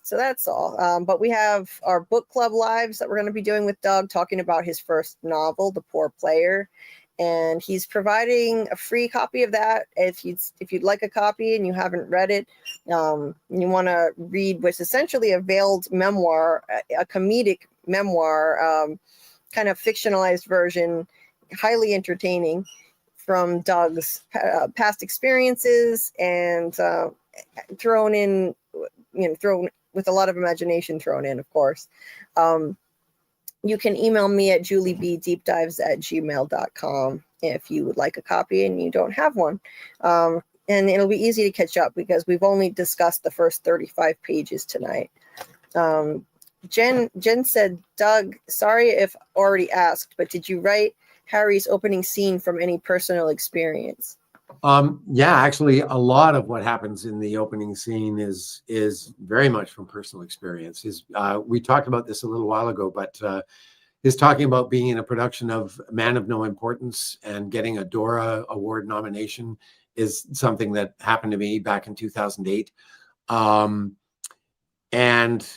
that's all. But we have our book club lives that we're going to be doing with Doug, talking about his first novel, The Poor Player. And he's providing a free copy of that. If you'd like a copy and you haven't read it, and you want to read what's essentially a veiled memoir, a comedic memoir, kind of fictionalized version, highly entertaining, from Doug's past experiences, and thrown with a lot of imagination thrown in, of course. You can email me at JulieBDeepDives@gmail.com if you would like a copy and you don't have one. And it'll be easy to catch up because we've only discussed the first 35 pages tonight. Jen said, "Doug, sorry if already asked, but did you write Harry's opening scene from any personal experience?" Yeah, actually, a lot of what happens in the opening scene is very much from personal experience. We talked about this a little while ago, but his talking about being in a production of Man of No Importance and getting a Dora Award nomination is something that happened to me back in 2008. and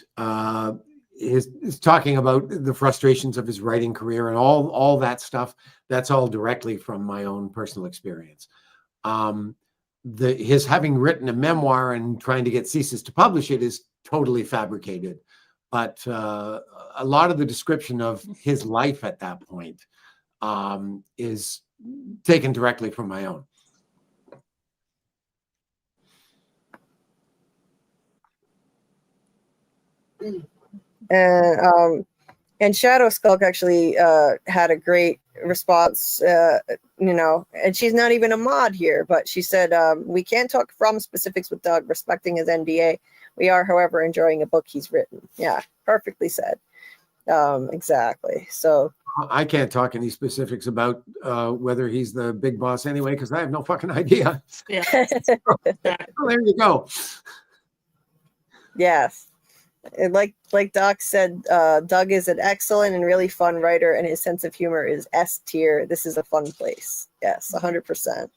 is talking about the frustrations of his writing career and all that stuff. That's all directly from my own personal experience. His having written a memoir and trying to get CSIS to publish it is totally fabricated, but a lot of the description of his life at that point is taken directly from my own. And Shadow Skulk actually had a great response, and she's not even a mod here, but she said, we can't talk from specifics with Doug, respecting his NDA. We are, however, enjoying a book he's written. Yeah, perfectly said. Exactly. So I can't talk any specifics about whether he's the big boss anyway, because I have no fucking idea. Yeah. Well, there you go. Yes. And like Doc said, Doug is an excellent and really fun writer, and his sense of humor is S tier. This is a fun place. Yes, 100%.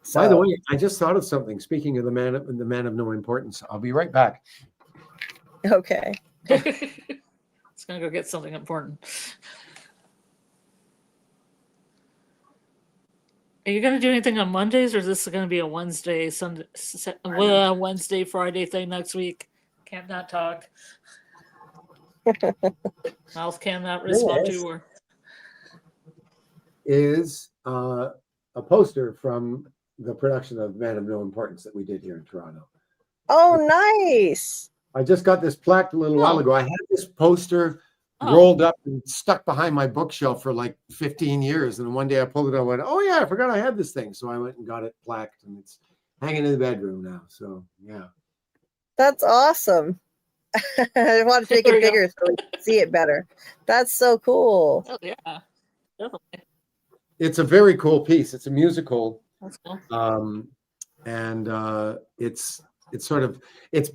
So, by the way, I just thought of something. Speaking of the man of no importance, I'll be right back. okay. It's gonna go get something important. Are you gonna do anything on Mondays, or is this gonna be a Wednesday, Sunday, Wednesday, Friday thing next week? Can't not talk. Mouth cannot respond to her. Is a poster from the production of Man of No Importance that we did here in Toronto. Oh, nice. I just got this plaque a little while ago. I had this poster rolled up and stuck behind my bookshelf for like 15 years. And one day I pulled it out and went, oh yeah, I forgot I had this thing. So I went and got it plaqued, and it's hanging in the bedroom now. So yeah. That's awesome. I want to make it bigger so we can see it better. That's so cool. Oh yeah, definitely. It's a very cool piece. It's a musical. That's cool. And it's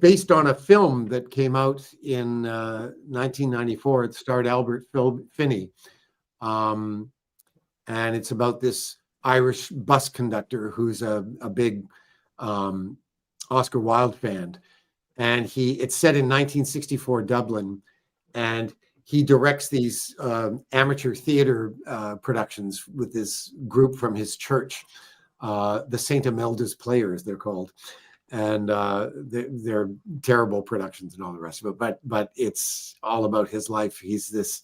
based on a film that came out in 1994. It starred Albert Finney. And it's about this Irish bus conductor who's a big Oscar Wilde fan. And it's set in 1964 Dublin, and he directs these amateur theater productions with this group from his church, the St. Imelda's Players, they're called. And they're terrible productions and all the rest of it. But it's all about his life. He's this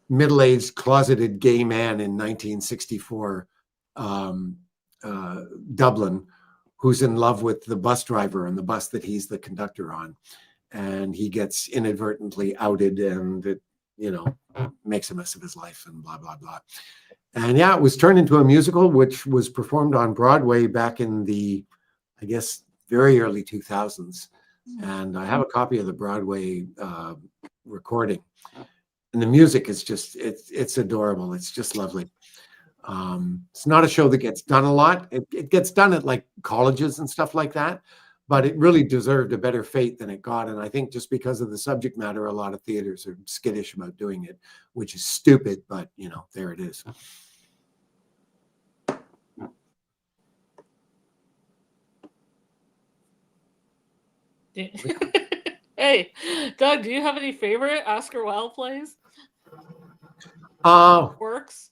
middle-aged, closeted gay man in 1964 Dublin, who's in love with the bus driver on the bus that he's the conductor on. And he gets inadvertently outed, and it, makes a mess of his life and blah, blah, blah. And yeah, it was turned into a musical, which was performed on Broadway back in the, I guess, very early 2000s. And I have a copy of the Broadway recording. And the music is just, it's adorable. It's just lovely. It's not a show that gets done a lot. It gets done at like colleges and stuff like that, but it really deserved a better fate than it got. And I think just because of the subject matter, a lot of theaters are skittish about doing it, which is stupid, but there it is. Hey, Doug, do you have any favorite Oscar Wilde plays? Works?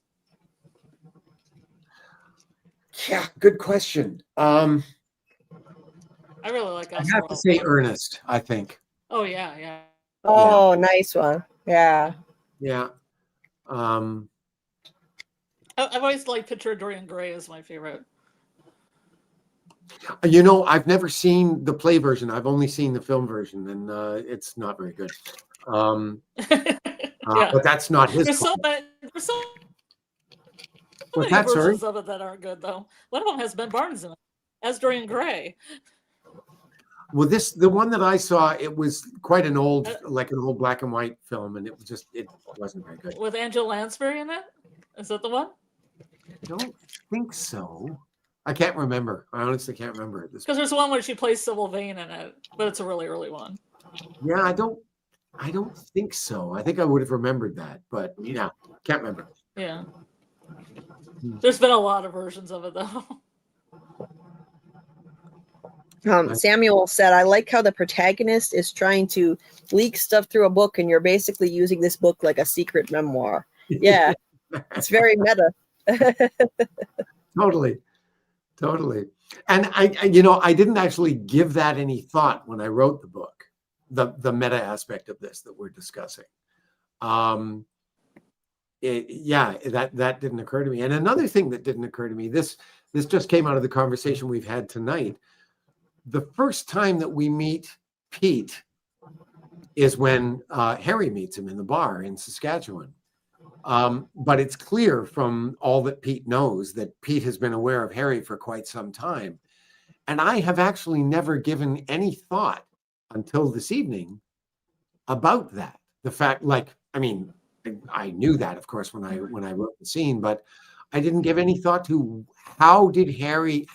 Yeah, good question. I really like Oscar I have Wilde. to say Ernest, I think. Oh, yeah. Oh, nice one. Yeah. Yeah. I've always liked Picture of Dorian Gray as my favorite. I've never seen the play version. I've only seen the film version, and it's not very good. But that's not his fault. There's so What's many that, sorry? versions of it that aren't good, though. One of them has Ben Barnes in it, as Dorian Gray. Well, the one that I saw, it was quite an old black and white film, and it wasn't very good. With Angela Lansbury in it? Is that the one? I don't think so. I can't remember. I honestly can't remember it. Because there's one where she plays Sybil Vane in it, but it's a really early one. Yeah, I don't think so. I think I would have remembered that, but yeah, can't remember. Yeah. There's been a lot of versions of it, though. Samuel said, I like how the protagonist is trying to leak stuff through a book and you're basically using this book like a secret memoir. Yeah, it's very meta. Totally. And I didn't actually give that any thought when I wrote the book, the meta aspect of this that we're discussing. That didn't occur to me. And another thing that didn't occur to me, this just came out of the conversation we've had tonight. The first time that we meet Pete is when Harry meets him in the bar in Saskatchewan. But it's clear from all that Pete knows that Pete has been aware of Harry for quite some time. And I have actually never given any thought until this evening about that. The fact, I knew that, of course, when I wrote the scene, but I didn't give any thought to how did Harry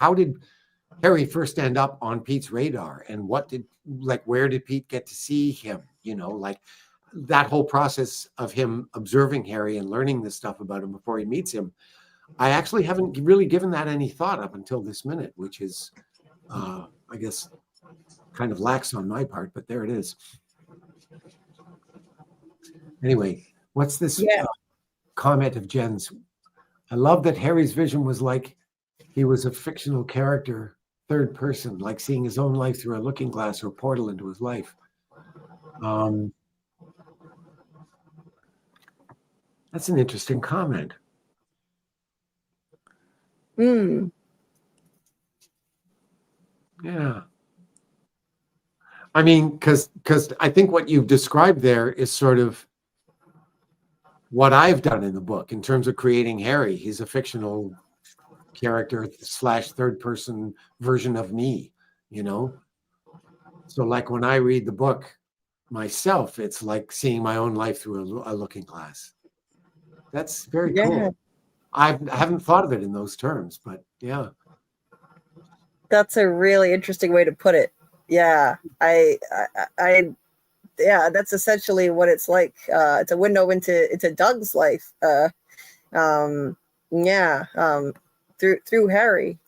first end up on Pete's radar, and where did Pete get to see him? That whole process of him observing Harry and learning this stuff about him before he meets him. I actually haven't really given that any thought up until this minute, which is, I guess, kind of lax on my part, but there it is. Anyway, what's this comment of Jen's? I love that Harry's vision was like he was a fictional character, third person, like seeing his own life through a looking glass or portal into his life. That's an interesting comment. Yeah. I mean, because I think what you've described there is sort of what I've done in the book in terms of creating Harry. He's a fictional character / third person version of me, So like when I read the book myself, it's like seeing my own life through a looking glass. That's very cool. I haven't thought of it in those terms, but yeah. That's a really interesting way to put it. Yeah, that's essentially what it's like. It's a window into Doug's life. Through Harry.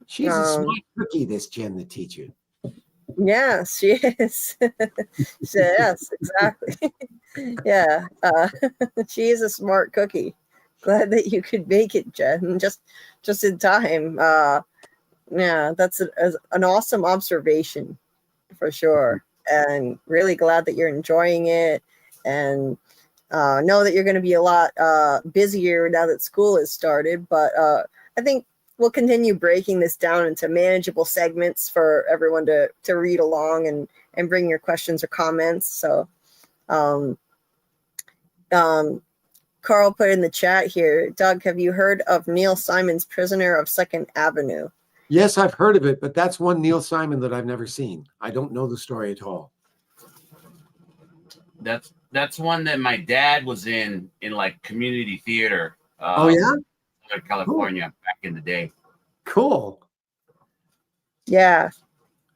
She's a smart cookie, this Jen, the teacher. Yes, she is. Yes, exactly. Yeah, she is a smart cookie. Glad that you could make it, Jen, just in time. That's an awesome observation for sure, and really glad that you're enjoying it, and know that you're going to be a lot busier now that school has started. But I think we'll continue breaking this down into manageable segments for everyone to read along and bring your questions or comments. So Karl put in the chat here, Doug, have you heard of Neil Simon's Prisoner of Second Avenue? Yes, I've heard of it, but that's one Neil Simon that I've never seen. I don't know the story at all. That's one that my dad was in like community theater. In California, back in the day. Cool. Yeah.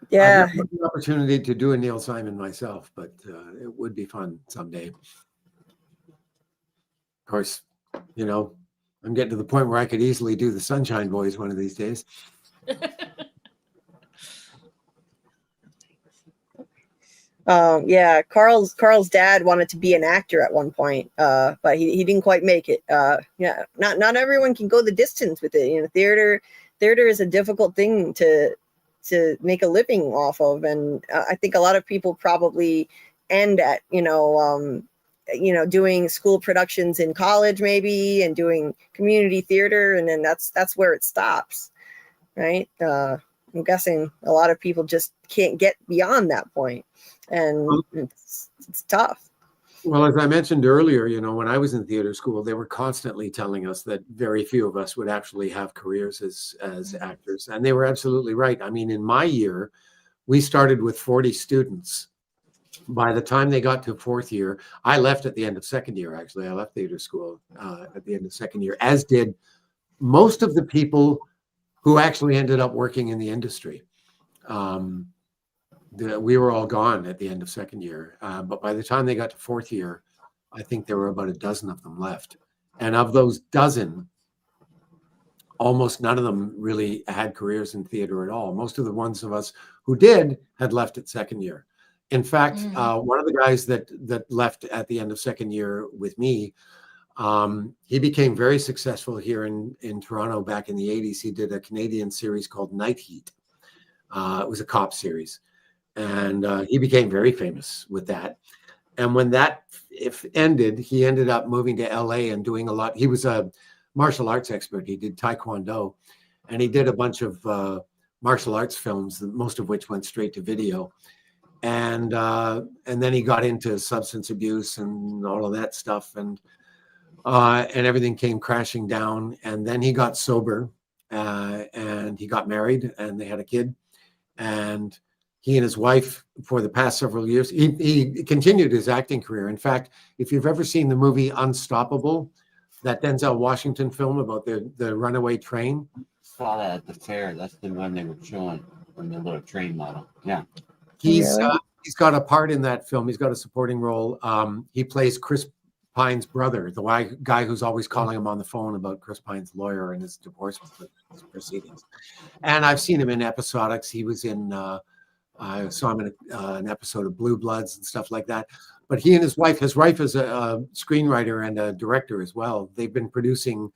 I've never had the opportunity to do a Neil Simon myself, but it would be fun someday. Of course, I'm getting to the point where I could easily do the Sunshine Boys one of these days. Karl's dad wanted to be an actor at one point, but he didn't quite make it. Not everyone can go the distance with it. Theater is a difficult thing to make a living off of, and I think a lot of people probably end at doing school productions in college maybe, and doing community theater, and then that's where it stops, right? I'm guessing a lot of people just can't get beyond that point, and it's tough. Well, as I mentioned earlier, when I was in theater school, they were constantly telling us that very few of us would actually have careers as actors. And they were absolutely right. I mean, in my year, we started with 40 students. By the time they got to fourth year, I left at the end of second year, actually. I left theater school at the end of second year, as did most of the people who actually ended up working in the industry. We were all gone at the end of second year. But by the time they got to fourth year, I think there were about a dozen of them left. And of those dozen, almost none of them really had careers in theater at all. Most of the ones of us who did had left at second year. In fact, one of the guys that left at the end of second year with me, he became very successful here in Toronto back in the 80s. He did a Canadian series called Night Heat. It was a cop series. And he became very famous with that. And when that ended, he ended up moving to LA and doing a lot. He was a martial arts expert. He did Taekwondo, and he did a bunch of martial arts films, most of which went straight to video. And then he got into substance abuse and all of that stuff, and everything came crashing down. And then he got sober, and he got married, and they had a kid. And he and his wife, for the past several years, he continued his acting career. In fact, if you've ever seen the movie Unstoppable, that Denzel Washington film about the runaway train. Saw that at the fair. That's the one they were showing from the little train model. Yeah. He's got a part in that film. He's got a supporting role. He plays Chris Pine's brother, the guy who's always calling him on the phone about Chris Pine's lawyer and his divorce proceedings. And I've seen him in episodics. He was in, I saw him in an episode of Blue Bloods and stuff like that. But he and his wife is a screenwriter and a director as well. They've been producing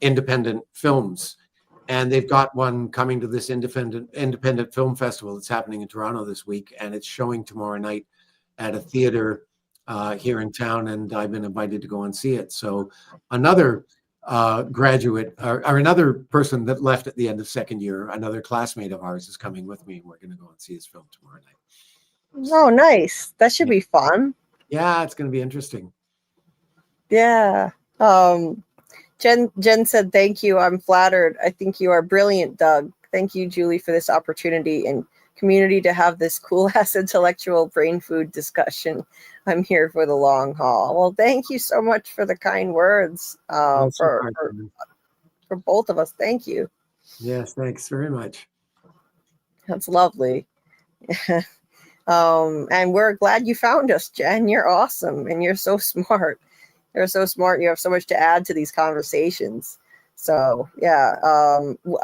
independent films, and they've got one coming to this independent film festival that's happening in Toronto this week, and it's showing tomorrow night at a theater here in town, and I've been invited to go and see it. So another graduate or another person that left at the end of second year, another classmate of ours, is coming with me, and we're going to go and see his film tomorrow night. Oh, nice. That should be fun. Yeah, it's going to be interesting. Yeah. Jen said, thank you. I'm flattered. I think you are brilliant, Doug. Thank you, Julie, for this opportunity and community to have this cool ass intellectual brain food discussion. I'm here for the long haul. Well, thank you so much for the kind words for both of us. Thank you. Yes, thanks very much. That's lovely. And we're glad you found us, Jen. You're awesome, and you're so smart. You're so smart. You have so much to add to these conversations. So yeah,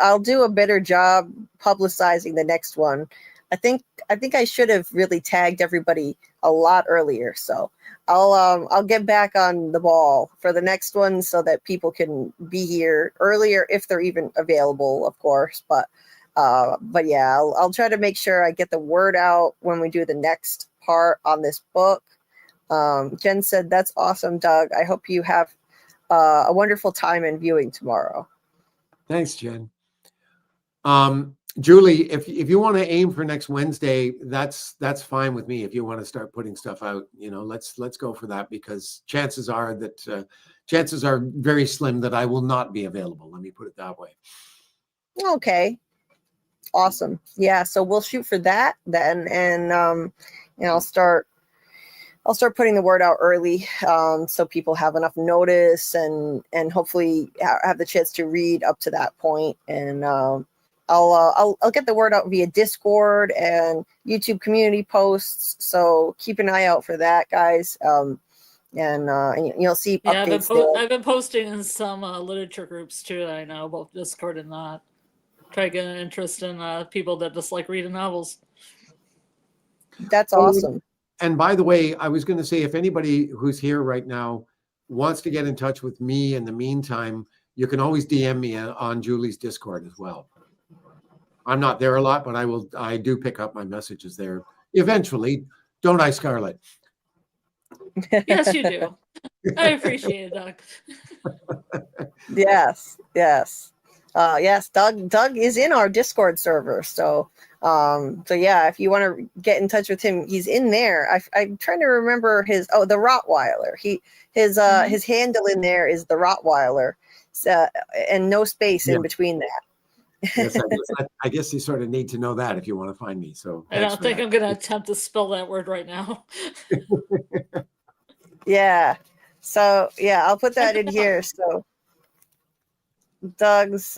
I'll do a better job publicizing the next one. I think I should have really tagged everybody a lot earlier. So I'll get back on the ball for the next one so that people can be here earlier if they're even available, of course. But yeah, I'll try to make sure I get the word out when we do the next part on this book. Jen said, that's awesome, Doug. I hope you have a wonderful time in viewing tomorrow. Thanks, Jen. Julie, if you want to aim for next Wednesday, that's fine with me. If you want to start putting stuff out, let's go for that, because chances are very slim that I will not be available. Let me put it that way. Okay. Awesome. Yeah, so we'll shoot for that then, and I'll start putting the word out early, so people have enough notice and hopefully have the chance to read up to that point. And I'll get the word out via Discord and YouTube community posts. So keep an eye out for that, guys. And you'll see updates. I've been posting in some literature groups too that I know, both Discord and that. Try to get an interest in people that just like reading novels. That's awesome. And by the way, I was going to say, if anybody who's here right now wants to get in touch with me in the meantime, you can always DM me on Julie's Discord as well. I'm not there a lot, but I do pick up my messages there eventually. Don't I, Scarlet? Yes, you do. I appreciate it, Doug. Yes. Yes, Doug is in our Discord server. So yeah, if you want to get in touch with him, he's in there. I'm trying to remember the Rottweiler. His handle in there is the Rottweiler, and no space in between that. Yes, I guess you sort of need to know that if you want to find me. So I don't think I'm going to attempt to spell that word right now. Yeah. So yeah, I'll put that in here. So Doug's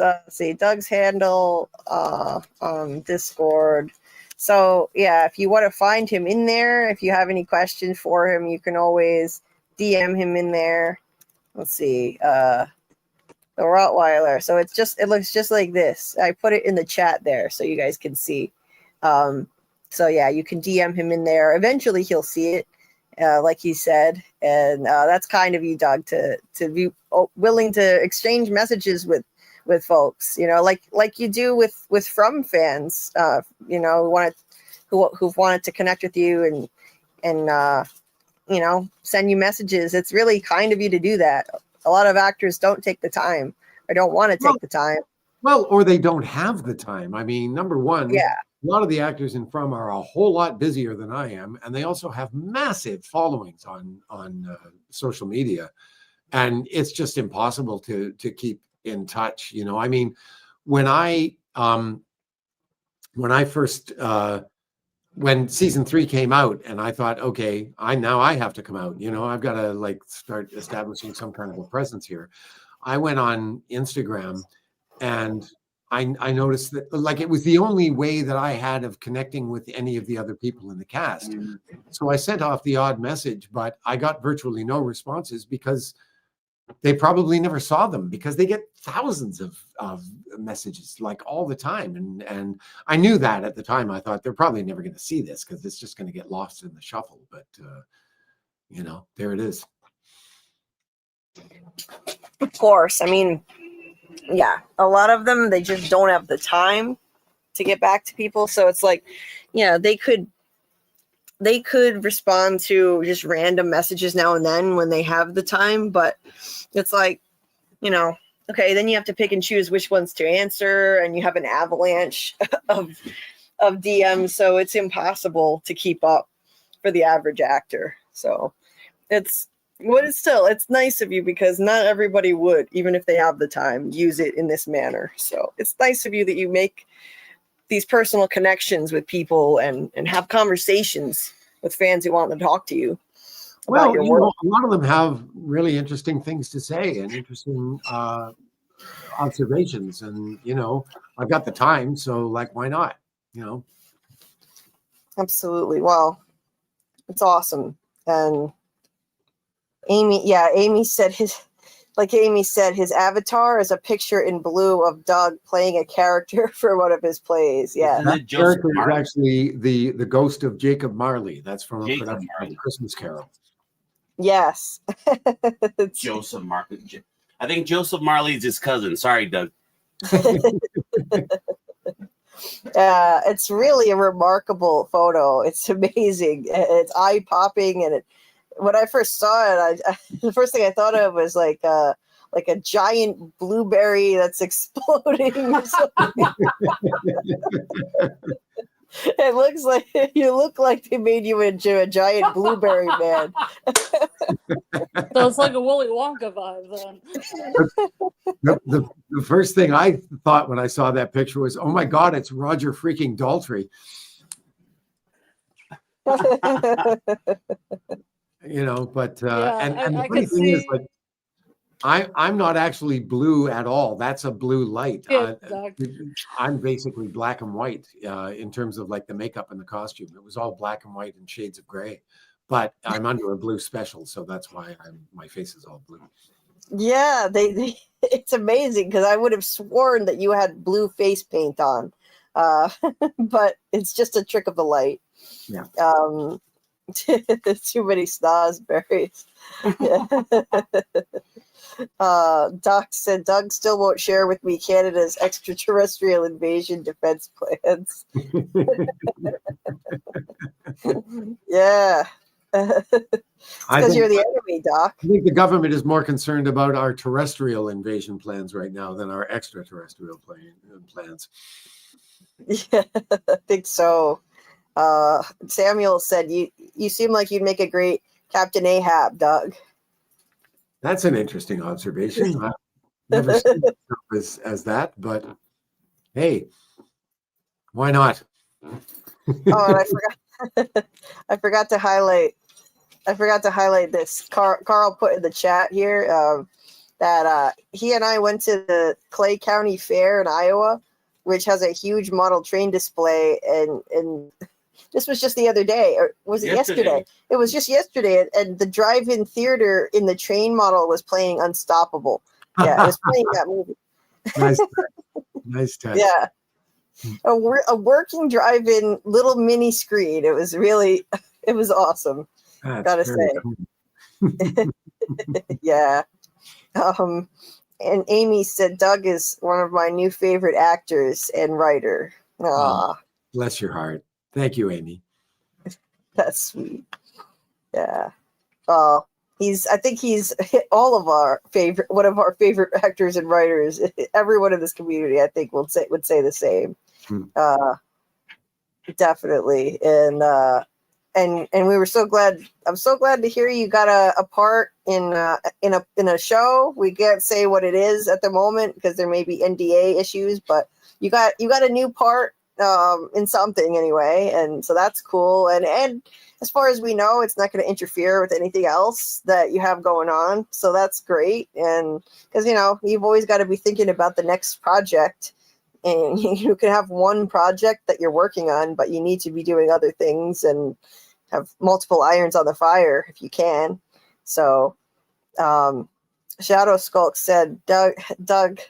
handle on Discord. So yeah, if you want to find him in there, if you have any questions for him, you can always DM him in there. Let's see. The Rottweiler. So it looks just like this. I put it in the chat there so you guys can see. So yeah, you can DM him in there. Eventually he'll see it, like he said. And that's kind of you, Doug, to be willing to exchange messages with folks, like you do with From fans, who've wanted to connect with you and send you messages. It's really kind of you to do that. A lot of actors don't take the time or don't want to take the time. Well, or they don't have the time. I mean, number one, Yeah. a lot of the actors in From are a whole lot busier than I am, and they also have massive followings on social media, and it's just impossible to keep in touch. I mean, when when season 3 came out, and I thought, okay, I have to come out. I've got to start establishing some kind of a presence here. I went on Instagram, and I noticed that it was the only way that I had of connecting with any of the other people in the cast. So I sent off the odd message, but I got virtually no responses because they probably never saw them, because they get thousands of messages all the time. And I knew that at the time. I thought they're probably never going to see this because it's just going to get lost in the shuffle. But, there it is. Of course. I mean, yeah, a lot of them, they just don't have the time to get back to people. So it's they could respond to just random messages now and then when they have the time, but it's okay, then you have to pick and choose which ones to answer, and you have an avalanche of DMs, so it's impossible to keep up for the average actor. So it's nice of you, because not everybody would, even if they have the time, use it in this manner. So it's nice of you that you make these personal connections with people and have conversations with fans who want to talk to you about your work. A lot of them have really interesting things to say and interesting observations, and I've got the time, so why not? Absolutely. Well, it's awesome. And Amy said his avatar is a picture in blue of Doug playing a character for one of his plays. Yeah. That character is actually the ghost of Jacob Marley. That's from a production of Christmas Carol. Yes. Joseph Marley. I think Joseph Marley is his cousin. Sorry, Doug. It's really a remarkable photo. It's amazing. It's eye-popping, and when I first saw it, the first thing I thought of was like a giant blueberry that's exploding or something. It looks like you look like they made you into a giant blueberry man. So it's like a Willy Wonka vibe then. The first thing I thought when I saw that picture was, oh my God, it's Roger freaking Daltrey. But and the funny thing is, I'm not actually blue at all. That's a blue light. Yeah, I'm basically black and white in terms of the makeup and the costume. It was all black and white and shades of gray, but I'm under a blue special, so that's why my face is all blue. Yeah, it's amazing, because I would have sworn that you had blue face paint on, but it's just a trick of the light. Yeah. Too many snozberries. Doc said Doug still won't share with me Canada's extraterrestrial invasion defense plans. Yeah. Because you're the enemy, Doc. I think the government is more concerned about our terrestrial invasion plans right now than our extraterrestrial plans. Yeah, I think so. Samuel said you seem like you'd make a great Captain Ahab, Doug. That's an interesting observation. I've never seen it as that, but hey, why not? Oh, and I forgot to highlight this. Karl put in the chat here that he and I went to the Clay County Fair in Iowa, which has a huge model train display, and this was just the other day, or was it yesterday? It was just yesterday, and the drive-in theater in the train model was playing Unstoppable. Yeah, it was playing that movie. Nice touch. Nice touch. Yeah. A working drive-in little mini screen. It was awesome. That's Gotta very say. cool. Yeah. And Amy said Doug is one of my new favorite actors and writer. Oh, bless your heart. Thank you, Amy. That's sweet. Yeah. I think he's all of one of our favorite actors and writers. Everyone in this community, I think, would say the same. Definitely. And we were so glad. I'm so glad to hear you got a part in a show. We can't say what it is at the moment because there may be NDA issues, but you got a new part in something anyway, and so that's cool. And as far as we know, it's not going to interfere with anything else that you have going on, so that's great. And because you've always got to be thinking about the next project, and you can have one project that you're working on, but you need to be doing other things and have multiple irons on the fire if you can. So Shadow Skulk said, Doug,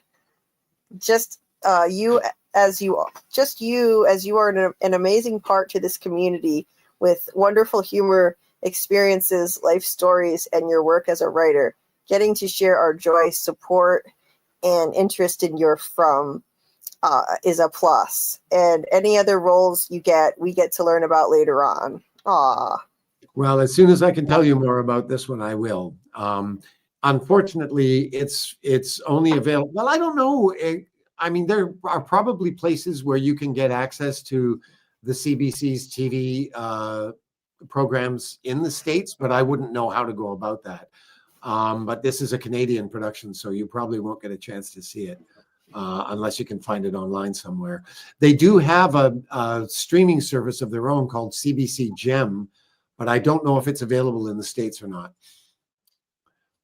just you as you are an amazing part to this community with wonderful humor, experiences, life stories, and your work as a writer. Getting to share our joy, support, and interest in your From is a plus. And any other roles we get to learn about later on. Aw. Well, as soon as I can tell you more about this one, I will. Unfortunately, it's only available. Well, I don't know. I mean, there are probably places where you can get access to the CBC's TV programs in the States, but I wouldn't know how to go about that. But this is a Canadian production, so you probably won't get a chance to see it unless you can find it online somewhere. They do have a streaming service of their own called CBC Gem, but I don't know if it's available in the States or not.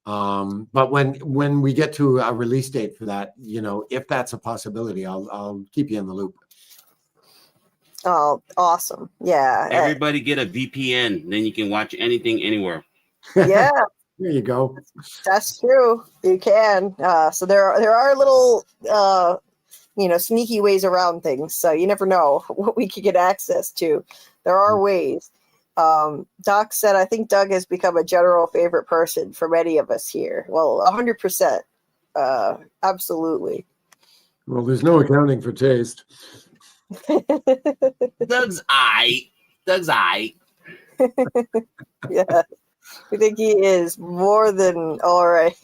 But when we get to a release date for that, if that's a possibility, I'll keep you in the loop. Oh, awesome. Yeah. Everybody get a VPN, then you can watch anything anywhere. Yeah. There you go. That's true. You can. So there are little sneaky ways around things. So you never know what we could get access to. There are ways. Doc said, I think Doug has become a general favorite person for many of us here. Well, 100%. Absolutely. Well, there's no accounting for taste. Doug's eye. Yeah. I think he is more than all right.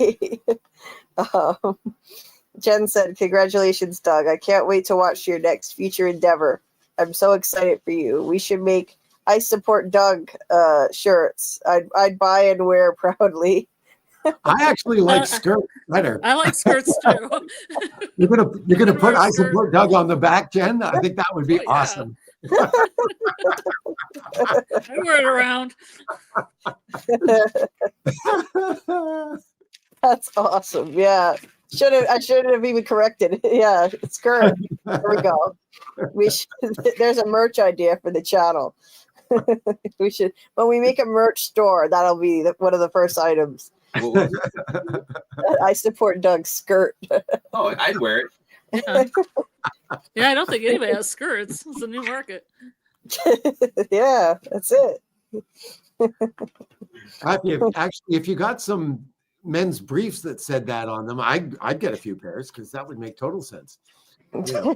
Jen said, congratulations, Doug. I can't wait to watch your next future endeavor. I'm so excited for you. We should make I support Doug shirts. I'd buy and wear proudly. I actually like skirts better. I like skirts too. You're gonna put wear a I skirt. support Doug on the back, Jen? I think that would be awesome. I wear it around. That's awesome. Yeah. I shouldn't have even corrected. Yeah, skirt. There we go. There's a merch idea for the channel. We should, when we make a merch store, that'll be one of the first items. I support Doug's skirt. Oh, I'd wear it. Yeah, I don't think anybody has skirts. It's a new market. Yeah, that's it. If you got some men's briefs that said that on them, I'd get a few pairs because that would make total sense. Yeah.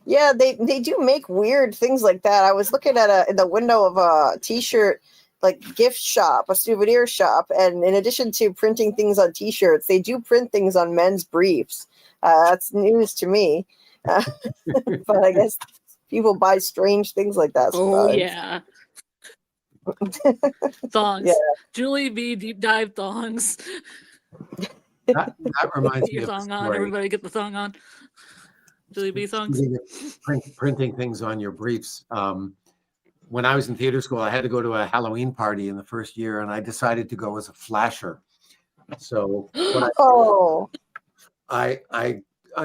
Yeah, they do make weird things like that. I was looking at in the window of a t-shirt like gift shop, a souvenir shop, and in addition to printing things on t-shirts, they do print things on men's briefs. That's news to me. But I guess people buy strange things like that sometimes. Oh yeah. Thongs. Yeah. Julie B. Deep Dive thongs. That reminds Get me your of a thong on. story. Everybody get the thong on. Julie B. thongs. Printing things on your briefs. When I was in theater school, I had to go to a Halloween party in the first year, and I decided to go as a flasher. So I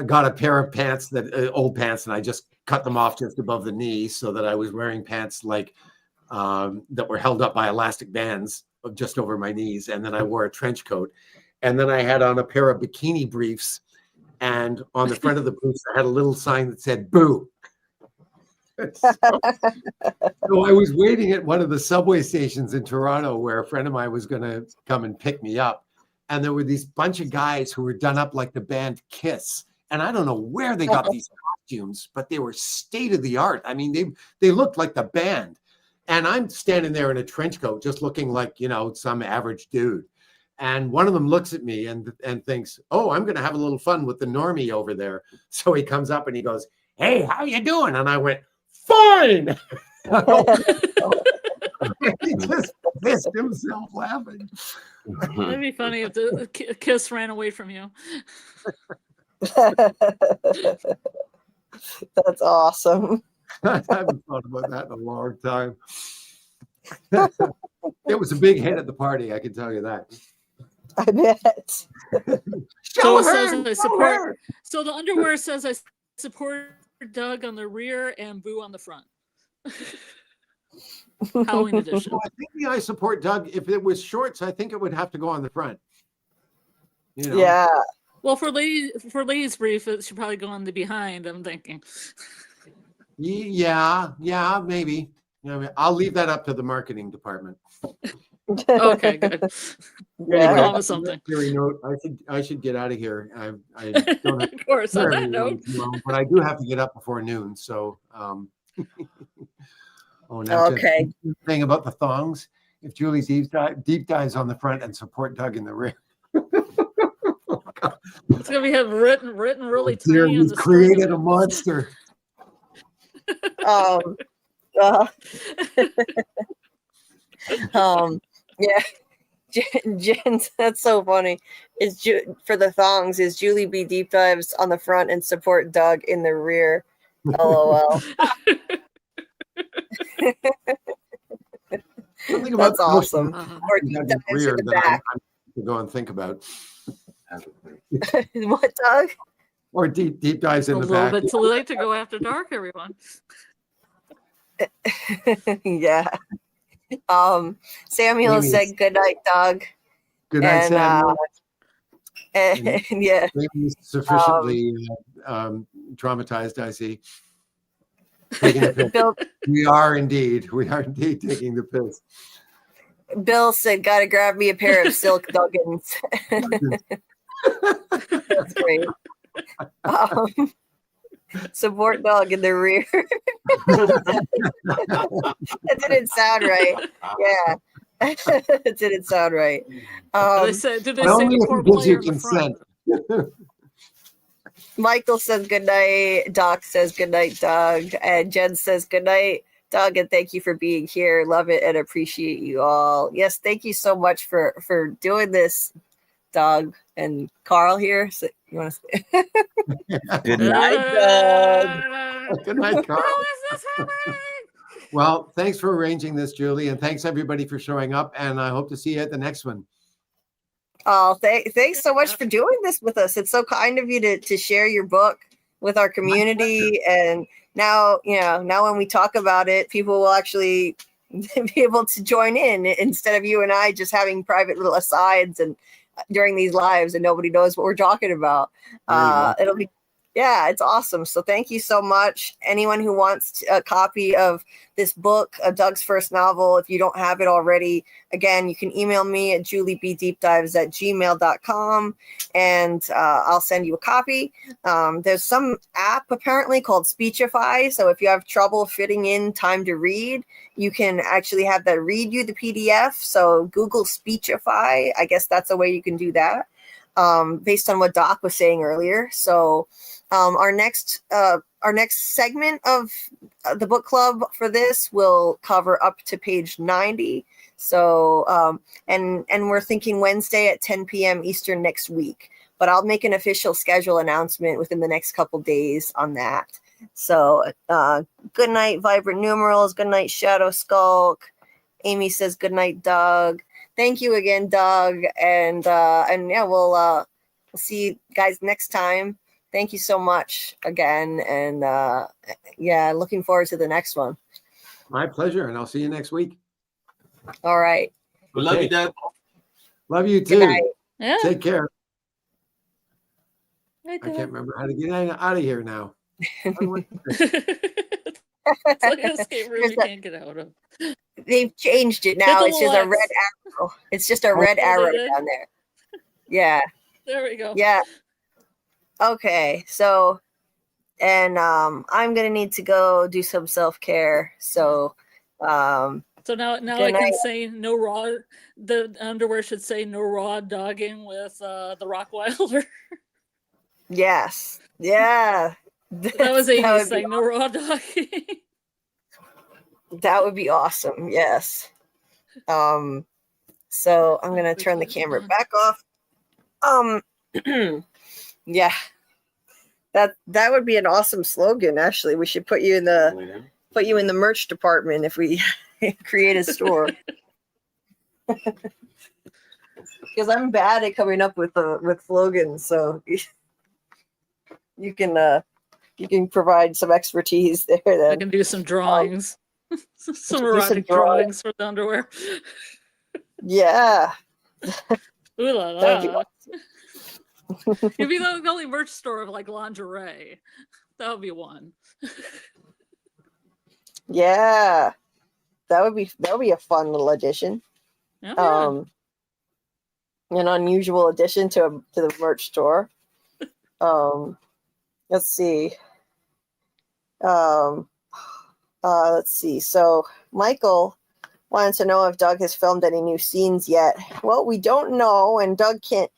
got a pair of pants old pants, and I just cut them off just above the knee so that I was wearing pants like that were held up by elastic bands just over my knees, and then I wore a trench coat. And then I had on a pair of bikini briefs. And on the front of the briefs, I had a little sign that said, boo. So I was waiting at one of the subway stations in Toronto where a friend of mine was going to come and pick me up. And there were these bunch of guys who were done up like the band Kiss. And I don't know where they got these costumes, but they were state of the art. I mean, they looked like the band. And I'm standing there in a trench coat, just looking like, you know, some average dude. And one of them looks at me and thinks, oh, I'm going to have a little fun with the normie over there. So he comes up and he goes, hey, how you doing? And I went, fine. He just pissed himself laughing. That'd be funny if the Kiss ran away from you. That's awesome. I haven't thought about that in a long time. It was a big hit at the party, I can tell you that. I bet. So it says I support. So the underwear says I support Doug on the rear and Boo on the front. Halloween edition. Well, I think the I support Doug. If it was shorts, I think it would have to go on the front. You know? Yeah. Well, for ladies brief, it should probably go on the behind. I'm thinking. Yeah, maybe. You know, I'll leave that up to the marketing department. Okay, good. Yeah. Wrong with something. Note, I should get out of here. I don't have Of course, on that note. but I do have to get up before noon. So, now Okay. thing about the thongs. If Julie deep dives on the front and support Doug in the rear. It's gonna be written really Dear, tiny on he's the created a monster. Yeah. Jen, that's so funny. For the thongs, is Julie B deep dives on the front and support Doug in the rear. LOL. That's awesome. Or deep dives in the back. I'm to go and think about. What, Doug? Or deep dives in the back. A little bit too late to go after dark, everyone. Yeah. Samuel said good night, Doug. Good night, Samuel. And yeah. Sufficiently traumatized, I see. Taking the piss. We are indeed taking the piss. Bill said, gotta grab me a pair of silk Duggins. That's great. Support Doug in the rear. That didn't sound right. Yeah. It didn't sound right. Did they say the poor player in the front? Michael says good night. Doc says good night, Doug. And Jen says good night, Doug, and thank you for being here. Love it and appreciate you all. Yes, thank you so much for doing this, Doug. And Karl here. So you want to say Good night, Doug. Good night, Karl. How is this happening? Well, thanks for arranging this, Julie, and thanks everybody for showing up. And I hope to see you at the next one. Oh, thanks so much for doing this with us. It's so kind of you to share your book with our community. And now, now when we talk about it, people will actually be able to join in instead of you and I just having private little asides and during these lives and nobody knows what we're talking about. It'll be, yeah, it's awesome. So thank you so much. Anyone who wants a copy of this book, Doug's first novel, if you don't have it already, again, you can email me at JulieBDeepDives@gmail.com and I'll send you a copy. There's some app apparently called Speechify. So if you have trouble fitting in time to read, you can actually have that read you the PDF. So Google Speechify. I guess that's a way you can do that based on what Doc was saying earlier. So our next segment of the book club for this will cover up to page 90. So, and we're thinking Wednesday at 10 p.m. Eastern next week, but I'll make an official schedule announcement within the next couple days on that. So, good night, Vibrant Numerals. Good night, Shadow Skulk. Amy says good night, Doug. Thank you again, Doug. And yeah, we'll see you guys next time. Thank you so much again. And yeah, looking forward to the next one. My pleasure. And I'll see you next week. All right. We love you, Doug. Love you Good too. night. Yeah. Take care. I I can't remember how to get out of here now. It's like an escape room you There's can't get out of. They've changed it Hit now. the It's just little a red X. arrow. It's just a red Oh, they arrow did? down there. Yeah. There we go. Yeah. Okay. So, and I'm gonna need to go do some self-care. So, So now I Good can night. say no raw. The underwear should say no raw dogging with the Rockwilder. yes. Yeah. That was That 80s would be thing. No raw dogging. That would be awesome. Yes. So I'm gonna turn the camera back off. Yeah. That would be an awesome slogan. Actually, we should put you in the merch department if we create a store. Because I'm bad at coming up with slogans, so you can provide some expertise there. Then I can do some drawings, some do erotic some drawings for the underwear. Yeah. Ooh la That would be la! You'd be the only merch store of like lingerie. That would be one. Yeah. That would be a fun little addition. Oh, An unusual addition to the merch store. Let's see. Let's see. So Michael wanted to know if Doug has filmed any new scenes yet. Well, we don't know, and Doug can't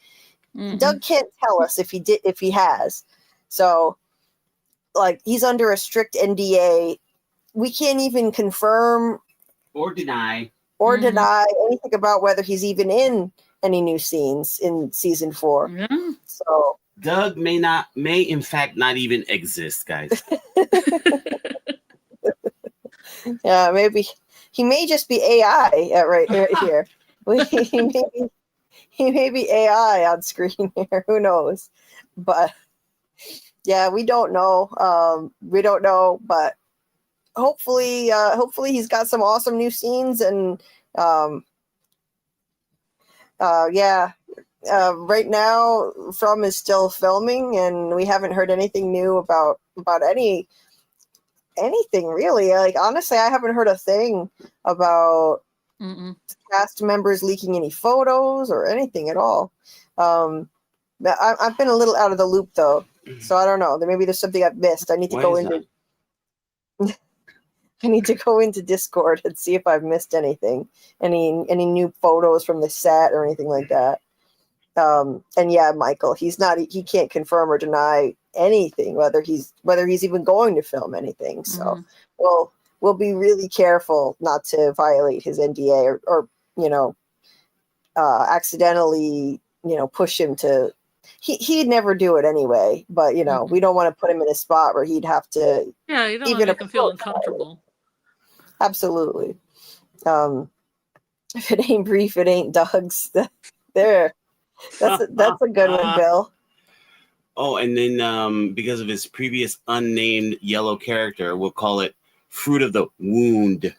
tell us if he has. So, like, he's under a strict NDA. We can't even confirm Or deny. deny anything about whether he's even in any new scenes in season 4. Yeah. So Doug may in fact not even exist, guys. yeah, maybe he may just be AI right here. He may be AI on screen here. Who knows? But yeah, we don't know. We don't know, but hopefully he's got some awesome new scenes and yeah. Right now, From is still filming, and we haven't heard anything new about anything really. Like, honestly, I haven't heard a thing about cast members leaking any photos or anything at all. I've been a little out of the loop though, so I don't know. Maybe there's something I've missed. I need to go into Discord and see if I've missed anything, any new photos from the set or anything like that. And yeah, Michael, he can't confirm or deny anything, whether he's even going to film anything. So we'll be really careful not to violate his NDA or accidentally, push him to, he'd never do it anyway, but we don't want to put him in a spot where he'd have to. Yeah, you don't want to make him feel uncomfortable. Absolutely. If it ain't brief, it ain't Doug's. There. That's a good one, Bill. Oh, and then because of his previous unnamed yellow character, we'll call it Fruit of the Wound.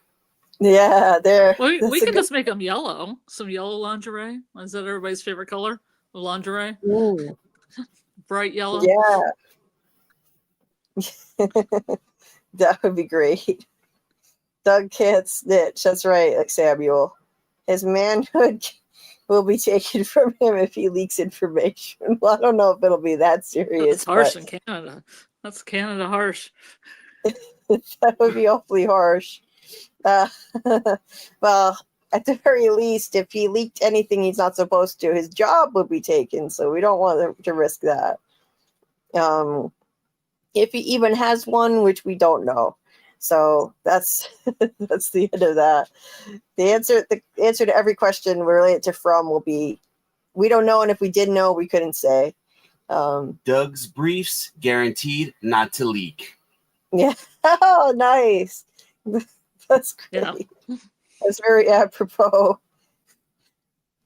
Yeah, there. Well, we can just make them yellow. Some yellow lingerie. Is that everybody's favorite color? The lingerie? Ooh. Bright yellow? Yeah. That would be great. Doug can't snitch. That's right, like Samuel. His manhood will be taken from him if he leaks information. Well, I don't know if it'll be that serious. It's harsh in Canada. That's Canada harsh. That would be awfully harsh. Well, at the very least, if he leaked anything he's not supposed to, his job would be taken. So we don't want to risk that. If he even has one, which we don't know. So that's the end of that. The answer to every question related to From will be, we don't know, and if we did know, we couldn't say. Doug's briefs guaranteed not to leak. Yeah. Oh, nice. That's great. Yeah. That's very apropos.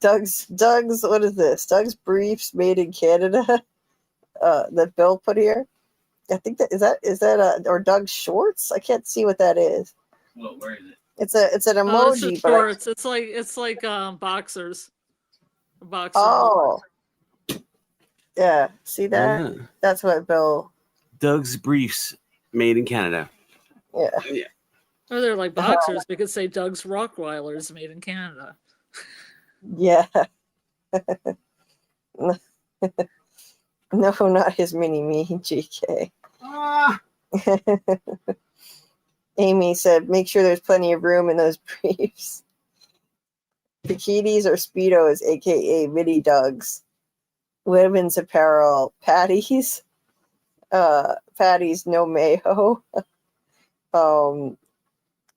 Doug's what is this? Doug's briefs made in Canada. That Bill put here. I think is that or Doug's shorts? I can't see what that is. Well, where is it? It's an emoji. It's shorts. It's like boxers A box. Oh, yeah. See that? Yeah. That's what Bill. Doug's briefs made in Canada. Yeah. Yeah. Or they're like boxers. We could say Doug's Rockweilers made in Canada. Yeah. No, not his mini-me, GK. Ah. Amy said, make sure there's plenty of room in those briefs. Bikinis or Speedos, a.k.a. mini Dougs. Women's apparel, patties. Patties, no mayo.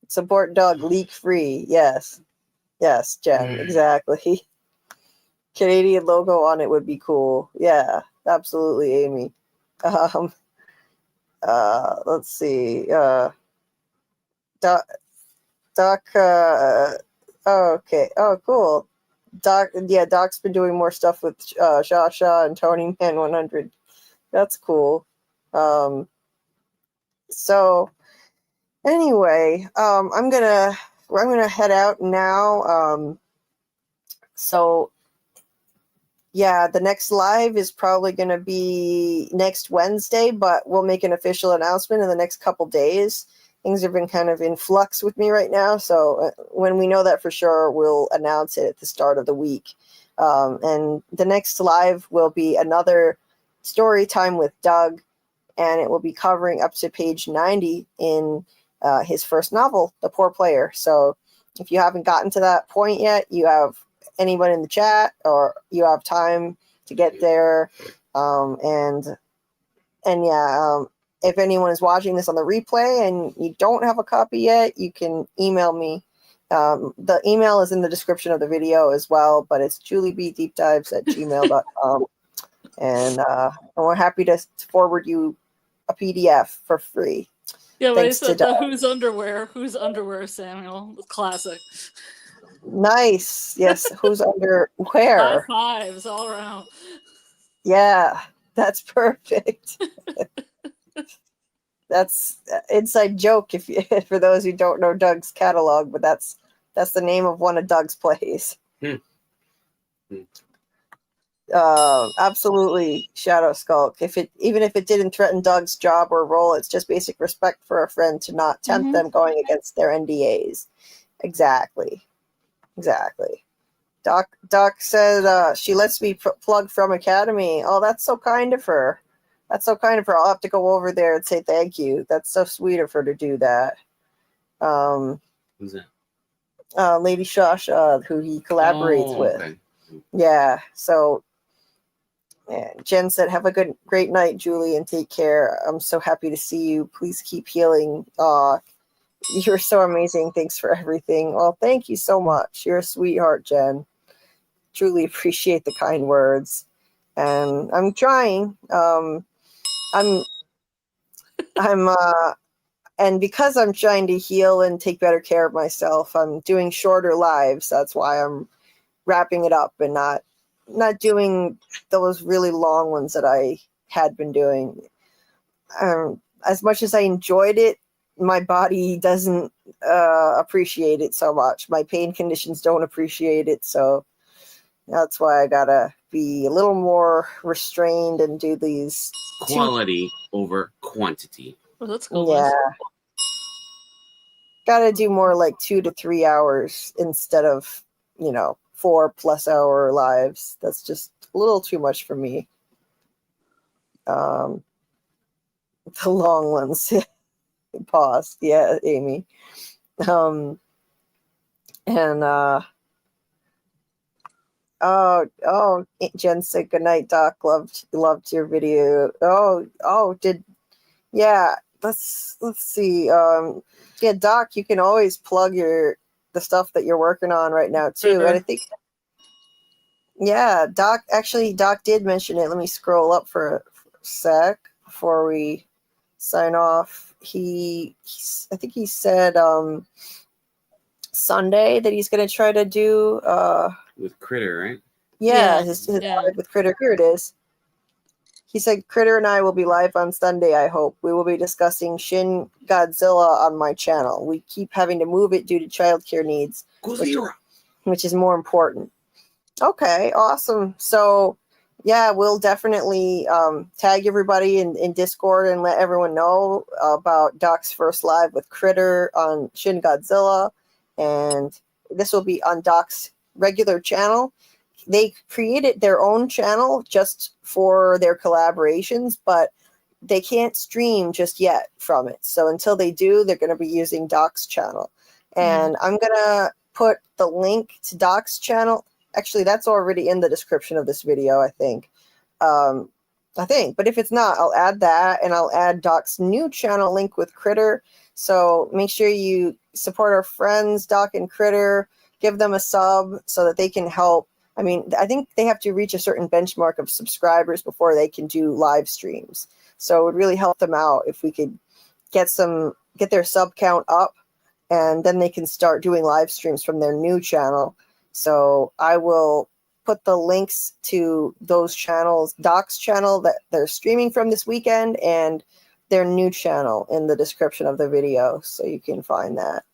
Support Doug, leak free. Yes. Yes, Jen, exactly. Canadian logo on it would be cool. Yeah, absolutely, Amy. Let's see. Doc, okay. Oh, cool. Doc's been doing more stuff with Shasha and Tony Man 100. That's cool. So anyway, I'm gonna head out now. So yeah, the next live is probably going to be next Wednesday, but we'll make an official announcement in the next couple days. Things have been kind of in flux with me right now, so when we know that for sure, we'll announce it at the start of the week. And the next live will be another story time with Doug, and it will be covering up to page 90 in his first novel, The Poor Player. So if you haven't gotten to that point yet, you have anyone in the chat, or you have time to get there. If anyone is watching this on the replay and you don't have a copy yet, you can email me. The email is in the description of the video as well, but it's JulieBDeepDives@gmail.com. And we're happy to forward you a PDF for free. Yeah, but Thanks it's to Doug. Who's Underwear, Samuel. Classic. Nice. Yes. Who's under High where? fives all around. Yeah, that's perfect. That's inside joke if you, for those who don't know Doug's catalog, but that's the name of one of Doug's plays. Absolutely, Shadow Skulk. Even if it didn't threaten Doug's job or role, it's just basic respect for a friend to not tempt them going against their NDAs. Exactly. Doc said she lets me plug FROMACADEMY. Oh, that's so kind of her. I'll have to go over there and say thank you. That's so sweet of her to do that. Who's that? Lady Shasha, who he collaborates with. Okay. Yeah. So, Jen said, "Have a great night, Julie, and take care. I'm so happy to see you. Please keep healing. You're so amazing. Thanks for everything." Well, thank you so much. You're a sweetheart, Jen. Truly appreciate the kind words. And I'm trying. And because I'm trying to heal and take better care of myself, I'm doing shorter lives. That's why I'm wrapping it up and not doing those really long ones that I had been doing. As much as I enjoyed it, my body doesn't appreciate it so much. My pain conditions don't appreciate it. So that's why I gotta be a little more restrained and do these Quality over quantity. Oh, that's cool. Yeah. Gotta do more like 2 to 3 hours instead of, 4+ hour lives. That's just a little too much for me. The long ones. Pause. Yeah, Amy. Jen said good night, Doc. Loved your video. Let's see. Doc, you can always plug the stuff that you're working on right now too. Sure. And I think Doc did mention it. Let me scroll up for a sec before we sign off. I think he said Sunday that he's going to try to do With Critter, right? his live with Critter. Here it is. He said Critter and I will be live on Sunday, I hope. We will be discussing Shin Godzilla on my channel. We keep having to move it due to childcare needs, which is more important. Okay, awesome. So, yeah, we'll definitely tag everybody in Discord and let everyone know about Doc's first live with Critter on Shin Godzilla. And this will be on Doc's regular channel. They created their own channel just for their collaborations, but they can't stream just yet from it. So until they do, they're going to be using Doc's channel. And I'm going to put the link to Doc's channel. Actually, that's already in the description of this video, I think. But if it's not, I'll add that, and I'll add Doc's new channel link with Critter. So make sure you support our friends, Doc and Critter. Give them a sub so that they can help. I mean, I think they have to reach a certain benchmark of subscribers before they can do live streams. So it would really help them out if we could get their sub count up, and then they can start doing live streams from their new channel. So I will put the links to those channels, Doc's channel that they're streaming from this weekend, and their new channel in the description of the video, so you can find that.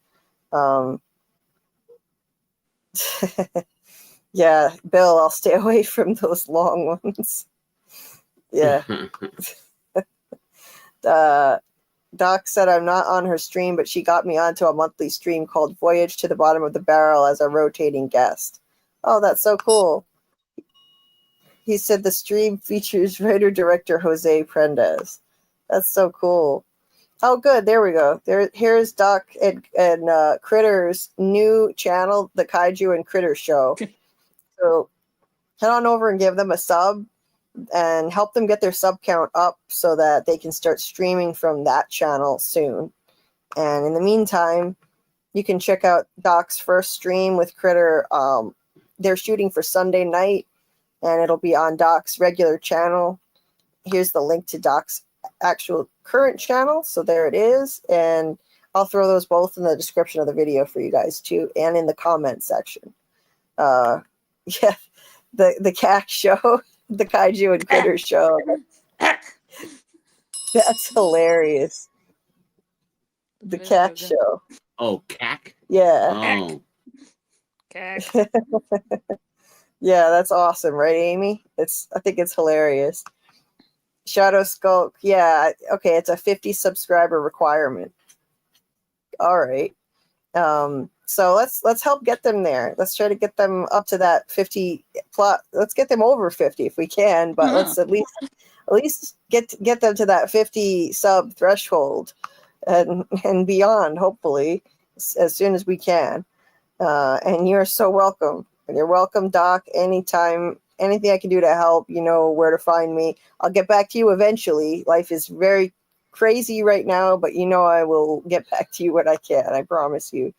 Yeah, Bill, I'll stay away from those long ones. Yeah. Doc said I'm not on her stream, but she got me onto a monthly stream called Voyage to the Bottom of the Barrel as a rotating guest. Oh, that's so cool. He said the stream features writer-director Jose Prendez. That's so cool. Oh, good. There we go. Here's Doc and Critter's new channel, the Kaiju and Critter Show. So head on over and give them a sub and help them get their sub count up so that they can start streaming from that channel soon. And in the meantime, you can check out Doc's first stream with Critter. They're shooting for Sunday night, and it'll be on Doc's regular channel. Here's the link to Doc's actual current channel. So there it is. And I'll throw those both in the description of the video for you guys too, and in the comment section. Yeah, the Kash show, the Kaiju and Critter show. That's hilarious. The Kash show. Oh, cack. Yeah. Oh, Cack. Yeah, that's awesome, right, Amy? I think it's hilarious. Shadow Skulk, yeah, okay, it's a 50 subscriber requirement. All right. So let's help get them there. Let's try to get them up to that 50 plus. Let's get them over 50 if we can, but let's at least get them to that 50 sub threshold and beyond, hopefully, as soon as we can. And you're so welcome. You're welcome, Doc. Anytime, anything I can do to help, you know where to find me. I'll get back to you eventually. Life is very crazy right now, but you know I will get back to you when I can. I promise you.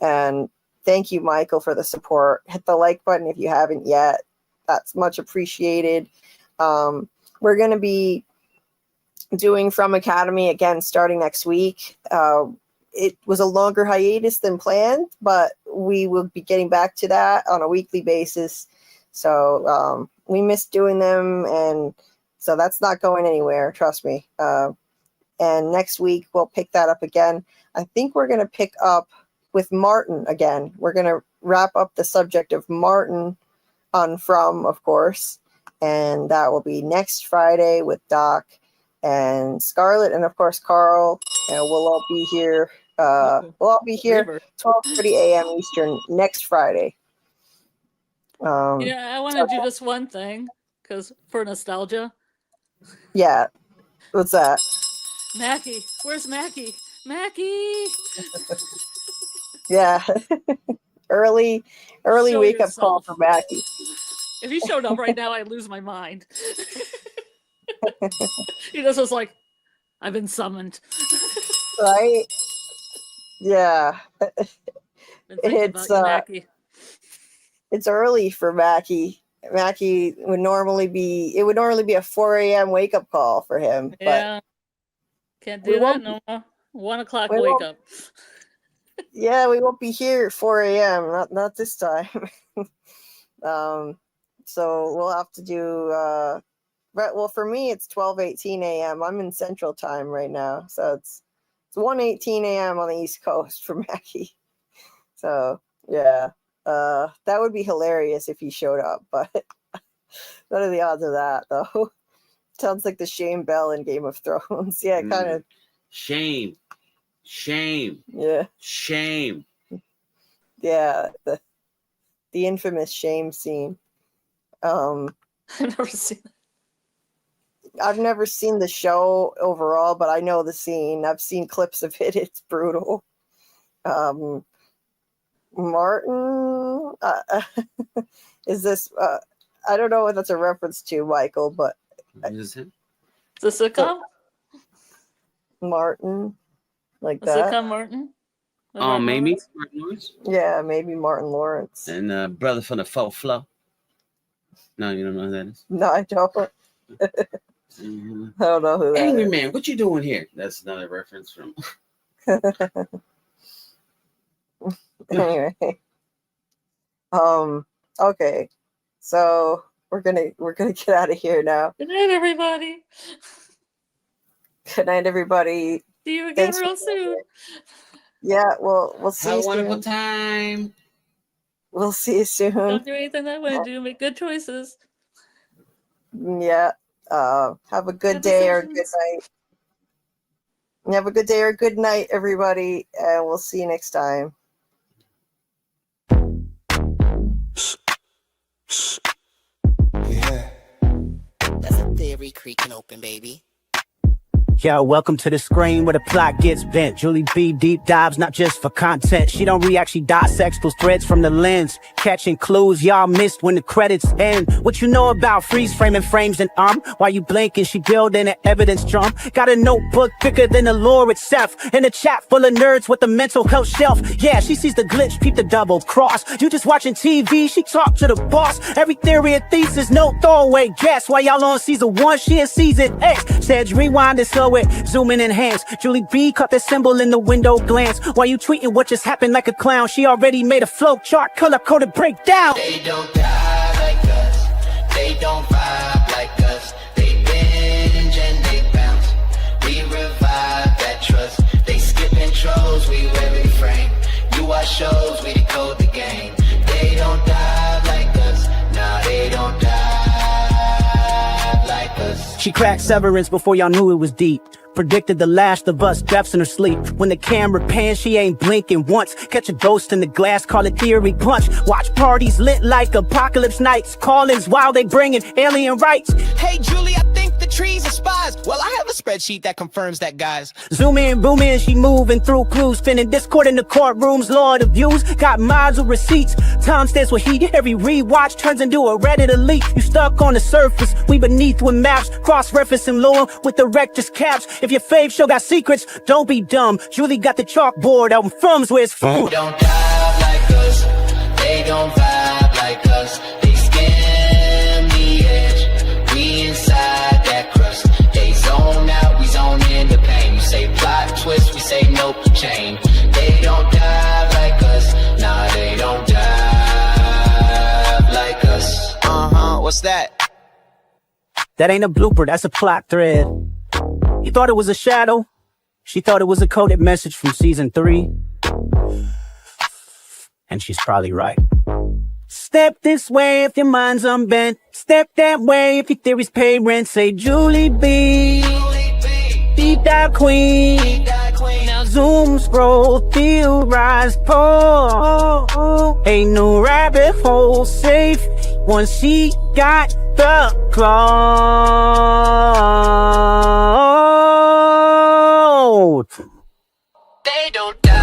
And thank you, Michael, for the support. Hit the like button if you haven't yet. That's much appreciated. We're going to be doing FROMACADEMY again starting next week. It was a longer hiatus than planned, but we will be getting back to that on a weekly basis. So we missed doing them, and so that's not going anywhere, trust me. And next week, we'll pick that up again. I think we're going to pick up with Martin again. We're going to wrap up the subject of Martin on From, of course, and that will be next Friday with Doc and Scarlet, and of course Karl. And we'll all be here. We'll all be here 12:30 a.m. Eastern next Friday. Yeah, I want to do just one thing because for nostalgia. Yeah, what's that? Mackie, where's Mackie? Mackie. Yeah, early Show wake up call yourself. for Mackie. If he showed up right now, I'd lose my mind. He just was like, I've been summoned. Right? Yeah. Been thinking about you, Mackie. It's early for Mackie. Mackie would normally be a 4 a.m. wake up call for him. Yeah. Can't do that no more. 1 o'clock wake up. Yeah, we won't be here at 4 a.m. Not this time. So we'll have to do well, for me it's 12:18 a.m. I'm in Central Time right now. So it's 1:18 a.m. on the East Coast for Mackie. So yeah. That would be hilarious if he showed up, but what are the odds of that, though? Sounds like the Shame Bell in Game of Thrones. Yeah, kind of. Shame. Yeah. Shame. Yeah, the infamous shame scene. I've never seen it. I've never seen the show overall, but I know the scene. I've seen clips of it. It's brutal. Martin, is this? I don't know what that's a reference to, Michael, but Is it? The sitcom? Martin, like The that. sitcom Martin? With Oh, Martin maybe. Lawrence? Martin Lawrence? Yeah, maybe Martin Lawrence. And brother from the Faux Flow. No, you don't know who that is? No, I don't. Mhm. I don't know who that Angry is. Man, what you doing here? That's another reference from. Anyway, okay, so we're gonna get out of here now. Good night, everybody. Good night, everybody. See you again Thanks real for- soon. Yeah, we'll see Have you a wonderful soon. time. We'll see you soon. Don't do anything that I want to do. Make good choices. Yeah. Have a good Good day or good decisions. night. Have a good day or good night, everybody, and we'll see you next time. Yeah. That's a theory creaking open, baby. Yo, welcome to the screen where the plot gets bent. Julie B deep dives, not just for content. She don't react, she dissects those threads from the lens. Catching clues y'all missed when the credits end. What you know about freeze framing frames and while you blinking, she building an evidence drum. Got a notebook thicker than the lore itself. And a chat full of nerds with a mental health shelf. Yeah, she sees the glitch, peep the double cross. You just watching TV, she talk to the boss. Every theory and thesis, no throwaway guess. While y'all on season 1, she in season X. Said rewind it, slow it, zoom in, enhance. Julie B caught the symbol in the window glance. While you tweeting what just happened like a clown, she already made a flow chart, color coded breakdown. They don't die like us. They don't vibe like us. They binge and they bounce. We revive that trust. They skip intros, we wear frame. You watch shows, we decode the game. They don't die like us. Nah, they don't die like us. She cracked Severance before y'all knew it was deep. Predicted the Last of Us deaths in her sleep. When the camera pans, she ain't blinking once. Catch a ghost in the glass, call it theory punch. Watch parties lit like apocalypse nights. Call-ins while they bringing alien rights. Hey Julie, I think the trees are spies. Well, I have a spreadsheet that confirms that, guys. Zoom in, boom in, she moving through clues. Spinning Discord in the courtrooms, Lord of views. Got miles of receipts. Time stands with heat. Every rewatch turns into a Reddit elite. You stuck on the surface, we beneath with maps. Cross-referencing lore with the rector's caps. If your fave show got secrets, don't be dumb. Julie got the chalkboard out in Frums where it's from. They don't dive like us. They don't vibe like us. They skim the edge. We inside that crust. They zone out, we zone in the pain. You say plot twist, we say nope, chain. They don't dive like us. Nah, they don't dive like us. What's that? That ain't a blooper, that's a plot thread. You thought it was a shadow? She thought it was a coded message from season 3. And she's probably right. Step this way if your mind's unbent. Step that way if your theories pay rent. Say Julie B, deep dive queen. Now zoom, scroll, theorize, pull. Ain't no rabbit hole safe once she got the cloud. They don't die.